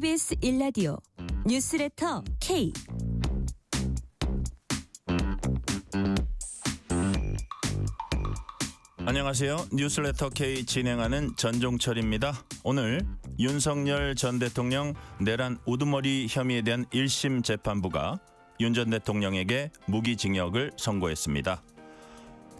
KBS 1라디오 뉴스레터 K. 안녕하세요. 뉴스레터 K 진행하는 전종철입니다. 오늘 윤석열 전 대통령 내란 우두머리 혐의에 대한 1심 재판부가 윤 전 대통령에게 무기징역을 선고했습니다.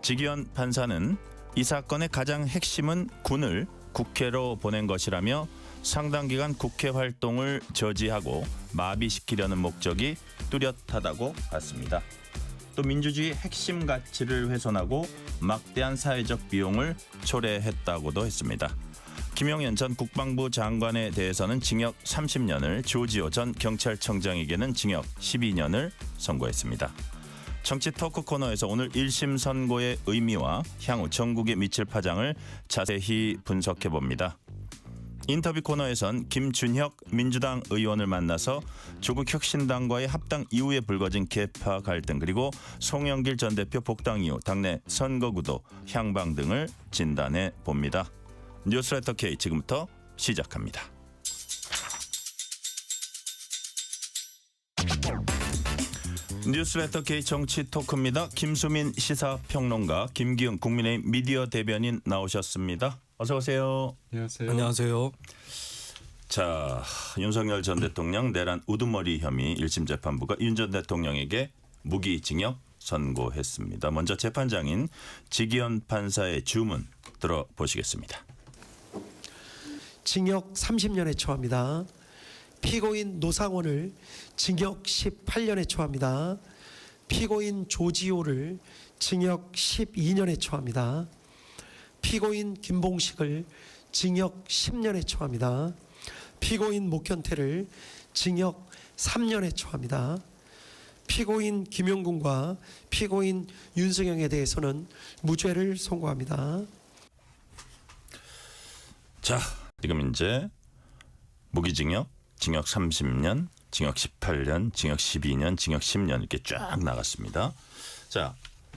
지기현 판사는 이 사건의 가장 핵심은 군을 국회로 보낸 것이라며 상당 기간 국회 활동을 저지하고 마비시키려는 목적이 뚜렷하다고 봤습니다. 또 민주주의 핵심 가치를 훼손하고 막대한 사회적 비용을 초래했다고도 했습니다. 김용현 전 국방부 장관에 대해서는 징역 30년을, 조지호 전 경찰청장에게는 징역 12년을 선고했습니다. 정치 토크 코너에서 오늘 1심 선고의 의미와 향후 전국에 미칠 파장을 자세히 분석해봅니다. 인터뷰 코너에선 김준혁 민주당 의원을 만나서 조국 혁신당과의 합당 이후에 불거진 계파 갈등, 그리고 송영길 전 대표 복당 이후 당내 선거구도 향방 등을 진단해 봅니다. 뉴스레터 K 지금부터 시작합니다. 뉴스레터 K 정치 토크입니다. 김수민 시사평론가, 김기흥 국민의힘 미디어 대변인 나오셨습니다. 어서 오세요. 안녕하세요. 안녕하세요. 자, 윤석열 전 대통령 내란 우두머리 혐의 1심 재판부가 윤 전 대통령에게 무기징역 선고했습니다. 먼저 재판장인 지기현 판사의 주문 들어보시겠습니다. 징역 30년에 처합니다. 피고인 노상원을 징역 18년에 처합니다. 피고인 조지호를 징역 12년에 처합니다. 피고인 김봉식을 징역 10년에 처합니다. 피고인 목현태를 징역 3년에 처합니다. 피고인 김용군과 피고인 윤석영에 대해서는 무죄를 선고합니다. 자, 지금 이제 무기징역, 징역 30년, 징역 18년, 징역 12년, 징역 10년 이렇게 쫙 나갔습니다. 자,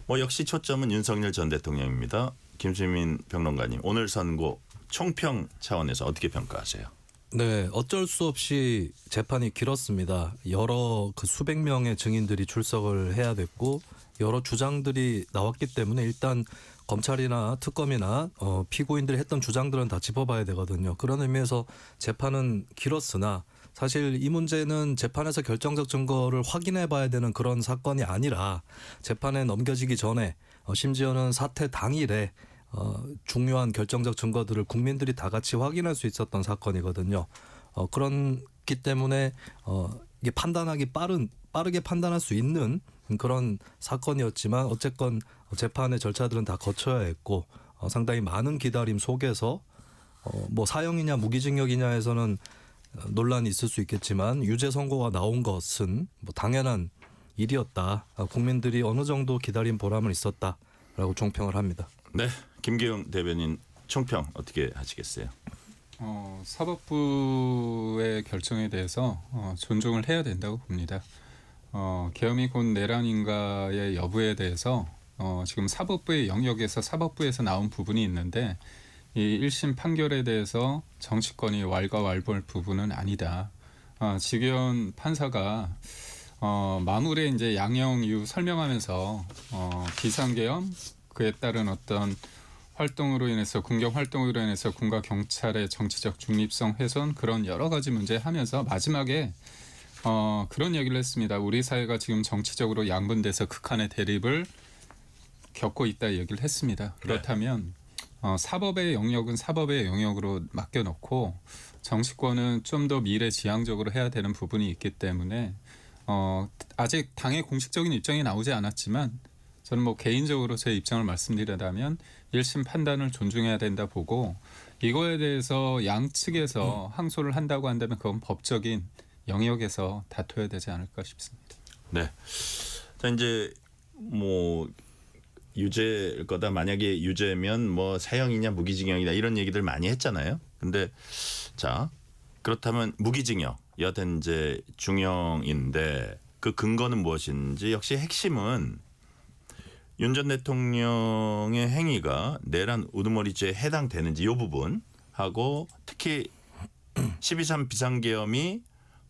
역시 초점은 윤석열 전 대통령입니다. 김수민 평론가님, 오늘 선고 총평 차원에서 어떻게 평가하세요? 네, 어쩔 수 없이 재판이 길었습니다. 여러 수백 명의 증인들이 출석을 해야 됐고 여러 주장들이 나왔기 때문에 일단 검찰이나 특검이나 피고인들이 했던 주장들은 다 짚어봐야 되거든요. 그런 의미에서 재판은 길었으나 사실 이 문제는 재판에서 결정적 증거를 확인해 봐야 되는 그런 사건이 아니라 재판에 넘겨지기 전에 심지어는 사태 당일에 중요한 결정적 증거들을 국민들이 다 같이 확인할 수 있었던 사건이거든요. 그렇기 때문에 이게 빠르게 판단할 수 있는 그런 사건이었지만 어쨌건 재판의 절차들은 다 거쳐야 했고 상당히 많은 기다림 속에서 사형이냐 무기징역이냐에서는 논란이 있을 수 있겠지만 유죄 선고가 나온 것은 당연한 일이었다. 국민들이 어느 정도 기다림 보람은 있었다라고 총평을 합니다. 네, 김기흥 대변인 총평 어떻게 하시겠어요? 사법부의 결정에 대해서 존중을 해야 된다고 봅니다. 계엄이 곧 내란인가의 여부에 대해서 지금 사법부의 영역에서 사법부에서 나온 부분이 있는데 이 1심 판결에 대해서 정치권이 왈가왈부할 부분은 아니다. 지기현 판사가 마무리에 이제 양형 이유 설명하면서 비상계엄, 그에 따른 어떤 활동으로 인해서 군경 활동으로 인해서 군과 경찰의 정치적 중립성 훼손, 그런 여러 가지 문제 하면서 마지막에 그런 얘기를 했습니다. 우리 사회가 지금 정치적으로 양분돼서 극한의 대립을 겪고 있다 얘기를 했습니다. 그렇다면 사법의 영역은 사법의 영역으로 맡겨놓고 정치권은 좀 더 미래지향적으로 해야 되는 부분이 있기 때문에 아직 당의 공식적인 입장이 나오지 않았지만 저는 개인적으로 제 입장을 말씀드리자면 1심 판단을 존중해야 된다 보고, 이거에 대해서 양측에서 항소를 한다고 한다면 그건 법적인 영역에서 다퉈야 되지 않을까 싶습니다. 네. 자, 이제 유죄일 거다. 만약에 유죄면 사형이냐 무기징역이냐 이런 얘기들 많이 했잖아요. 근데 자, 그렇다면 무기징역 여하튼 이제 중형인데 그 근거는 무엇인지, 역시 핵심은 윤 전 대통령의 행위가 내란 우두머리죄에 해당되는지 이 부분하고 특히 12.3 비상계엄이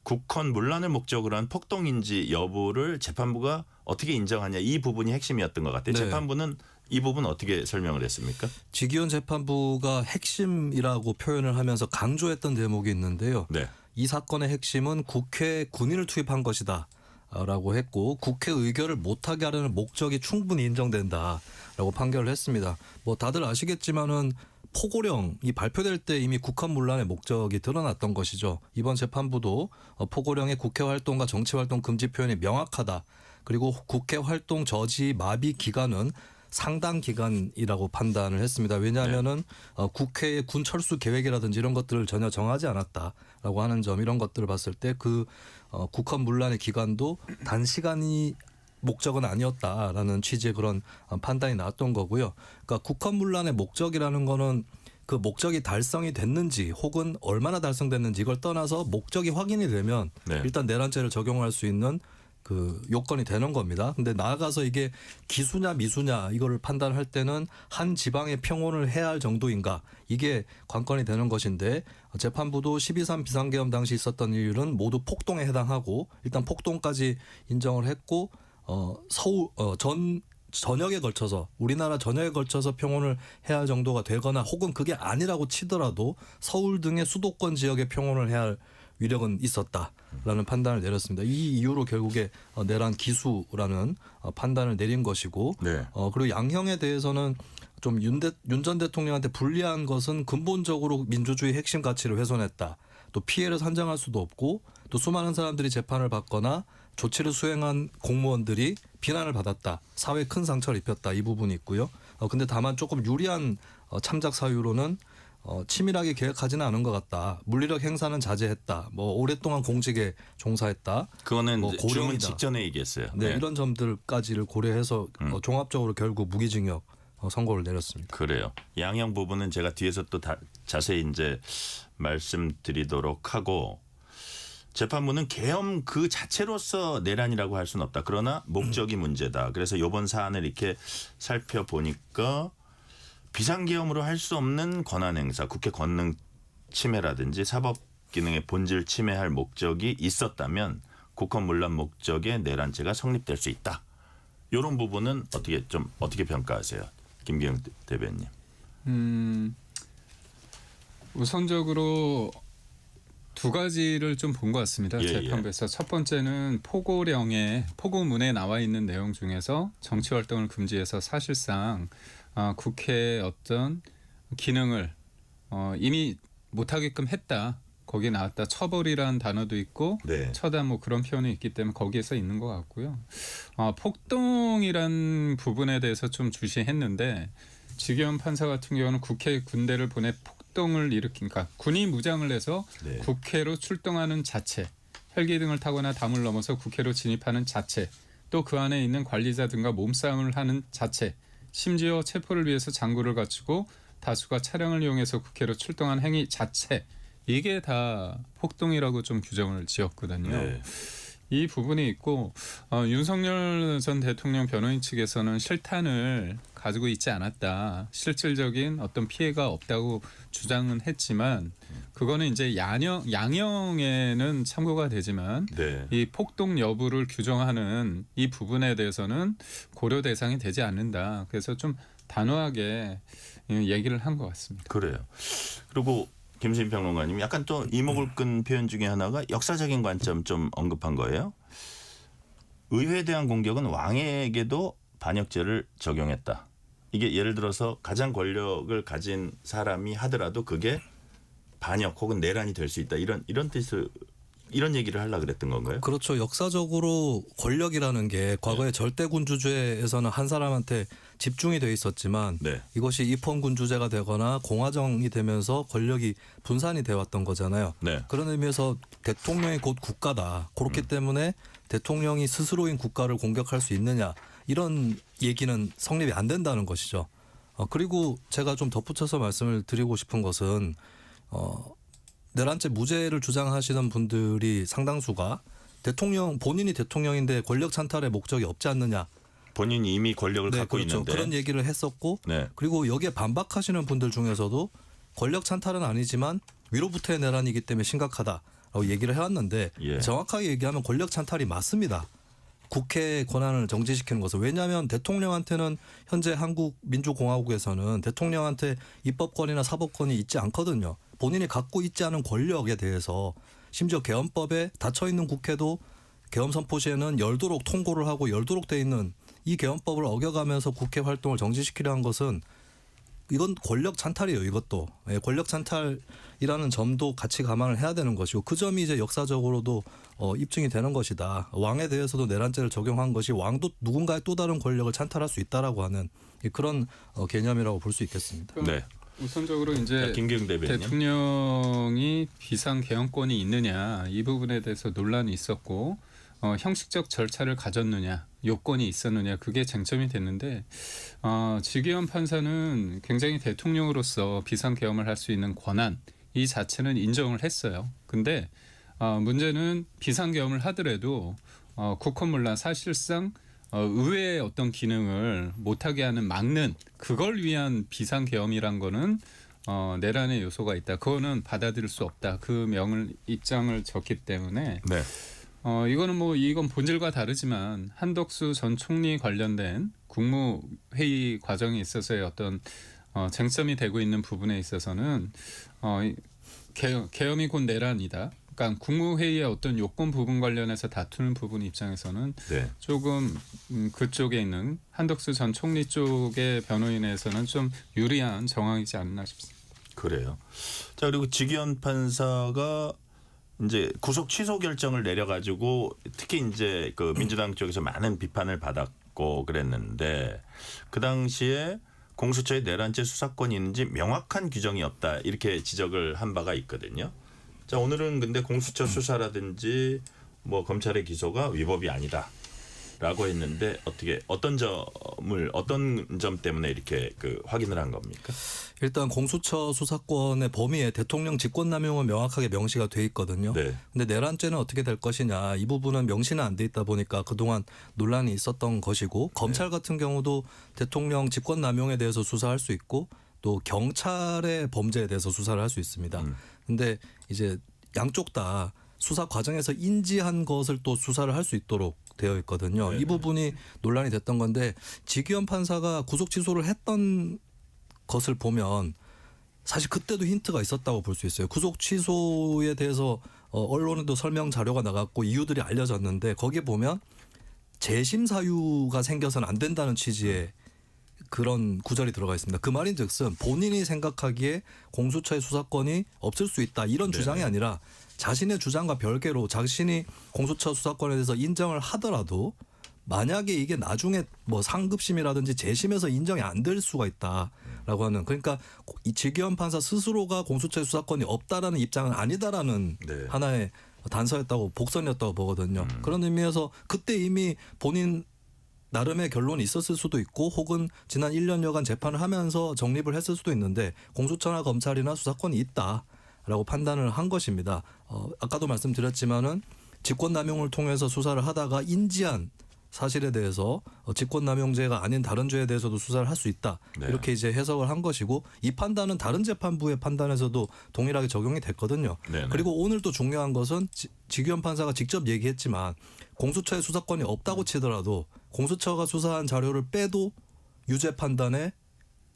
국헌 문란을 목적으로 한 폭동인지 여부를 재판부가 어떻게 인정하냐 이 부분이 핵심이었던 것 같아요. 네. 재판부는 이 부분 어떻게 설명을 했습니까? 지기현 재판부가 핵심이라고 표현을 하면서 강조했던 대목이 있는데요. 네. 이 사건의 핵심은 국회에 군인을 투입한 것이다. 라고 했고 국회 의결을 못하게 하려는 목적이 충분히 인정된다라고 판결을 했습니다. 뭐 다들 아시겠지만은 포고령이 발표될 때 이미 국헌 문란의 목적이 드러났던 것이죠. 이번 재판부도 포고령의 국회 활동과 정치 활동 금지 표현이 명확하다. 그리고 국회 활동 저지 마비 기간은 상당 기간이라고 판단을 했습니다. 왜냐하면은 국회의 군 철수 계획이라든지 이런 것들을 전혀 정하지 않았다라고 하는 점 이런 것들을 봤을 때 그 국헌 문란의 기간도 단시간이 목적은 아니었다라는 취지의 그런 판단이 나왔던 거고요. 그러니까 국헌 문란의 목적이라는 거는 그 목적이 달성이 됐는지 혹은 얼마나 달성됐는지 이걸 떠나서 목적이 확인이 되면 네. 일단 내란죄를 적용할 수 있는 그 요건이 되는 겁니다. 근데 나아가서 이게 기수냐 미수냐 이거를 판단할 때는 한 지방에 평온을 해야 할 정도인가 이게 관건이 되는 것인데 재판부도 12.3 비상계엄 당시 있었던 일은 모두 폭동에 해당하고 일단 폭동까지 인정을 했고 서울 전역에 걸쳐서 우리나라 전역에 걸쳐서 평온을 해야 할 정도가 되거나 혹은 그게 아니라고 치더라도 서울 등의 수도권 지역에 평온을 해야 할 위력은 있었다라는 판단을 내렸습니다. 이 이유로 결국에 내란 기수라는 판단을 내린 것이고 네. 그리고 양형에 대해서는 좀 윤 전 대통령한테 불리한 것은 근본적으로 민주주의 핵심 가치를 훼손했다. 또 피해를 산정할 수도 없고 또 수많은 사람들이 재판을 받거나 조치를 수행한 공무원들이 비난을 받았다. 사회에 큰 상처를 입혔다. 이 부분이 있고요. 근데 다만 조금 유리한 참작 사유로는 치밀하게 계획하지는 않은 것 같다. 물리력 행사는 자제했다. 뭐 오랫동안 공직에 종사했다. 그거는 뭐 이제 주문 고령이다. 직전에 얘기했어요. 네, 이런 점들까지를 고려해서 종합적으로 결국 무기징역 선고를 내렸습니다. 그래요. 양형 부분은 제가 뒤에서 또 자세히 이제 말씀드리도록 하고 재판부는 계엄 그 자체로서 내란이라고 할 수는 없다. 그러나 목적이 문제다. 그래서 이번 사안을 이렇게 살펴보니까 비상계엄으로 할 수 없는 권한행사, 국회 권능 침해라든지 사법기능의 본질 침해할 목적이 있었다면 국헌 문란 목적의 내란죄가 성립될 수 있다. 이런 부분은 어떻게 평가하세요, 김기영 대변인? 우선적으로 두 가지를 좀 본 것 같습니다. 예, 재판부에서 첫 번째는 포고문에 나와 있는 내용 중에서 정치활동을 금지해서 사실상 국회의 어떤 기능을 이미 못하게끔 했다. 거기에 나왔다. 처벌이라는 단어도 있고 네. 처단 뭐 그런 표현이 있기 때문에 거기에서 있는 것 같고요. 폭동이란 부분에 대해서 좀 주시했는데 지기현 판사 같은 경우는 국회에 군대를 보내 폭동을 일으키니까 군이 무장을 해서 네. 국회로 출동하는 자체, 헬기 등을 타거나 담을 넘어서 국회로 진입하는 자체, 또 그 안에 있는 관리자 등과 몸싸움을 하는 자체, 심지어 체포를 위해서 장구를 갖추고 다수가 차량을 이용해서 국회로 출동한 행위 자체, 이게 다 폭동이라고 좀 규정을 지었거든요. 네. 이 부분이 있고 윤석열 전 대통령 변호인 측에서는 실탄을 가지고 있지 않았다. 실질적인 어떤 피해가 없다고 주장은 했지만 그거는 이제 양형에는 참고가 되지만 네. 이 폭동 여부를 규정하는 이 부분에 대해서는 고려 대상이 되지 않는다. 그래서 좀 단호하게 얘기를 한 것 같습니다. 그래요. 그리고 김수인 평론가님 약간 또 이목을 끈 표현 중에 하나가 역사적인 관점 좀 언급한 거예요. 의회에 대한 공격은 왕에게도 반역죄를 적용했다. 이게 예를 들어서 가장 권력을 가진 사람이 하더라도 그게 반역 혹은 내란이 될 수 있다. 이런 뜻을 이런 얘기를 하려고 그랬던 건가요? 그렇죠. 역사적으로 권력이라는 게 과거에 절대군주제에서는 한 사람한테 집중이 돼 있었지만 네. 이것이 입헌군주제가 되거나 공화정이 되면서 권력이 분산이 돼 왔던 거잖아요. 네. 그런 의미에서 대통령이 곧 국가다. 그렇기 때문에 대통령이 스스로인 국가를 공격할 수 있느냐 이런 얘기는 성립이 안 된다는 것이죠. 그리고 제가 좀 덧붙여서 말씀을 드리고 싶은 것은 내란죄 무죄를 주장하시는 분들이 상당수가 본인이 대통령인데 권력 찬탈의 목적이 없지 않느냐. 본인이 이미 권력을 네, 갖고 그렇죠. 있는데 그런 얘기를 했었고 네. 그리고 여기에 반박하시는 분들 중에서도 권력 찬탈은 아니지만 위로부터의 내란이기 때문에 심각하다라고 얘기를 해왔는데 예. 정확하게 얘기하면 권력 찬탈이 맞습니다. 국회의 권한을 정지시키는 것은. 왜냐하면 대통령한테는 현재 한국 민주공화국에서는 대통령한테 입법권이나 사법권이 있지 않거든요. 본인이 갖고 있지 않은 권력에 대해서 심지어 개헌법에 닫혀있는 국회도 개헌 선포 시에는 열도록 통고를 하고 열도록 돼 있는 이 개헌법을 어겨가면서 국회 활동을 정지시키려는 것은 이건 권력 찬탈이에요. 이것도 권력 찬탈이라는 점도 같이 감안을 해야 되는 것이고 그 점이 이제 역사적으로도 입증이 되는 것이다. 왕에 대해서도 내란죄를 적용한 것이 왕도 누군가의 또 다른 권력을 찬탈할 수 있다라고 하는 그런 개념이라고 볼 수 있겠습니다. 네. 우선적으로 이제 김기웅 대변인. 대통령이 비상 개헌권이 있느냐 이 부분에 대해서 논란이 있었고 형식적 절차를 가졌느냐 요건이 있었느냐 그게 쟁점이 됐는데 지기현 판사는 굉장히 대통령으로서 비상 개헌을 할 수 있는 권한 이 자체는 인정을 했어요. 근데 문제는 비상 개헌을 하더라도 국헌문란 사실상 의회의 어떤 기능을 못하게 하는 막는 그걸 위한 비상 개헌이란 거는 내란의 요소가 있다. 그거는 받아들일 수 없다. 그 입장을 졌기 때문에 네. 이건 본질과 다르지만 한덕수 전 총리 관련된 국무회의 과정에 있어서의 어떤 쟁점이 되고 있는 부분에 있어서는 계엄이 곧 내란이다. 그러니까 국무회의의 어떤 요건 부분 관련해서 다투는 부분 입장에서는 네. 조금 그쪽에 있는 한덕수 전 총리 쪽의 변호인에서는 좀 유리한 정황이지 않나 싶습니다. 그래요. 자 그리고 지기현 판사가 이제 구속 취소 결정을 내려가지고 특히 이제 그 민주당 쪽에서 많은 비판을 받았고 그랬는데 그 당시에 공수처에 내란죄 수사권이 있는지 명확한 규정이 없다 이렇게 지적을 한 바가 있거든요. 자 오늘은 근데 공수처 수사라든지 뭐 검찰의 기소가 위법이 아니다라고 했는데 어떤 점 때문에 이렇게 확인을 한 겁니까? 일단 공수처 수사권의 범위에 대통령 직권남용은 명확하게 명시가 돼 있거든요. 네. 근데 내란죄는 어떻게 될 것이냐 이 부분은 명시는 안 돼 있다 보니까 그동안 논란이 있었던 것이고 검찰 같은 경우도 대통령 직권남용에 대해서 수사할 수 있고 또 경찰의 범죄에 대해서 수사를 할 수 있습니다. 근데 이제 양쪽 다 수사 과정에서 인지한 것을 또 수사를 할 수 있도록 되어 있거든요. 네네. 이 부분이 논란이 됐던 건데 지기현 판사가 구속 취소를 했던 것을 보면 사실 그때도 힌트가 있었다고 볼 수 있어요. 구속 취소에 대해서 언론에도 설명 자료가 나갔고 이유들이 알려졌는데 거기에 보면 재심 사유가 생겨서는 안 된다는 취지의 그런 구절이 들어가 있습니다. 그 말인즉슨 본인이 생각하기에 공수처의 수사권이 없을 수 있다 이런 네네. 주장이 아니라 자신의 주장과 별개로 자신이 공수처 수사권에 대해서 인정을 하더라도 만약에 이게 나중에 뭐 상급심이라든지 재심에서 인정이 안 될 수가 있다라고 하는 그러니까 이 지기현 판사 스스로가 공수처의 수사권이 없다라는 입장은 아니다라는 네. 하나의 단서였다고 복선이었다고 보거든요. 그런 의미에서 그때 이미 본인 나름의 결론이 있었을 수도 있고 혹은 지난 1년여간 재판을 하면서 정립을 했을 수도 있는데 공수처나 검찰이나 수사권이 있다라고 판단을 한 것입니다. 아까도 말씀드렸지만은 직권남용을 통해서 수사를 하다가 인지한 사실에 대해서 직권남용죄가 아닌 다른 죄에 대해서도 수사를 할 수 있다. 네. 이렇게 이제 해석을 한 것이고 이 판단은 다른 재판부의 판단에서도 동일하게 적용이 됐거든요. 네네. 그리고 오늘 또 중요한 것은 지기현 판사가 직접 얘기했지만 공수처의 수사권이 없다고 치더라도 공수처가 수사한 자료를 빼도 유죄 판단에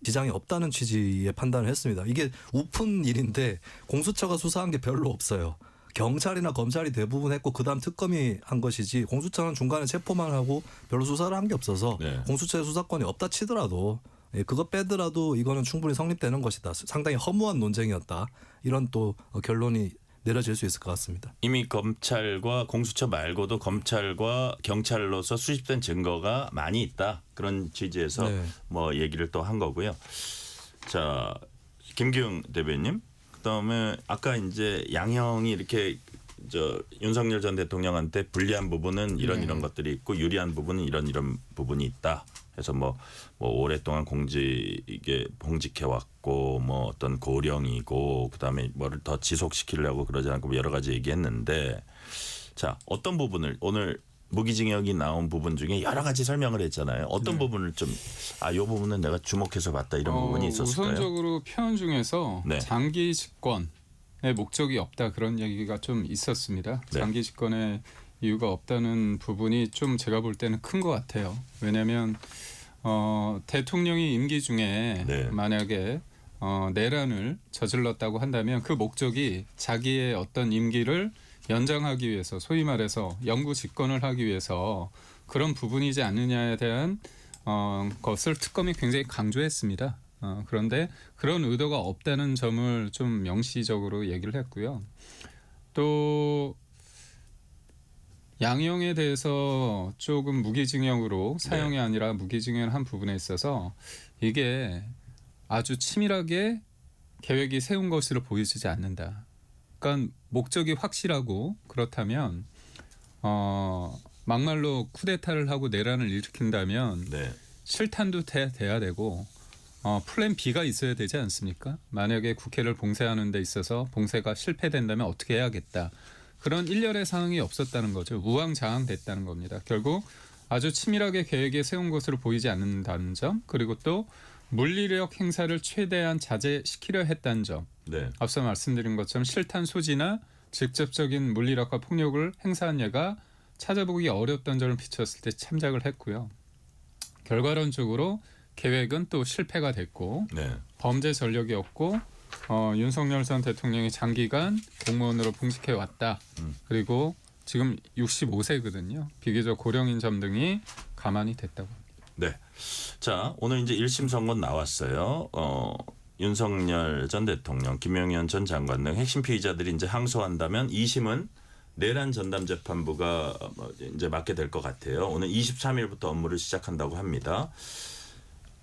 지장이 없다는 취지의 판단을 했습니다. 이게 우픈 일인데 공수처가 수사한 게 별로 없어요. 경찰이나 검찰이 대부분 했고 그다음 특검이 한 것이지 공수처는 중간에 체포만 하고 별로 수사를 한 게 없어서 네. 공수처의 수사권이 없다 치더라도 그거 빼더라도 이거는 충분히 성립되는 것이다. 상당히 허무한 논쟁이었다. 이런 또 결론이 내려질 수 있을 것 같습니다. 이미 검찰과 공수처 말고도 검찰과 경찰로서 수집된 증거가 많이 있다. 그런 취지에서 네. 뭐 얘기를 또 한 거고요. 자, 김기웅 대변인. 그다음에 아까 이제 양형이 이렇게 윤석열 전 대통령한테 불리한 부분은 이런 것들이 있고 유리한 부분은 이런 부분이 있다. 그래서 뭐 오랫동안 봉직해 왔고 뭐 어떤 고령이고 그다음에 뭐를 더 지속시키려고 그러지 않고 여러 가지 얘기했는데 자 어떤 부분을 오늘 무기징역이 나온 부분 중에 여러 가지 설명을 했잖아요. 어떤 부분을 좀 이 부분은 내가 주목해서 봤다 이런 부분이 있었을까요? 우선적으로 표현 중에서 네. 장기 집권의 목적이 없다 그런 얘기가 좀 있었습니다. 네. 장기 집권의 이유가 없다는 부분이 좀 제가 볼 때는 큰 것 같아요. 왜냐하면 대통령이 임기 중에 네. 만약에 내란을 저질렀다고 한다면 그 목적이 자기의 어떤 임기를 연장하기 위해서 소위 말해서 영구 집권을 하기 위해서 그런 부분이지 않느냐에 대한 것을 특검이 굉장히 강조했습니다. 그런데 그런 의도가 없다는 점을 좀 명시적으로 얘기를 했고요. 또 양형에 대해서 조금 무기징역으로 사형이 아니라 무기징역을 한 부분에 있어서 이게 아주 치밀하게 계획이 세운 것으로 보이지 않는다. 그러니까 목적이 확실하고 그렇다면 막말로 쿠데타를 하고 내란을 일으킨다면 네. 실탄도 돼야 되고 플랜 B가 있어야 되지 않습니까? 만약에 국회를 봉쇄하는 데 있어서 봉쇄가 실패된다면 어떻게 해야겠다. 그런 일련의 상황이 없었다는 거죠. 우왕좌왕됐다는 겁니다. 결국 아주 치밀하게 계획에 세운 것으로 보이지 않는다는 점, 그리고 또 물리력 행사를 최대한 자제시키려 했다는 점. 네. 앞서 말씀드린 것처럼 실탄 소지나 직접적인 물리력과 폭력을 행사한 예가 찾아보기 어렵던 점을 비췄을 때 참작을 했고요. 결과론적으로 계획은 또 실패가 됐고 네. 범죄 전력이 없고 윤석열 전 대통령이 장기간 공무원으로 봉직해 왔다. 그리고 지금 65세거든요. 비교적 고령인 점 등이 가만히 됐다고 합니다. 네. 자, 오늘 이제 1심 선고 나왔어요. 윤석열 전 대통령, 김용현 전 장관 등 핵심 피의자들이 이제 항소한다면 2심은 내란 전담 재판부가 이제 맡게 될 것 같아요. 오늘 23일부터 업무를 시작한다고 합니다.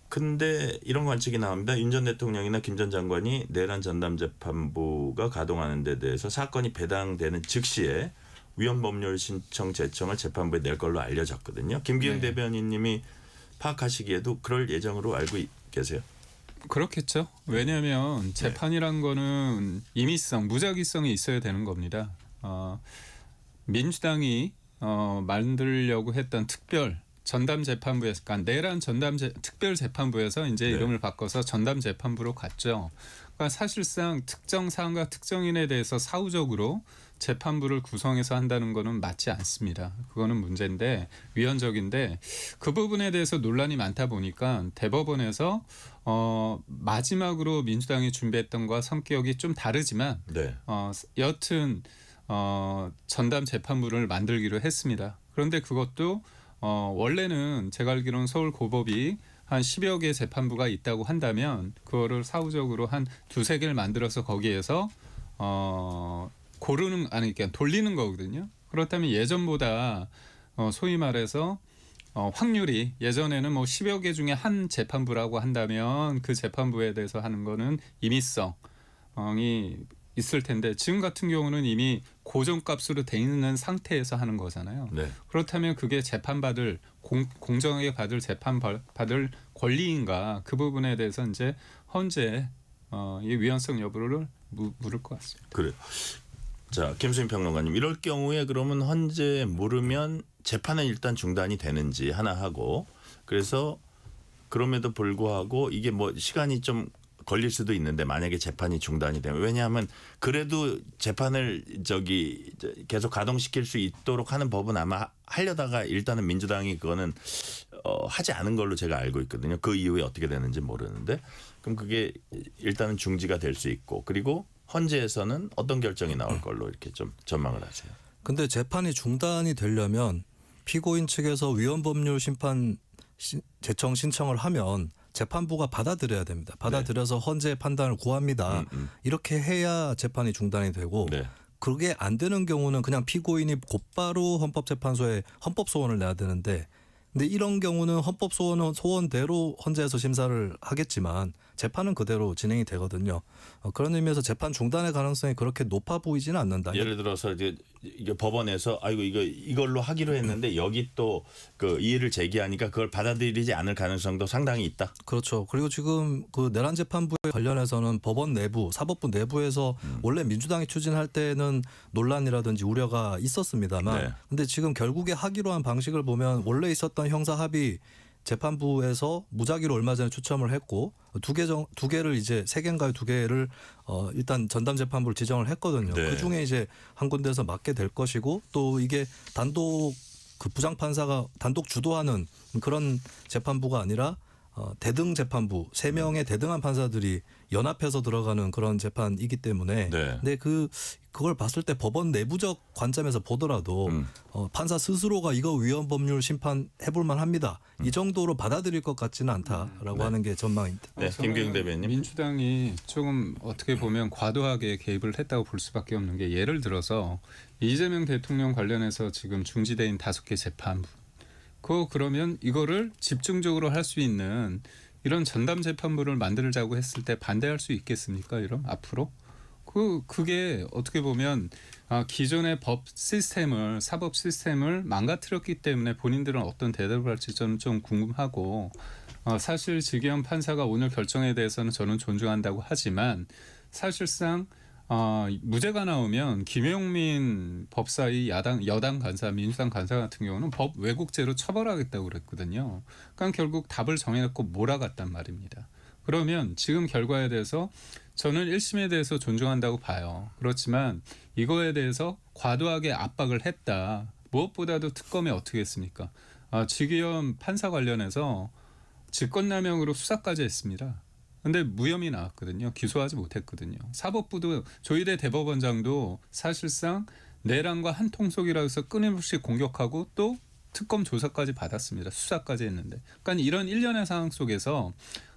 근데 이런 관측이 나옵니다. 윤 전 대통령이나 김 전 장관이 내란 전담 재판부가 가동하는 데 대해서 사건이 배당되는 즉시에 위헌 법률 신청 제청을 재판부에 낼 걸로 알려졌거든요. 김기현 네. 대변인님이 파악하시기에도 그럴 예정으로 알고 계세요? 그렇겠죠. 왜냐하면 재판이란 거는 임의성, 무작위성이 있어야 되는 겁니다. 민주당이 만들려고 했던 특별 전담 재판부에서, 그러니까 내란 전담 특별 재판부에서 이제 이름을 바꿔서 전담 재판부로 갔죠. 그러니까 사실상 특정 사안과 특정인에 대해서 사후적으로 재판부를 구성해서 한다는 거는 맞지 않습니다. 그거는 문제인데 위헌적인데 그 부분에 대해서 논란이 많다 보니까 대법원에서 마지막으로 민주당이 준비했던 것과 성격이 좀 다르지만 네. 여튼 전담 재판부를 만들기로 했습니다. 그런데 그것도 원래는 제가 알기로는 서울고법이 한 10여 개 재판부가 있다고 한다면 그거를 사후적으로 한 두세 개를 만들어서 거기에서 그러니까 돌리는 거거든요. 그렇다면 예전보다 소위 말해서 확률이 예전에는 뭐 10여 개 중에 한 재판부라고 한다면 그 재판부에 대해서 하는 거는 임의성이 있을 텐데 지금 같은 경우는 이미 고정값으로 돼 있는 상태에서 하는 거잖아요. 네. 그렇다면 그게 재판받을 공정하게 재판받을 권리인가 그 부분에 대해서 이제 헌재 이 위헌성 여부를 물을 것 같습니다. 그래. 자, 김수민 평론가님, 이럴 경우에 그러면 헌재 물으면 재판은 일단 중단이 되는지 하나 하고, 그래서 그럼에도 불구하고 이게 뭐 시간이 좀 걸릴 수도 있는데 만약에 재판이 중단이 되면, 왜냐하면 그래도 재판을 계속 가동시킬 수 있도록 하는 법은 아마 하려다가 일단은 민주당이 그거는 하지 않은 걸로 제가 알고 있거든요. 그 이후에 어떻게 되는지 모르는데, 그럼 그게 일단은 중지가 될 수 있고, 그리고 헌재에서는 어떤 결정이 나올 걸로 이렇게 좀 전망을 하세요. 근데 재판이 중단이 되려면 피고인 측에서 위헌 법률 심판 제청 신청을 하면 재판부가 받아들여야 됩니다. 받아들여서 헌재의 판단을 구합니다. 이렇게 해야 재판이 중단이 되고 네. 그게 안 되는 경우는 그냥 피고인이 곧바로 헌법재판소에 헌법소원을 내야 되는데, 근데 이런 경우는 헌법소원은 소원대로 헌재에서 심사를 하겠지만 재판은 그대로 진행이 되거든요. 그런 의미에서 재판 중단의 가능성이 그렇게 높아 보이지는 않는다. 예를 들어서 이게 법원에서 아이고 이걸로 하기로 했는데 여기 또 그 이의를 제기하니까 그걸 받아들이지 않을 가능성도 상당히 있다. 그렇죠. 그리고 지금 그 내란 재판부에 관련해서는 법원 내부, 사법부 내부에서 원래 민주당이 추진할 때는 논란이라든지 우려가 있었습니다만, 네. 근데 지금 결국에 하기로 한 방식을 보면 원래 있었던 형사 합의 재판부에서 무작위로 얼마 전에 추첨을 했고 두 개를 이제 세 개인가요? 두 개를 일단 전담 재판부를 지정을 했거든요. 네. 그 중에 이제 한 군데에서 맡게 될 것이고 또 이게 단독 그 부장 판사가 단독 주도하는 그런 재판부가 아니라 대등 재판부 3명의 대등한 판사들이 연합해서 들어가는 그런 재판이기 때문에 네. 근데 그걸 봤을 때 법원 내부적 관점에서 보더라도 판사 스스로가 이거 위헌 법률 심판해볼 만합니다. 이 정도로 받아들일 것 같지는 않다라고 하는 게 전망입니다. 네, 김경영 대변인. 민주당이 조금 어떻게 보면 과도하게 개입을 했다고 볼 수밖에 없는 게 예를 들어서 이재명 대통령 관련해서 지금 중지된 5개 재판부 그러면 이거를 집중적으로 할 수 있는 이런 전담 재판부를 만들자고 했을 때 반대할 수 있겠습니까? 이런 앞으로 그게 어떻게 보면 기존의 법 시스템을 사법 시스템을 망가뜨렸기 때문에 본인들은 어떤 대답을 할지 저는 좀 궁금하고 사실 지기현 판사가 오늘 결정에 대해서는 저는 존중한다고 하지만 사실상 무죄가 나오면 김용민 법사위 여당 간사 민주당 간사 같은 경우는 법 왜곡죄로 처벌하겠다고 그랬거든요. 그러니까 결국 답을 정해놓고 몰아갔단 말입니다. 그러면 지금 결과에 대해서 저는 1심에 대해서 존중한다고 봐요. 그렇지만 이거에 대해서 과도하게 압박을 했다. 무엇보다도 특검이 어떻게 했습니까? 지기현 판사 관련해서 직권남용으로 수사까지 했습니다. 근데 무혐의 나왔거든요. 기소하지 못했거든요. 사법부도 조희대 대법원장도 사실상 내란과 한통속이라고 해서 끊임없이 공격하고 또 특검 조사까지 받았습니다. 수사까지 했는데. 그러니까 이런 일련의 상황 속에서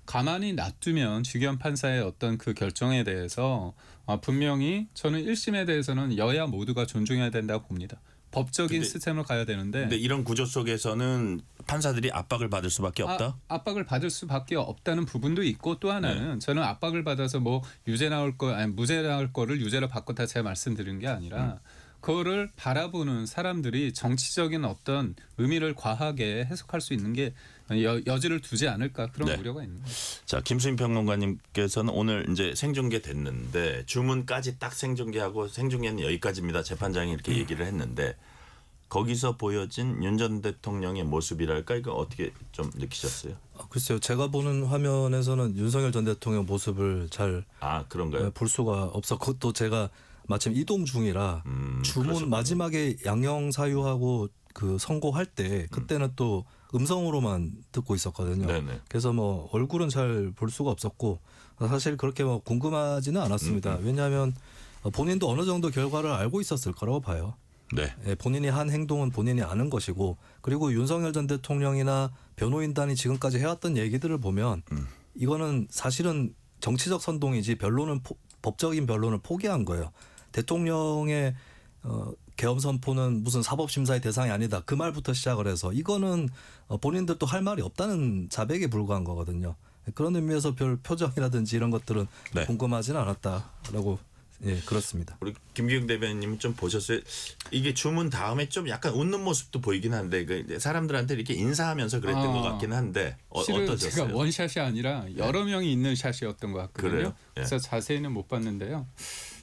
가만히 놔두면 지기현 판사의 어떤 그 결정에 대해서 분명히 저는 1심에 대해서는 여야 모두가 존중해야 된다고 봅니다. 법적인 시스템을 가야 되는데. 근데 이런 구조 속에서는 판사들이 압박을 받을 수밖에 없다. 압박을 받을 수밖에 없다는 부분도 있고 또 하나는 저는 압박을 받아서 뭐 유죄 나올 거 아니 무죄 나올 거를 유죄로 바꿨다 제가 말씀드린 게 아니라 그거를 바라보는 사람들이 정치적인 어떤 의미를 과하게 해석할 수 있는 게 여지를 두지 않을까 그런 네. 우려가 있는 거죠. 자, 김수인 평론가님께서는 오늘 이제 생중계 됐는데 주문까지 딱 생중계하고 생중계는 여기까지입니다. 재판장이 이렇게 얘기를 했는데 거기서 보여진 윤 전 대통령의 모습이랄까 이거 어떻게 좀 느끼셨어요? 글쎄요. 제가 보는 화면에서는 윤석열 전 대통령 모습을 잘 그런가요? 볼 수가 없었고 또 제가 마침 이동 중이라 주문 그러셨군요. 마지막에 양형 사유하고 그 선고할 때 그때는 또 음성으로만 듣고 있었거든요. 네네. 그래서 뭐 얼굴은 잘 볼 수가 없었고 사실 그렇게 뭐 궁금하지는 않았습니다. 왜냐하면 본인도 어느 정도 결과를 알고 있었을 거라고 봐요. 네. 예, 본인이 한 행동은 본인이 아는 것이고 그리고 윤석열 전 대통령이나 변호인단이 지금까지 해왔던 얘기들을 보면 이거는 사실은 정치적 선동이지 법적인 변론을 포기한 거예요. 대통령의 계엄 선포는 무슨 사법심사의 대상이 아니다. 그 말부터 시작을 해서 이거는 본인들도 할 말이 없다는 자백에 불과한 거거든요. 그런 의미에서 별 표정이라든지 이런 것들은 네. 궁금하지는 않았다라고 예, 그렇습니다. 우리 김기영 대변인님 좀 보셨어요? 이게 주문 다음에 좀 약간 웃는 모습도 보이긴 한데 사람들한테 이렇게 인사하면서 그랬던 것 같긴 한데 실은 어떠셨어요? 제가 원샷이 아니라 여러 명이 있는 샷이었던 것 같거든요. 그래요? 예. 그래서 자세히는 못 봤는데요.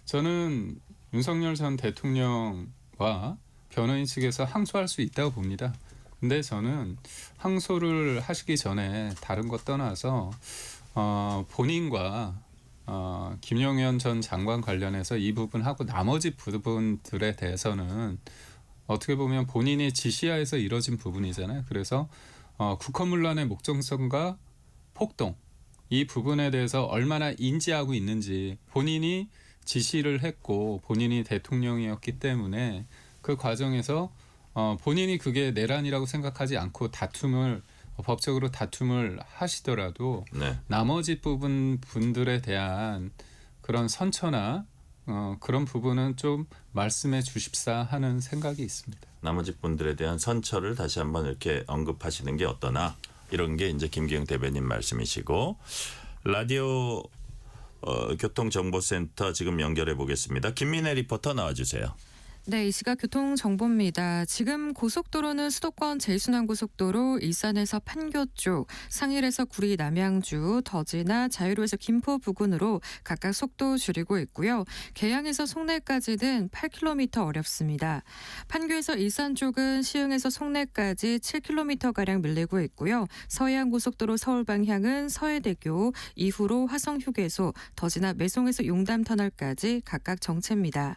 저는 윤석열 전 대통령과 변호인 측에서 항소할 수 있다고 봅니다. 근데 저는 항소를 하시기 전에 다른 것 떠나서 본인과 김용현 전 장관 관련해서 이 부분하고 나머지 부분들에 대해서는 어떻게 보면 본인이 지시하에서 이뤄진 부분이잖아요. 그래서 국헌문란의 목적성과 폭동 이 부분에 대해서 얼마나 인지하고 있는지 본인이 지시를 했고 본인이 대통령이었기 때문에 그 과정에서 본인이 그게 내란이라고 생각하지 않고 법적으로 다툼을 하시더라도 네. 나머지 분들에 대한 그런 선처나 그런 부분은 좀 말씀해 주십사 하는 생각이 있습니다. 나머지 분들에 대한 선처를 다시 한번 이렇게 언급하시는 게 어떠나 이런 게 이제 김기영 대변인 말씀이시고 라디오 교통정보센터 지금 연결해 보겠습니다. 김민혜 리포터 나와주세요. 네, 이 시각 교통정보입니다. 지금 고속도로는 수도권 제일순환고속도로 일산에서 판교 쪽, 상일에서 구리 남양주, 더지나 자유로에서 김포 부근으로 각각 속도 줄이고 있고요. 계양에서 송내까지는 8km 어렵습니다. 판교에서 일산 쪽은 시흥에서 송내까지 7km가량 밀리고 있고요. 서해안고속도로 서울 방향은 서해대교, 이후로 화성휴게소, 더지나 매송에서 용담터널까지 각각 정체입니다.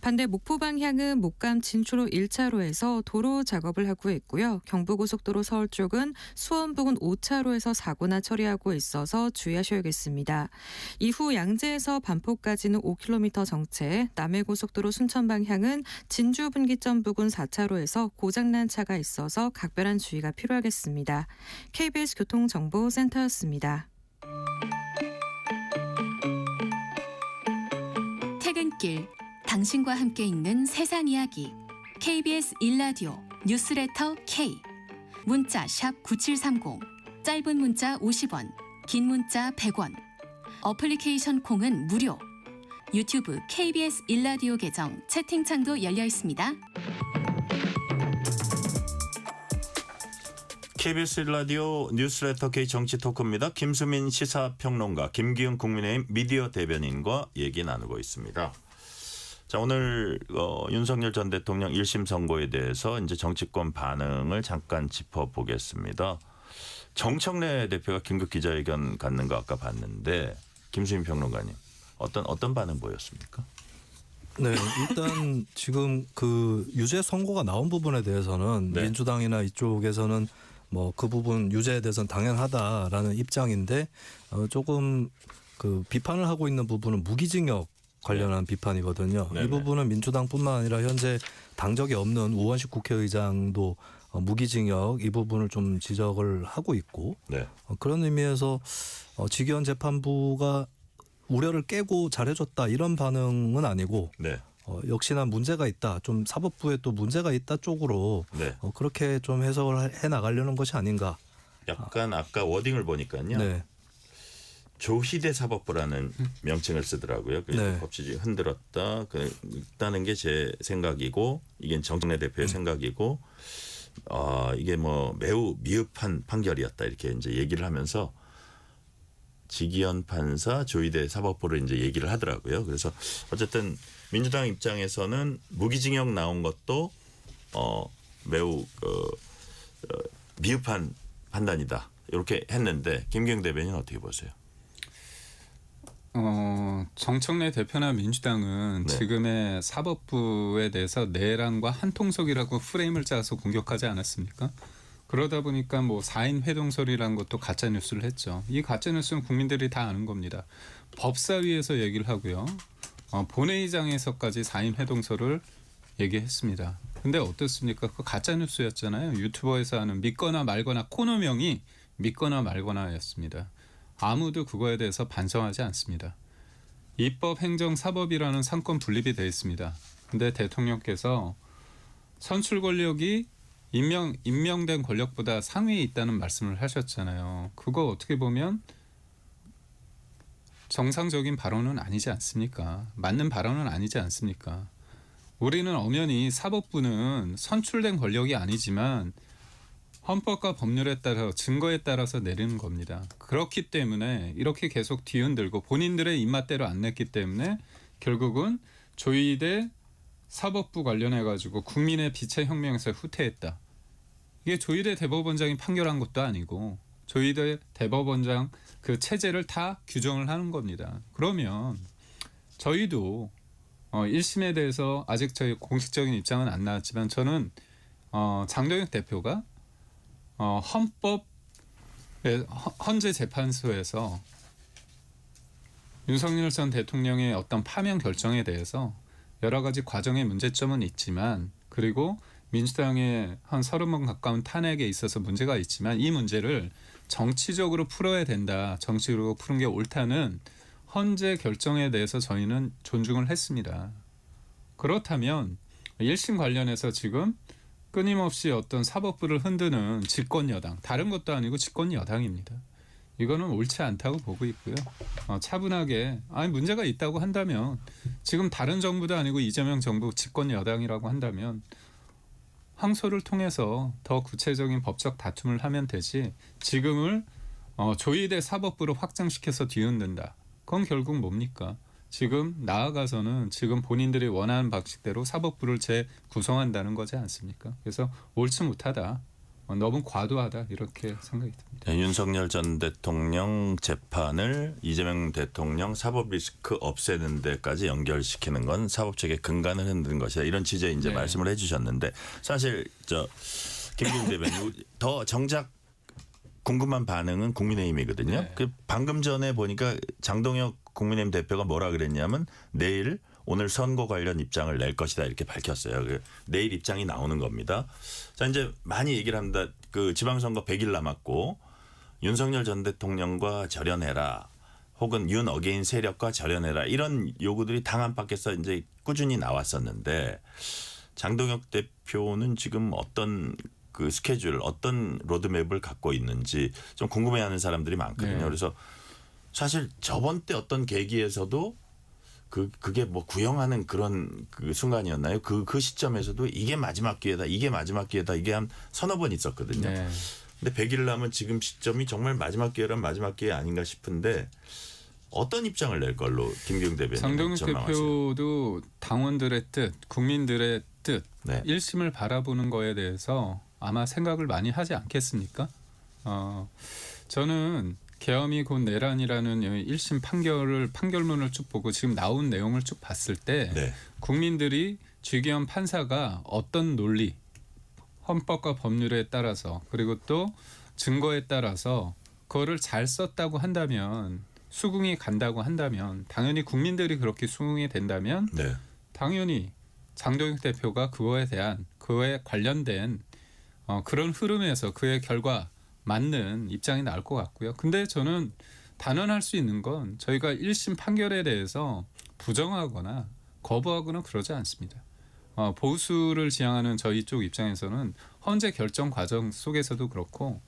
반대 목포 방향 은 목감 진초로 1차로에서 도로 작업을 하고 있고요. 경부고속도로 서울 쪽은 수원 부근 5차로에서 사고나 처리하고 있어서 주의하셔야겠습니다. 이후 양재에서 반포까지는 5km 정체, 남해고속도로 순천 방향은 진주 분기점 부근 4차로에서 고장난 차가 있어서 각별한 주의가 필요하겠습니다. KBS 교통정보센터였습니다. 퇴근길 당신과 함께 있는 세상 이야기 KBS 1라디오 뉴스레터 K 문자 샵 9730 짧은 문자 50원 긴 문자 100원 어플리케이션 콩은 무료 유튜브 KBS 1라디오 계정 채팅창도 열려 있습니다. KBS 라디오 뉴스레터 K 정치 토크입니다. 김수민 시사평론가, 김기훈 국민의힘 미디어 대변인과 얘기 나누고 있습니다. 자, 오늘 윤석열 전 대통령 1심 선고에 대해서 이제 정치권 반응을 잠깐 짚어보겠습니다. 정청래 대표가 긴급 기자회견 갖는 거 아까 봤는데 김수민 평론가님 어떤 반응 보였습니까? 네, 일단 지금 그 유죄 선고가 나온 부분에 대해서는 네. 민주당이나 이쪽에서는 뭐 그 부분 유죄에 대해서는 당연하다라는 입장인데 조금 그 비판을 하고 있는 부분은 무기징역 관련한 비판이거든요. 네네. 이 부분은 민주당뿐만 아니라 현재 당적이 없는 우원식 국회의장도 무기징역 이 부분을 좀 지적을 하고 있고 네. 그런 의미에서 지기현 재판부가 우려를 깨고 잘해줬다 이런 반응은 아니고 네. 역시나 문제가 있다. 좀 사법부에 또 문제가 있다 쪽으로 네. 그렇게 좀 해석을 해 나가려는 것이 아닌가. 약간 아까 워딩을 보니까요. 네. 조희대 사법부라는 명칭을 쓰더라고요. 그래서 네. 법치주의 흔들었다. 그랬다는 게 제 생각이고 이게 정청래 대표의 생각이고 이게 뭐 매우 미흡한 판결이었다 이렇게 이제 얘기를 하면서 지기현 판사, 조희대 사법부를 이제 얘기를 하더라고요. 그래서 어쨌든 민주당 입장에서는 무기징역 나온 것도 매우 미흡한 판단이다 이렇게 했는데 김기훈 대변인은 어떻게 보세요? 정청래 대표나 민주당은 네. 지금의 사법부에 대해서 내란과 한통속이라고 프레임을 짜서 공격하지 않았습니까? 그러다 보니까 뭐 4인 회동설이라는 것도 가짜 뉴스를 했죠. 이 가짜 뉴스는 국민들이 다 아는 겁니다. 법사위에서 얘기를 하고요. 본회의장에서까지 4인 회동설을 얘기했습니다. 근데 어떻습니까? 그 가짜 뉴스였잖아요. 유튜버에서 하는 믿거나 말거나 코너명이 믿거나 말거나였습니다. 아무도 그거에 대해서 반성하지 않습니다. 입법, 행정, 사법이라는 상권 분립이 되어 있습니다. 근데 대통령께서 선출 권력이 임명된 권력보다 상위에 있다는 말씀을 하셨잖아요. 그거 어떻게 보면 정상적인 발언은 아니지 않습니까? 맞는 발언은 아니지 않습니까? 우리는 엄연히 사법부는 선출된 권력이 아니지만 헌법과 법률에 따라 증거에 따라서 내리는 겁니다. 그렇기 때문에 이렇게 계속 뒤흔들고 본인들의 입맛대로 안 냈기 때문에 결국은 조희대 사법부 관련해 가지고 국민의 빛의 혁명에서 후퇴했다. 이게 조희대 대법원장이 판결한 것도 아니고 조희대 대법원장 그 체제를 다 규정을 하는 겁니다. 그러면 저희도 1심에 대해서 아직 저희 공식적인 입장은 안 나왔지만 저는 장동혁 대표가 헌재 재판소에서 윤석열 전 대통령의 어떤 파면 결정에 대해서 여러 가지 과정의 문제점은 있지만 그리고 민주당의 한 30번 가까운 탄핵에 있어서 문제가 있지만 이 문제를 정치적으로 풀어야 된다. 정치적으로 푸는 게 옳다는 헌재 결정에 대해서 저희는 존중을 했습니다. 그렇다면 1심 관련해서 지금 끊임없이 어떤 사법부를 흔드는 집권여당, 다른 것도 아니고 집권여당입니다. 이거는 옳지 않다고 보고 있고요. 차분하게 문제가 있다고 한다면 지금 다른 정부도 아니고 이재명 정부 집권 여당이라고 한다면 항소를 통해서 더 구체적인 법적 다툼을 하면 되지 지금을 조의대 사법부로 확장시켜서 뒤흔든다. 그건 결국 뭡니까? 지금 나아가서는 지금 본인들이 원하는 방식대로 사법부를 재구성한다는 거지 않습니까? 그래서 옳지 못하다. 너무 과도하다 이렇게 생각이 듭니다. 네, 윤석열 전 대통령 재판을 이재명 대통령 사법 리스크 없애는 데까지 연결시키는 건 사법체계 근간을 흔드는 것이다. 이런 취지의 이제 네. 말씀을 해주셨는데 사실 김기웅 대변인 더 정작 궁금한 반응은 국민의힘이거든요. 네. 그 방금 전에 보니까 장동혁 국민의힘 대표가 뭐라 그랬냐면 오늘 선거 관련 입장을 낼 것이다 이렇게 밝혔어요. 내일 입장이 나오는 겁니다. 자 이제 많이 얘기를 합니다. 그 지방선거 100일 남았고 윤석열 전 대통령과 절연해라. 혹은 윤 어게인 세력과 절연해라. 이런 요구들이 당 안팎에서 이제 꾸준히 나왔었는데 장동혁 대표는 지금 어떤 그 스케줄, 어떤 로드맵을 갖고 있는지 좀 궁금해하는 사람들이 많거든요. 네. 그래서 사실 저번 때 어떤 계기에서도 그게 뭐 구형하는 그런 그 순간이었나요? 그 시점에서도 이게 마지막 기회다. 이게 한 서너 번 있었거든요. 네. 근데 100일 남은 지금 시점이 정말 마지막 기회란 마지막 기회 아닌가 싶은데 어떤 입장을 낼 걸로 김기웅 대변인 장동혁 전망하세요? 대표도 당원들의 뜻, 국민들의 뜻, 네. 1심을 바라보는 거에 대해서 아마 생각을 많이 하지 않겠습니까? 저는 계엄이 곧 내란이라는 1심 판결문을 쭉 보고 지금 나온 내용을 쭉 봤을 때 네. 국민들이 주기현 판사가 어떤 논리, 헌법과 법률에 따라서 그리고 또 증거에 따라서 그거를 잘 썼다고 한다면 수긍이 간다고 한다면 당연히 국민들이 그렇게 수긍이 된다면 네. 당연히 장동혁 대표가 그거에 관련된 그런 흐름에서 그의 결과 맞는 입장이 나올 것 같고요. 근데 저는 단언할 수 있는 건 저희가 1심 판결에 대해서 부정하거나 거부하거나 그러지 않습니다. 보수를 지향하는 저희 쪽 입장에서는 헌재 결정 과정 속에서도 그렇고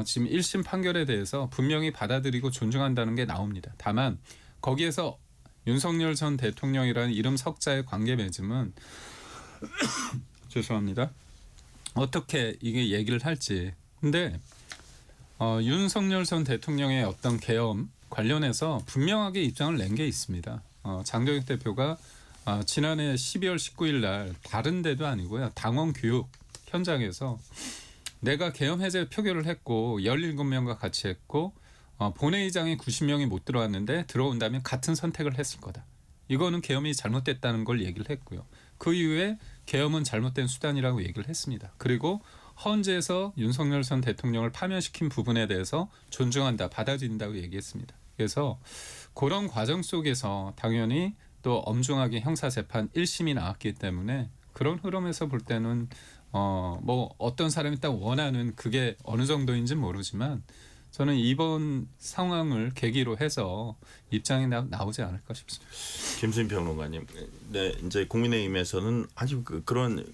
지금 1심 판결에 대해서 분명히 받아들이고 존중한다는 게 나옵니다. 다만 거기에서 윤석열 전 대통령이라는 이름 석자의 관계 맺음은 죄송합니다. 어떻게 이게 얘기를 할지. 근데 윤석열 전 대통령의 어떤 계엄 관련해서 분명하게 입장을 낸 게 있습니다. 장동혁 대표가 지난해 12월 19일 날 다른 데도 아니고요. 당원 교육 현장에서 내가 계엄 해제 표결을 했고 17명과 같이 했고 본회의장에 90명이 못 들어왔는데 들어온다면 같은 선택을 했을 거다. 이거는 계엄이 잘못됐다는 걸 얘기를 했고요. 그 이후에 계엄은 잘못된 수단이라고 얘기를 했습니다. 그리고 헌재에서 윤석열 전 대통령을 파면시킨 부분에 대해서 존중한다, 받아들인다고 얘기했습니다. 그래서 그런 과정 속에서 당연히 또 엄중하게 형사재판 1심이 나왔기 때문에 그런 흐름에서 볼 때는 뭐 어떤 사람이 딱 원하는 그게 어느 정도인지는 모르지만 저는 이번 상황을 계기로 해서 입장이 나오지 않을까 싶습니다. 김수인 평론가님, 네 이제 국민의힘에서는 아주 그런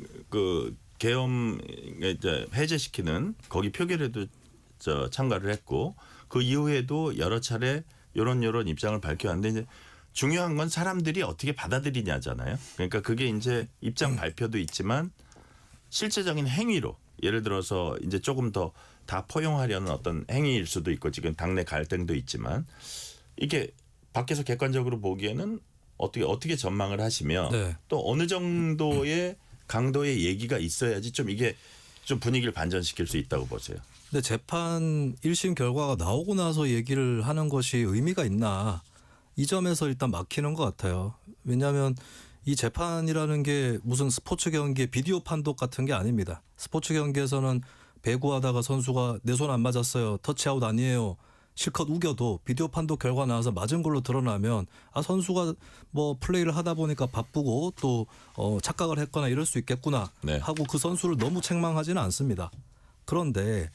계엄 이제 해제시키는 거기 표결에도 참가를 했고 그 이후에도 여러 차례 이런 입장을 밝혀왔는데 이제 중요한 건 사람들이 어떻게 받아들이냐잖아요. 그러니까 그게 이제 입장 발표도 있지만 실제적인 행위로 예를 들어서 이제 조금 더 다 포용하려는 어떤 행위일 수도 있고 지금 당내 갈등도 있지만 이게 밖에서 객관적으로 보기에는 어떻게 전망을 하시며 네. 또 어느 정도의 강도의 얘기가 있어야지 좀 이게 좀 분위기를 반전시킬 수 있다고 보세요. 근데 재판 1심 결과가 나오고 나서 얘기를 하는 것이 의미가 있나 이 점에서 일단 막히는 것 같아요. 왜냐하면 이 재판이라는 게 무슨 스포츠 경기의 비디오 판독 같은 게 아닙니다. 스포츠 경기에서는 배구하다가 선수가 내 손 안 맞았어요. 터치아웃 아니에요. 실컷 우겨도 비디오 판독 결과 나와서 맞은 걸로 드러나면 선수가 뭐 플레이를 하다 보니까 바쁘고 또 착각을 했거나 이럴 수 있겠구나 네. 하고 그 선수를 너무 책망하지는 않습니다. 그런데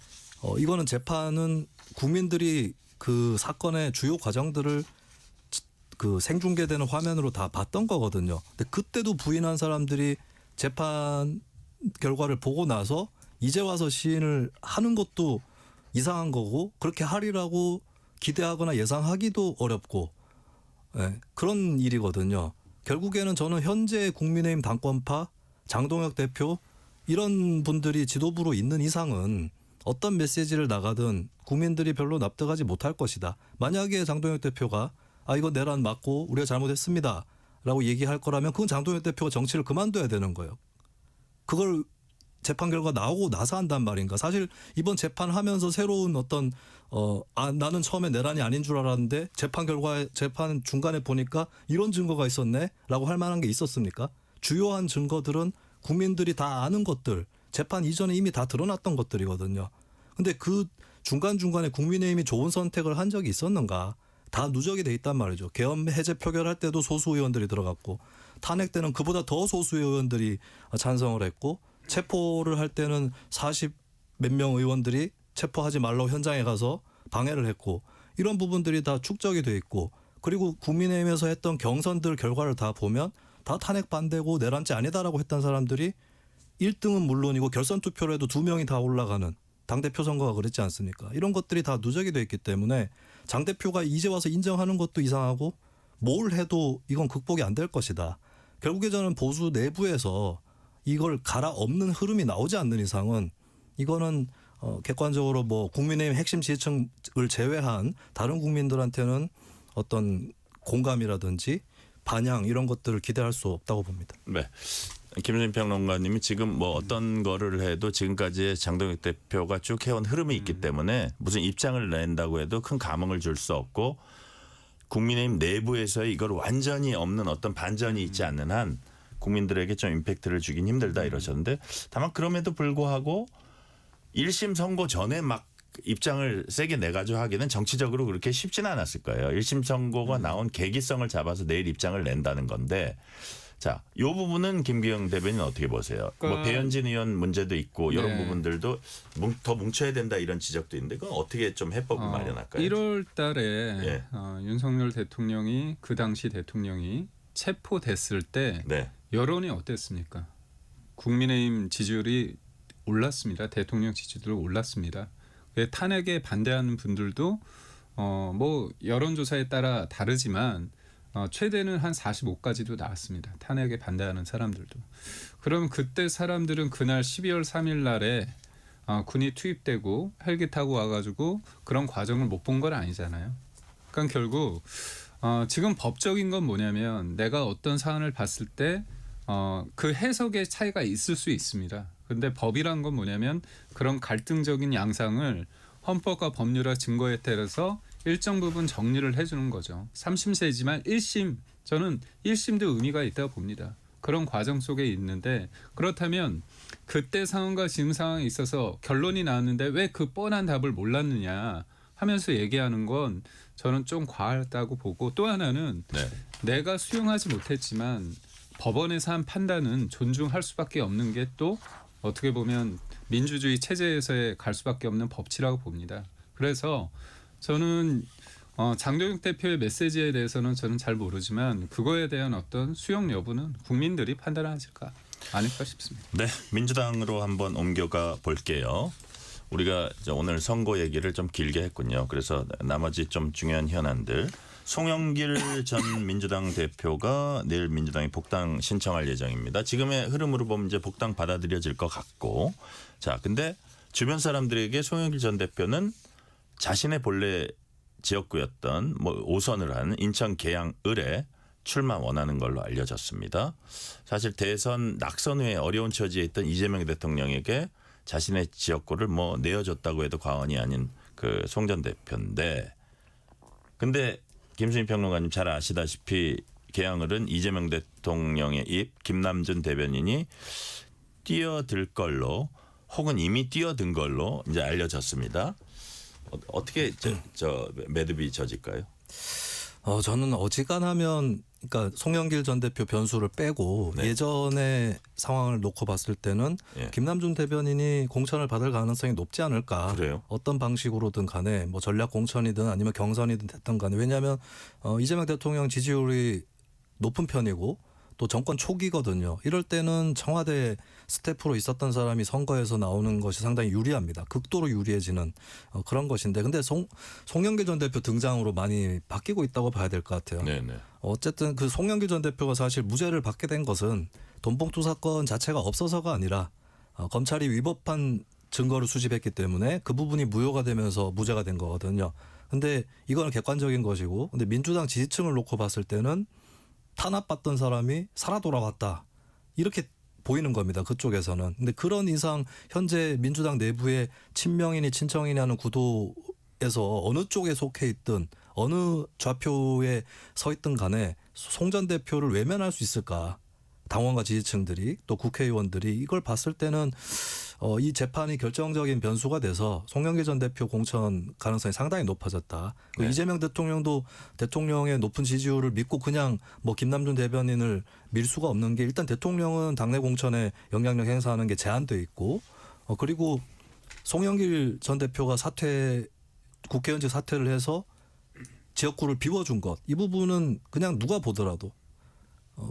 이거는 재판은 국민들이 그 사건의 주요 과정들을 그 생중계되는 화면으로 다 봤던 거거든요. 근데 그때도 부인한 사람들이 재판 결과를 보고 나서 이제 와서 시인을 하는 것도 이상한 거고 그렇게 하리라고 기대하거나 예상하기도 어렵고 그런 일이거든요. 결국에는 저는 현재 국민의힘 당권파 장동혁 대표 이런 분들이 지도부로 있는 이상은 어떤 메시지를 나가든 국민들이 별로 납득하지 못할 것이다. 만약에 장동혁 대표가 이거 내란 맞고 우리가 잘못했습니다 라고 얘기할 거라면 그건 장동혁 대표가 정치를 그만둬야 되는 거예요. 그걸 재판 결과 나오고 나서 한단 말인가. 사실 이번 재판하면서 새로운 어떤 나는 처음에 내란이 아닌 줄 알았는데 재판 중간에 보니까 이런 증거가 있었네 라고 할 만한 게 있었습니까? 주요한 증거들은 국민들이 다 아는 것들, 재판 이전에 이미 다 드러났던 것들이거든요. 근데 그 중간중간에 국민의힘이 좋은 선택을 한 적이 있었는가? 다 누적이 돼 있단 말이죠. 계엄 해제 표결할 때도 소수 의원들이 들어갔고 탄핵 때는 그보다 더 소수 의원들이 찬성을 했고 체포를 할 때는 40 몇 명 의원들이 체포하지 말라고 현장에 가서 방해를 했고 이런 부분들이 다 축적이 돼 있고 그리고 국민의힘에서 했던 경선들 결과를 다 보면 다 탄핵 반대고 내란죄 아니다라고 했던 사람들이 1등은 물론이고 결선 투표로 해도 2명이 다 올라가는 당대표 선거가 그랬지 않습니까? 이런 것들이 다 누적이 돼 있기 때문에 장 대표가 이제 와서 인정하는 것도 이상하고 뭘 해도 이건 극복이 안 될 것이다. 결국에 저는 보수 내부에서 이걸 갈아엎는 흐름이 나오지 않는 이상은 이거는 객관적으로 뭐 국민의힘 핵심 지지층을 제외한 다른 국민들한테는 어떤 공감이라든지 반향 이런 것들을 기대할 수 없다고 봅니다. 네. 김준일 평론가님이 지금 뭐 어떤 거를 해도 지금까지의 장동혁 대표가 쭉 해온 흐름이 있기 때문에 무슨 입장을 낸다고 해도 큰 감흥을 줄 수 없고 국민의힘 내부에서 이걸 완전히 없는 어떤 반전이 있지 않는 한 국민들에게 좀 임팩트를 주긴 힘들다 이러셨는데 다만 그럼에도 불구하고 1심 선고 전에 막 입장을 세게 내가지고 하기는 정치적으로 그렇게 쉽지는 않았을 거예요. 1심 선고가 나온 계기성을 잡아서 내일 입장을 낸다는 건데 자, 이 부분은 김기영 대변인 어떻게 보세요? 뭐 배현진 의원 문제도 있고 이런 부분들도 더 뭉쳐야 된다 이런 지적도 있는데 그건 어떻게 좀 해법을 마련할까요? 1월 달에 윤석열 대통령이 그 당시 대통령이 체포됐을 때 여론이 어땠습니까? 국민의힘 지지율이 올랐습니다. 대통령 지지율이 올랐습니다. 탄핵에 반대하는 분들도 뭐 여론조사에 따라 다르지만 최대는 한 45까지도 나왔습니다. 탄핵에 반대하는 사람들도. 그럼 그때 사람들은 그날 12월 3일 날에 군이 투입되고 헬기 타고 와가지고 그런 과정을 못 본 건 아니잖아요. 그러니까 결국 지금 법적인 건 뭐냐면 내가 어떤 사안을 봤을 때 그 해석의 차이가 있을 수 있습니다. 근데 법이란 건 뭐냐면 그런 갈등적인 양상을 헌법과 법률화 증거에 따라서 일정 부분 정리를 해주는 거죠. 3심세지만 1심 저는 1심도 의미가 있다고 봅니다. 그런 과정 속에 있는데 그렇다면 그때 상황과 지금 상황에 있어서 결론이 나왔는데 왜 그 뻔한 답을 몰랐느냐 하면서 얘기하는 건 저는 좀 과하다고 보고 또 하나는 내가 수용하지 못했지만 법원에서 한 판단은 존중할 수밖에 없는 게 또 어떻게 보면 민주주의 체제에서의 갈 수밖에 없는 법치라고 봅니다. 그래서 저는 장동혁 대표의 메시지에 대해서는 저는 잘 모르지만 그거에 대한 어떤 수용 여부는 국민들이 판단하실까 아닐까 싶습니다. 네, 민주당으로 한번 옮겨가 볼게요. 우리가 오늘 선거 얘기를 좀 길게 했군요. 그래서 나머지 좀 중요한 현안들. 송영길 전 민주당 대표가 내일 민주당이 복당 신청할 예정입니다. 지금의 흐름으로 보면 이제 복당 받아들여질 것 같고. 자, 근데 주변 사람들에게 송영길 전 대표는 자신의 본래 지역구였던 뭐 5선을 한 인천 계양을에 출마 원하는 걸로 알려졌습니다. 사실 대선 낙선 후에 어려운 처지에 있던 이재명 대통령에게 자신의 지역구를 뭐 내어줬다고 해도 과언이 아닌 그 송 전 대표인데 근데 김수인 평론가님 잘 아시다시피 계양을은 이재명 대통령의 입 김남준 대변인이 뛰어들 걸로 혹은 이미 뛰어든 걸로 이제 알려졌습니다. 어떻게 저 매듭이 젖을까요? 저는 어지간하면 그러니까 송영길 전 대표 변수를 빼고 예전의 상황을 놓고 봤을 때는 김남준 대변인이 공천을 받을 가능성이 높지 않을까. 그래요? 어떤 방식으로든 간에 뭐 전략 공천이든 아니면 경선이든 됐든 간에 왜냐하면 이재명 대통령 지지율이 높은 편이고 또 정권 초기거든요. 이럴 때는 청와대 스태프로 있었던 사람이 선거에서 나오는 것이 상당히 유리합니다. 극도로 유리해지는 그런 것인데, 근데 송영길 전 대표 등장으로 많이 바뀌고 있다고 봐야 될 것 같아요. 네네. 어쨌든 그 송영길 전 대표가 사실 무죄를 받게 된 것은 돈봉투 사건 자체가 없어서가 아니라 검찰이 위법한 증거를 수집했기 때문에 그 부분이 무효가 되면서 무죄가 된 거거든요. 근데 이거는 객관적인 것이고, 근데 민주당 지지층을 놓고 봤을 때는 탄압받던 사람이 살아 돌아왔다, 이렇게 보이는 겁니다. 그쪽에서는. 근데 그런 이상 현재 민주당 내부의 친명이니 친청이니 하는 구도에서 어느 쪽에 속해 있든 어느 좌표에 서 있든 간에 송 전 대표를 외면할 수 있을까? 당원과 지지층들이 또 국회의원들이 이걸 봤을 때는 이 재판이 결정적인 변수가 돼서 송영길 전 대표 공천 가능성이 상당히 높아졌다. 네. 이재명 대통령도 대통령의 높은 지지율을 믿고 그냥 뭐 김남준 대변인을 밀 수가 없는 게, 일단 대통령은 당내 공천에 영향력 행사하는 게 제한돼 있고, 그리고 송영길 전 대표가 국회의원직 사퇴를 해서 지역구를 비워준 것, 이 부분은 그냥 누가 보더라도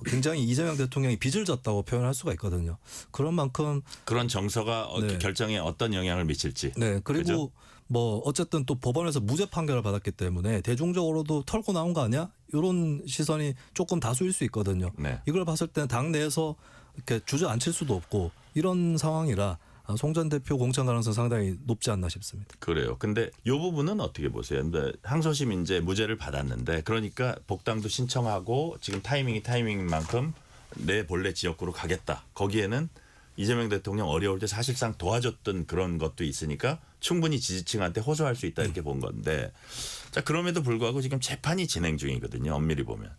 굉장히 이재명 대통령이 빚을 졌다고 표현할 수가 있거든요. 그런 만큼 그런 정서가 네. 결정에 어떤 영향을 미칠지. 네, 그리고 그죠? 뭐 어쨌든 또 법원에서 무죄 판결을 받았기 때문에 대중적으로도 털고 나온 거 아니야? 이런 시선이 조금 다수일 수 있거든요. 네. 이걸 봤을 때는 당 내에서 이렇게 주저앉힐 수도 없고 이런 상황이라 송 전 대표 공천 가능성 상당히 높지 않나 싶습니다. 그래요. 근데 이 부분은 어떻게 보세요? 근데 항소심 이제 무죄를 받았는데, 그러니까 복당도 신청하고 지금 타이밍인 만큼 내 본래 지역구로 가겠다. 거기에는 이재명 대통령 어려울 때 사실상 도와줬던 그런 것도 있으니까 충분히 지지층한테 호소할 수 있다, 이렇게 본 건데, 자, 그럼에도 불구하고 지금 재판이 진행 중이거든요. 엄밀히 보면.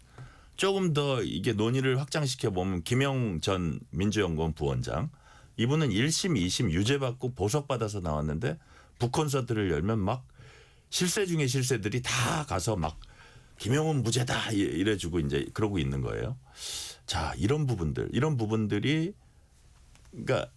조금 더 이게 논의를 확장시켜 보면 김영 전 민주연구원 부원장, 이분은 1심, 2심 유죄받고 보석받아서 나왔는데 북콘서트를 열면 막 실세 중에 실세들이 다 가서 막 김영은 무죄다 이래주고 이제 그러고 있는 거예요. 자, 이런 부분들이 그러니까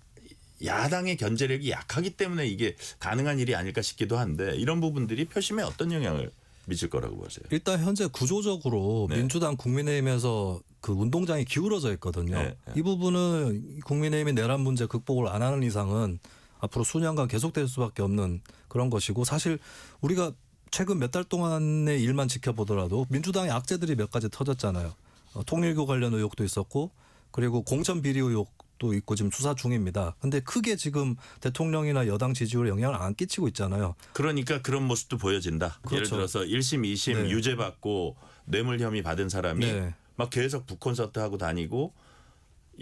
야당의 견제력이 약하기 때문에 이게 가능한 일이 아닐까 싶기도 한데, 이런 부분들이 표심에 어떤 영향을 미칠 거라고 보세요? 일단 현재 구조적으로 네. 민주당 국민의힘에서 그 운동장이 기울어져 있거든요. 네. 이 부분은 국민의힘이 내란 문제 극복을 안 하는 이상은 앞으로 수년간 계속될 수밖에 없는 그런 것이고, 사실 우리가 최근 몇 달 동안의 일만 지켜보더라도 민주당의 악재들이 몇 가지 터졌잖아요. 통일교 관련 의혹도 있었고, 그리고 공천 비리 의혹도 있고 지금 수사 중입니다. 근데 크게 지금 대통령이나 여당 지지율에 영향을 안 끼치고 있잖아요. 그러니까 그런 모습도 보여진다. 그렇죠. 예를 들어서 1심, 2심 네. 유죄받고 뇌물 혐의 받은 사람이 네. 막 계속 북콘서트 하고 다니고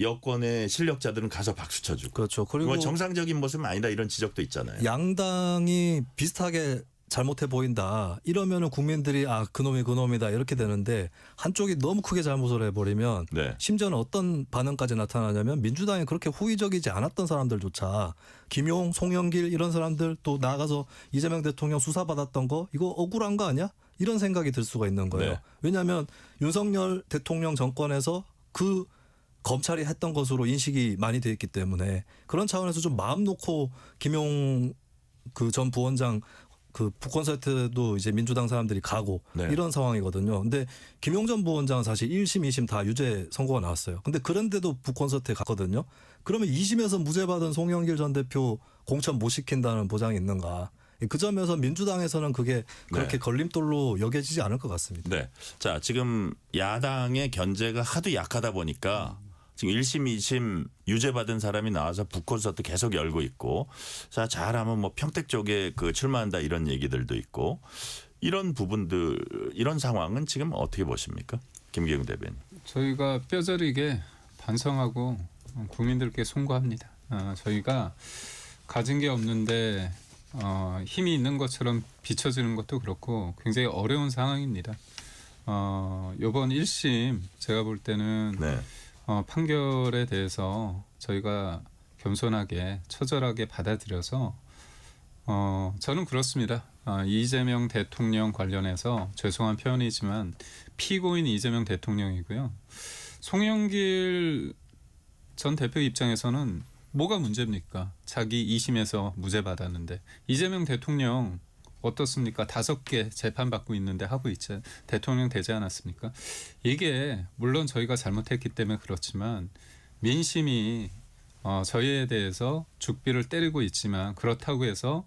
여권의 실력자들은 가서 박수 쳐주고. 그렇죠. 그리고 뭐 정상적인 모습은 아니다, 이런 지적도 있잖아요. 양당이 비슷하게 잘못해 보인다 이러면은 국민들이 그놈이다 이렇게 되는데, 한쪽이 너무 크게 잘못을 해버리면 네. 심지어는 어떤 반응까지 나타나냐면 민주당이 그렇게 호의적이지 않았던 사람들조차 김용, 송영길 이런 사람들, 또 나가서 이재명 대통령 수사받았던 거 이거 억울한 거 아니야? 이런 생각이 들 수가 있는 거예요. 네. 왜냐하면 윤석열 대통령 정권에서 그 검찰이 했던 것으로 인식이 많이 돼 있기 때문에, 그런 차원에서 좀 마음 놓고 김용 그 전 부원장 그 북콘서트도 이제 민주당 사람들이 가고 네. 이런 상황이거든요. 근데 김용 전 부원장은 사실 1심, 2심 다 유죄 선고가 나왔어요. 근데 그런데도 북콘서트에 갔거든요. 그러면 2심에서 무죄 받은 송영길 전 대표 공천 못 시킨다는 보장이 있는가? 그 점에서 민주당에서는 그게 그렇게 네. 걸림돌로 여겨지지 않을 것 같습니다. 네. 자, 지금 야당의 견제가 하도 약하다 보니까 지금 1심, 2심 유죄받은 사람이 나와서 북콘서트 계속 열고 있고, 자, 잘하면 뭐 평택 쪽에 그 출마한다 이런 얘기들도 있고, 이런 부분들, 이런 상황은 지금 어떻게 보십니까? 김기웅 대변인. 저희가 뼈저리게 반성하고 국민들께 송구합니다. 저희가 가진 게 없는데 힘이 있는 것처럼 비춰지는 것도 그렇고 굉장히 어려운 상황입니다. 이번 1심 제가 볼 때는 네. 판결에 대해서 저희가 겸손하게 처절하게 받아들여서 저는 그렇습니다. 이재명 대통령 관련해서 죄송한 표현이지만 피고인 이재명 대통령이고요. 송영길 전 대표 입장에서는 뭐가 문제입니까? 자기 2심에서 무죄 받았는데, 이재명 대통령 어떻습니까? 5개 재판받고 있는데 하고 있지 대통령 되지 않았습니까? 이게 물론 저희가 잘못했기 때문에 그렇지만 민심이 저희에 대해서 죽비를 때리고 있지만 그렇다고 해서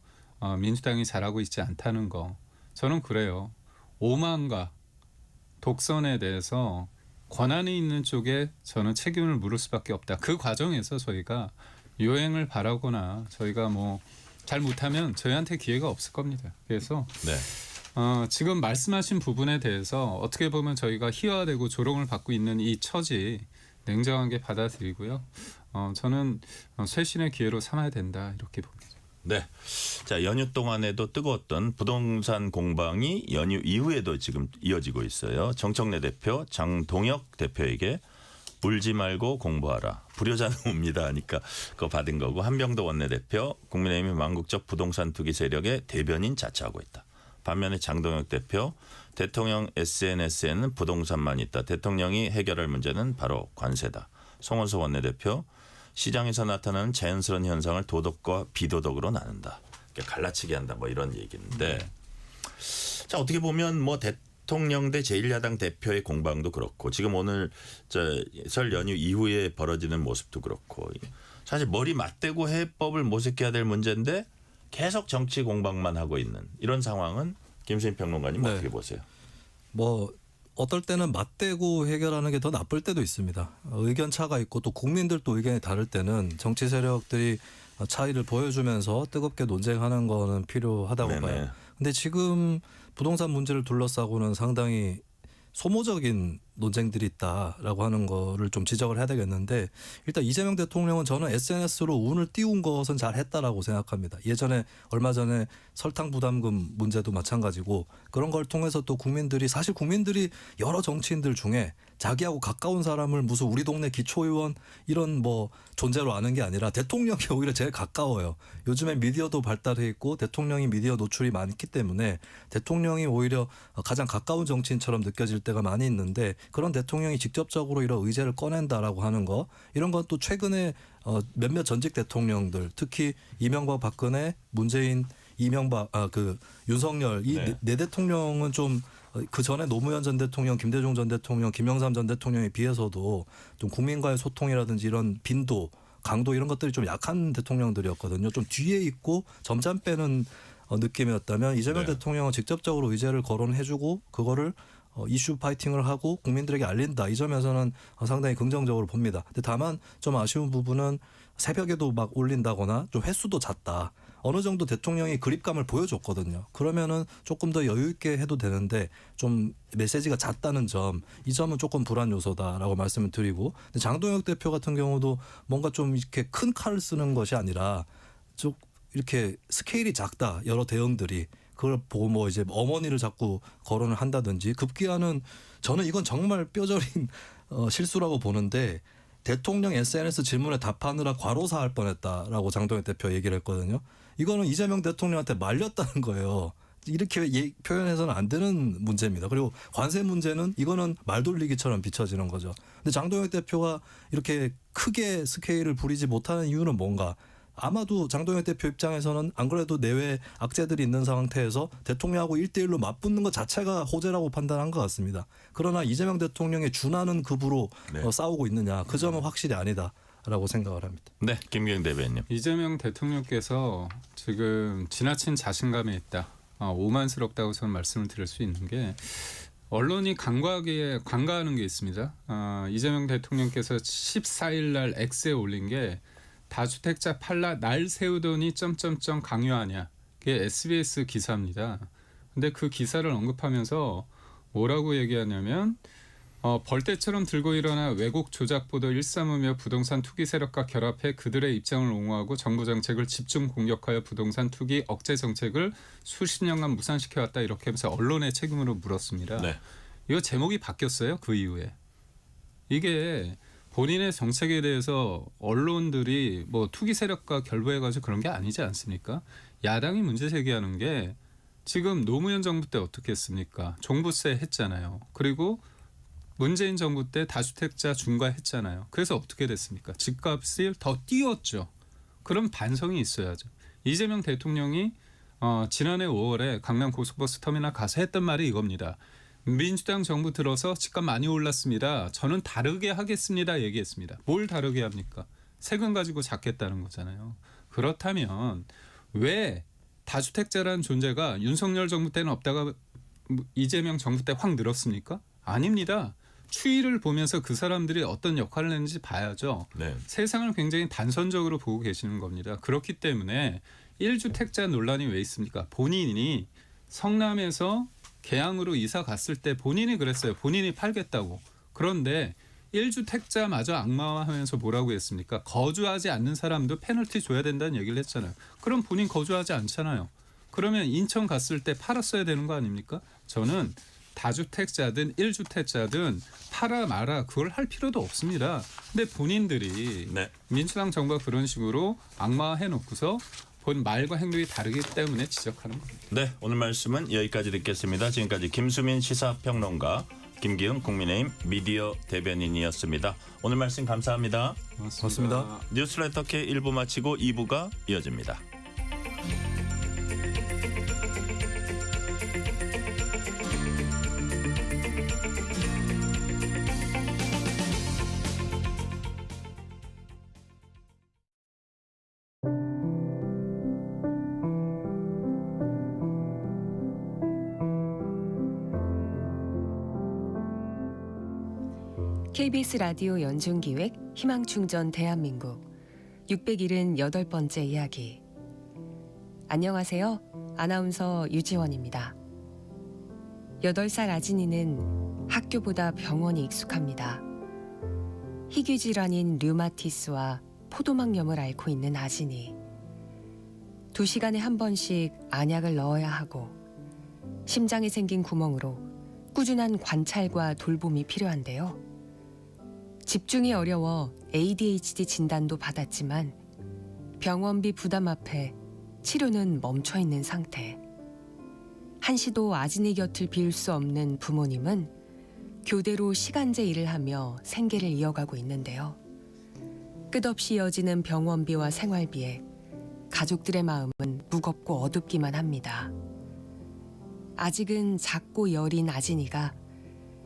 민주당이 잘하고 있지 않다는 거 저는 그래요. 오만과 독선에 대해서 권한이 있는 쪽에 저는 책임을 물을 수밖에 없다. 그 과정에서 저희가 요행을 바라거나 저희가 뭐 잘 못하면 저희한테 기회가 없을 겁니다. 그래서 네. 지금 말씀하신 부분에 대해서 어떻게 보면 저희가 희화되고 조롱을 받고 있는 이 처지 냉정하게 받아들이고요. 저는 쇄신의 기회로 삼아야 된다 이렇게 봅니다. 네. 자, 연휴 동안에도 뜨거웠던 부동산 공방이 연휴 이후에도 지금 이어지고 있어요. 정청래 대표, 장동혁 대표에게 울지 말고 공부하라. 불효자는 옵니다 하니까 그거 받은 거고 한병도 원내대표 국민의힘이 망국적 부동산 투기 세력의 대변인 자처하고 있다. 반면에 장동혁 대표 대통령 SNS에는 부동산만 있다. 대통령이 해결할 문제는 바로 관세다. 송원석 원내대표 시장에서 나타나는 자연스러운 현상을 도덕과 비도덕으로 나눈다. 갈라치기 한다. 뭐 이런 얘기인데 자 어떻게 보면 뭐 대통령 대 제1야당 대표의 공방도 그렇고 지금 오늘 설 연휴 이후에 벌어지는 모습도 그렇고 사실 머리 맞대고 해법을 모색해야 될 문제인데 계속 정치 공방만 하고 있는 이런 상황은 김수인 평론가님 네. 어떻게 보세요? 뭐 어떨 때는 맞대고 해결하는 게 더 나쁠 때도 있습니다. 의견 차가 있고 또 국민들도 의견이 다를 때는 정치 세력들이 차이를 보여주면서 뜨겁게 논쟁하는 거는 필요하다고 네네. 봐요. 근데 지금 부동산 문제를 둘러싸고는 상당히 소모적인 논쟁들이 있다라고 하는 거를 좀 지적을 해야 되겠는데 일단 이재명 대통령은 저는 SNS로 운을 띄운 것은 잘했다라고 생각합니다. 예전에 얼마 전에 설탕 부담금 문제도 마찬가지고 그런 걸 통해서 또 국민들이 사실 국민들이 여러 정치인들 중에 자기하고 가까운 사람을 무슨 우리 동네 기초의원 이런 뭐 존재로 아는 게 아니라 대통령이 오히려 제일 가까워요. 요즘에 미디어도 발달해 있고 대통령이 미디어 노출이 많기 때문에 대통령이 오히려 가장 가까운 정치인처럼 느껴질 때가 많이 있는데 그런 대통령이 직접적으로 이런 의제를 꺼낸다라고 하는 거 이런 건 또 최근에 몇몇 전직 대통령들 특히 이명박 박근혜 문재인 이명박 윤석열 이 네 대통령은 좀 그 전에 노무현 전 대통령, 김대중 전 대통령, 김영삼 전 대통령에 비해서도 좀 국민과의 소통이라든지 이런 빈도, 강도 이런 것들이 좀 약한 대통령들이었거든요. 좀 뒤에 있고 점점 빼는 느낌이었다면 이재명 네. 대통령은 직접적으로 의제를 거론해주고 그거를 이슈 파이팅을 하고 국민들에게 알린다. 이 점에서는 상당히 긍정적으로 봅니다. 근데 다만 좀 아쉬운 부분은 새벽에도 막 올린다거나 좀 횟수도 잦다. 어느 정도 대통령이 그립감을 보여줬거든요. 그러면은 조금 더 여유 있게 해도 되는데 좀 메시지가 잦다는 점, 이 점은 조금 불안 요소다라고 말씀을 드리고 근데 장동혁 대표 같은 경우도 뭔가 좀 이렇게 큰 칼을 쓰는 것이 아니라 좀 이렇게 스케일이 작다. 여러 대응들이. 그걸 보고 뭐 이제 어머니를 자꾸 거론을 한다든지 급기야는 저는 이건 정말 뼈저린 실수라고 보는데 대통령 SNS 질문에 답하느라 과로사할 뻔했다라고 장동혁 대표 얘기를 했거든요. 이거는 이재명 대통령한테 말렸다는 거예요. 이렇게 표현해서는 안 되는 문제입니다. 그리고 관세 문제는 이거는 말 돌리기처럼 비춰지는 거죠. 근데 장동혁 대표가 이렇게 크게 스케일을 부리지 못하는 이유는 뭔가? 아마도 장동혁 대표 입장에서는 안 그래도 내외 악재들이 있는 상태에서 대통령하고 1대1로 맞붙는 것 자체가 호재라고 판단한 것 같습니다. 그러나 이재명 대통령의 준하는 급으로 네. 싸우고 있느냐 그 점은 확실히 아니다라고 생각을 합니다. 네, 김경 대변인님. 이재명 대통령께서 지금 지나친 자신감에 있다. 오만스럽다고 저는 말씀을 드릴 수 있는 게 언론이 간과하는 게 있습니다. 이재명 대통령께서 14일 날 X에 올린 게 다주택자 팔라 날 세우더니 점점점 강요하냐. 그게 SBS 기사입니다. 근데 그 기사를 언급하면서 뭐라고 얘기하냐면 벌떼처럼 들고 일어나 왜곡 조작 보도 일삼으며 부동산 투기 세력과 결합해 그들의 입장을 옹호하고 정부 정책을 집중 공격하여 부동산 투기 억제 정책을 수십 년간 무산시켜왔다 이렇게 하면서 언론의 책임으로 물었습니다. 네. 이거 제목이 바뀌었어요. 그 이후에. 이게 본인의 정책에 대해서 언론들이 뭐 투기 세력과 결부해가지고 그런 게 아니지 않습니까? 야당이 문제 제기하는 게 지금 노무현 정부 때 어떻게 했습니까? 종부세 했잖아요. 그리고 문재인 정부 때 다주택자 중과했잖아요. 그래서 어떻게 됐습니까? 집값을 더 띄웠죠. 그런 반성이 있어야죠. 이재명 대통령이 지난해 5월에 강남 고속버스 터미널 가서 했던 말이 이겁니다. 민주당 정부 들어서 집값 많이 올랐습니다. 저는 다르게 하겠습니다. 얘기했습니다. 뭘 다르게 합니까? 세금 가지고 잡겠다는 거잖아요. 그렇다면 왜 다주택자라는 존재가 윤석열 정부 때는 없다가 이재명 정부 때 확 늘었습니까? 아닙니다. 추이를 보면서 그 사람들이 어떤 역할을 했는지 봐야죠. 네. 세상을 굉장히 단선적으로 보고 계시는 겁니다. 그렇기 때문에 1주택자 논란이 왜 있습니까? 본인이 성남에서 계양으로 이사 갔을 때 본인이 그랬어요. 본인이 팔겠다고. 그런데 1주택자마저 악마화하면서 뭐라고 했습니까? 거주하지 않는 사람도 페널티 줘야 된다는 얘기를 했잖아요. 그럼 본인 거주하지 않잖아요. 그러면 인천 갔을 때 팔았어야 되는 거 아닙니까? 저는 다주택자든 1주택자든 팔아 마라 그걸 할 필요도 없습니다. 근데 본인들이 네. 민주당 정부가 그런 식으로 악마화해놓고서 본 말과 행동이 다르기 때문에 지적하는 겁니다. 네, 오늘 말씀은 여기까지 듣겠습니다. 지금까지 김수민 시사평론가, 김기흥 국민의힘 미디어 대변인이었습니다. 오늘 말씀 감사합니다. 고맙습니다. 뉴스레터 K 1부 마치고 2부가 이어집니다. KBS 라디오 연중기획 희망충전 대한민국 678번째 이야기. 안녕하세요. 아나운서 유지원입니다. 8살 아진이는 학교보다 병원이 익숙합니다. 희귀질환인 류마티스와 포도막염을 앓고 있는 아진이 2시간에 한 번씩 안약을 넣어야 하고 심장에 생긴 구멍으로 꾸준한 관찰과 돌봄이 필요한데요. 집중이 어려워 ADHD 진단도 받았지만 병원비 부담 앞에 치료는 멈춰 있는 상태. 한시도 아진이 곁을 비울 수 없는 부모님은 교대로 시간제 일을 하며 생계를 이어가고 있는데요. 끝없이 이어지는 병원비와 생활비에 가족들의 마음은 무겁고 어둡기만 합니다. 아직은 작고 여린 아진이가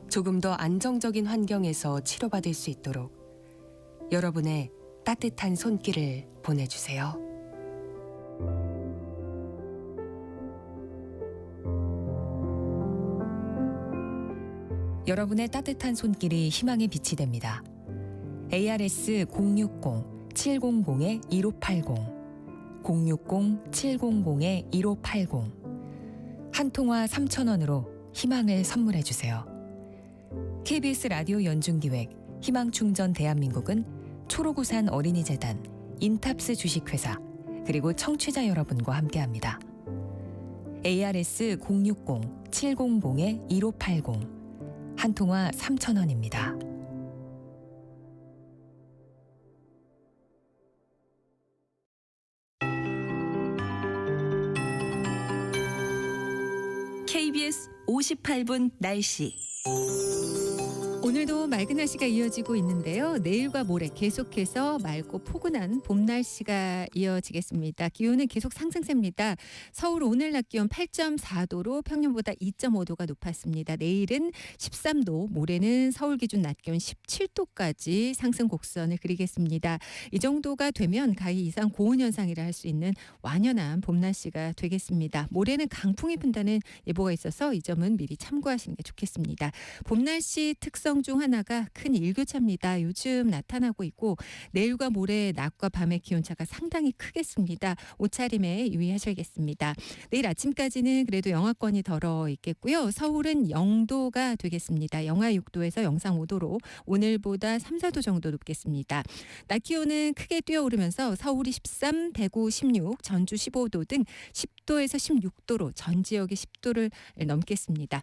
조금 더 안정적인 환경에서 치료받을 수 있도록 여러분의 따뜻한 손길을 보내주세요. 여러분의 따뜻한 손길이 희망의 빛이 됩니다. ARS 060-700-1580 060-700-1580 한 통화 3,000원으로 희망을 선물해주세요. KBS 라디오 연중기획 희망충전 대한민국은 초록우산 어린이재단, 인탑스 주식회사, 그리고 청취자 여러분과 함께합니다. ARS 060-700-1580 한 통화 3,000원입니다. KBS 58분 날씨. 오늘도 맑은 날씨가 이어지고 있는데요. 내일과 모레 계속해서 맑고 포근한 봄 날씨가 이어지겠습니다. 기온은 계속 상승세입니다. 서울 오늘 낮 기온 8.4도로 평년보다 2.5도가 높았습니다. 내일은 13도, 모레는 서울 기준 낮 기온 17도까지 상승 곡선을 그리겠습니다. 이 정도가 되면 가히 이상 고온 현상이라 할 수 있는 완연한 봄 날씨가 되겠습니다. 모레는 강풍이 분다는 예보가 있어서 이 점은 미리 참고하시는 게 좋겠습니다. 봄 날씨 특성 중 하나가 큰 일교차입니다. 요즘 나타나고 있고 내일과 모레 낮과 밤의 기온차가 상당히 크겠습니다. 옷차림에 유의하셔야겠습니다. 내일 아침까지는 그래도 영하권이 덜어 있겠고요. 서울은 0도가 되겠습니다. 영하 6도에서 영상 5도로 오늘보다 3, 4도 정도 높겠습니다. 낮 기온은 크게 뛰어오르면서 서울이 13, 대구 16, 전주 15도 등 10도에서 16도로 전 지역이 10도를 넘겠습니다.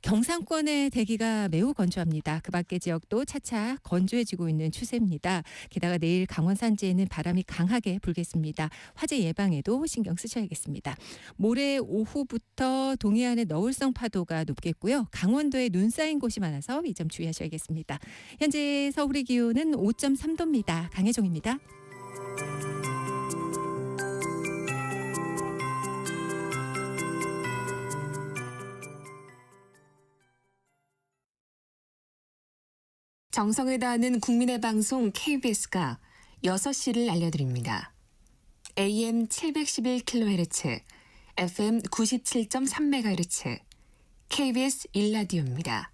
경상권의 대기가 매우 건조합니다. 그 밖의 지역도 차차 건조해지고 있는 추세입니다. 게다가 내일 강원 산지에는 바람이 강하게 불겠습니다. 화재 예방에도 신경 쓰셔야겠습니다. 모레 오후부터 동해안의 너울성 파도가 높겠고요. 강원도에 눈 쌓인 곳이 많아서 이 점 주의하셔야겠습니다. 현재 서울의 기온은 5.3도입니다. 강혜종입니다. 정성을 다하는 국민의 방송 KBS가 6시를 알려드립니다. AM 711kHz, FM 97.3MHz, KBS 1라디오입니다.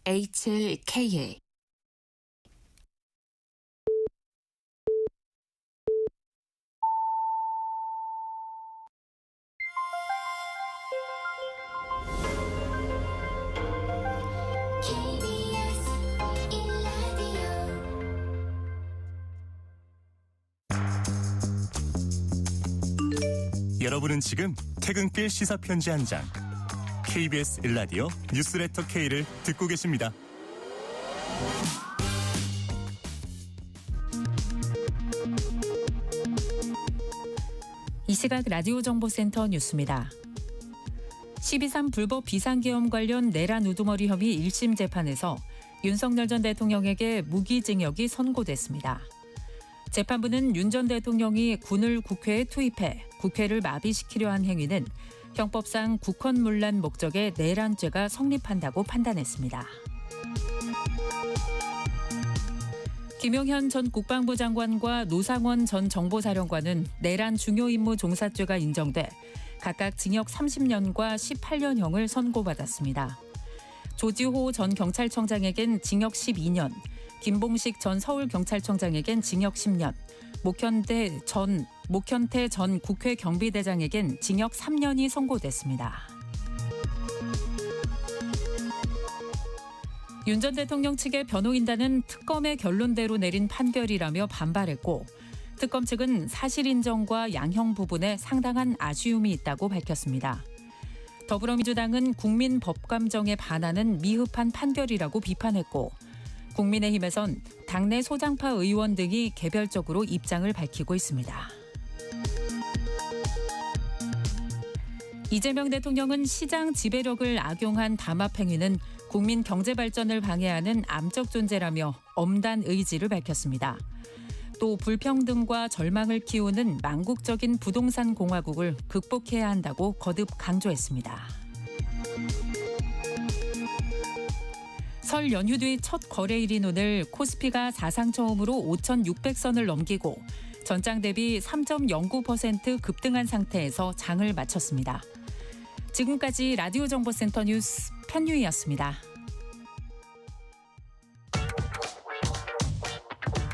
HLKA. 여러분은 지금 퇴근길 시사편지 한 장, KBS 1라디오 뉴스레터 K를 듣고 계십니다. 이 시각 라디오 정보센터 뉴스입니다. 12.3 불법 비상계엄 관련 내란 우두머리 혐의 1심 재판에서 윤석열 전 대통령에게 무기징역이 선고됐습니다. 재판부는 윤 전 대통령이 군을 국회에 투입해 국회를 마비시키려 한 행위는 형법상 국헌문란 목적의 내란죄가 성립한다고 판단했습니다. 김용현 전 국방부 장관과 노상원 전 정보사령관은 내란 중요 임무 종사죄가 인정돼 각각 징역 30년과 18년형을 선고받았습니다. 조지호 전 경찰청장에겐 징역 12년, 김봉식 전 서울경찰청장에겐 징역 10년, 목현태 전 국회 경비대장에겐 징역 3년이 선고됐습니다. 윤 전 대통령 측의 변호인단은 특검의 결론대로 내린 판결이라며 반발했고, 특검 측은 사실 인정과 양형 부분에 상당한 아쉬움이 있다고 밝혔습니다. 더불어민주당은 국민 법감정에 반하는 미흡한 판결이라고 비판했고, 국민의힘에선 당내 소장파 의원 등이 개별적으로 입장을 밝히고 있습니다. 이재명 대통령은 시장 지배력을 악용한 담합 행위는 국민 경제 발전을 방해하는 암적 존재라며 엄단 의지를 밝혔습니다. 또 불평등과 절망을 키우는 망국적인 부동산 공화국을 극복해야 한다고 거듭 강조했습니다. 설 연휴 뒤 첫 거래일인 오늘 코스피가 사상 처음으로 5,600선을 넘기고 전장 대비 3.09% 급등한 상태에서 장을 마쳤습니다. 지금까지 라디오 정보센터 뉴스 편유희였습니다.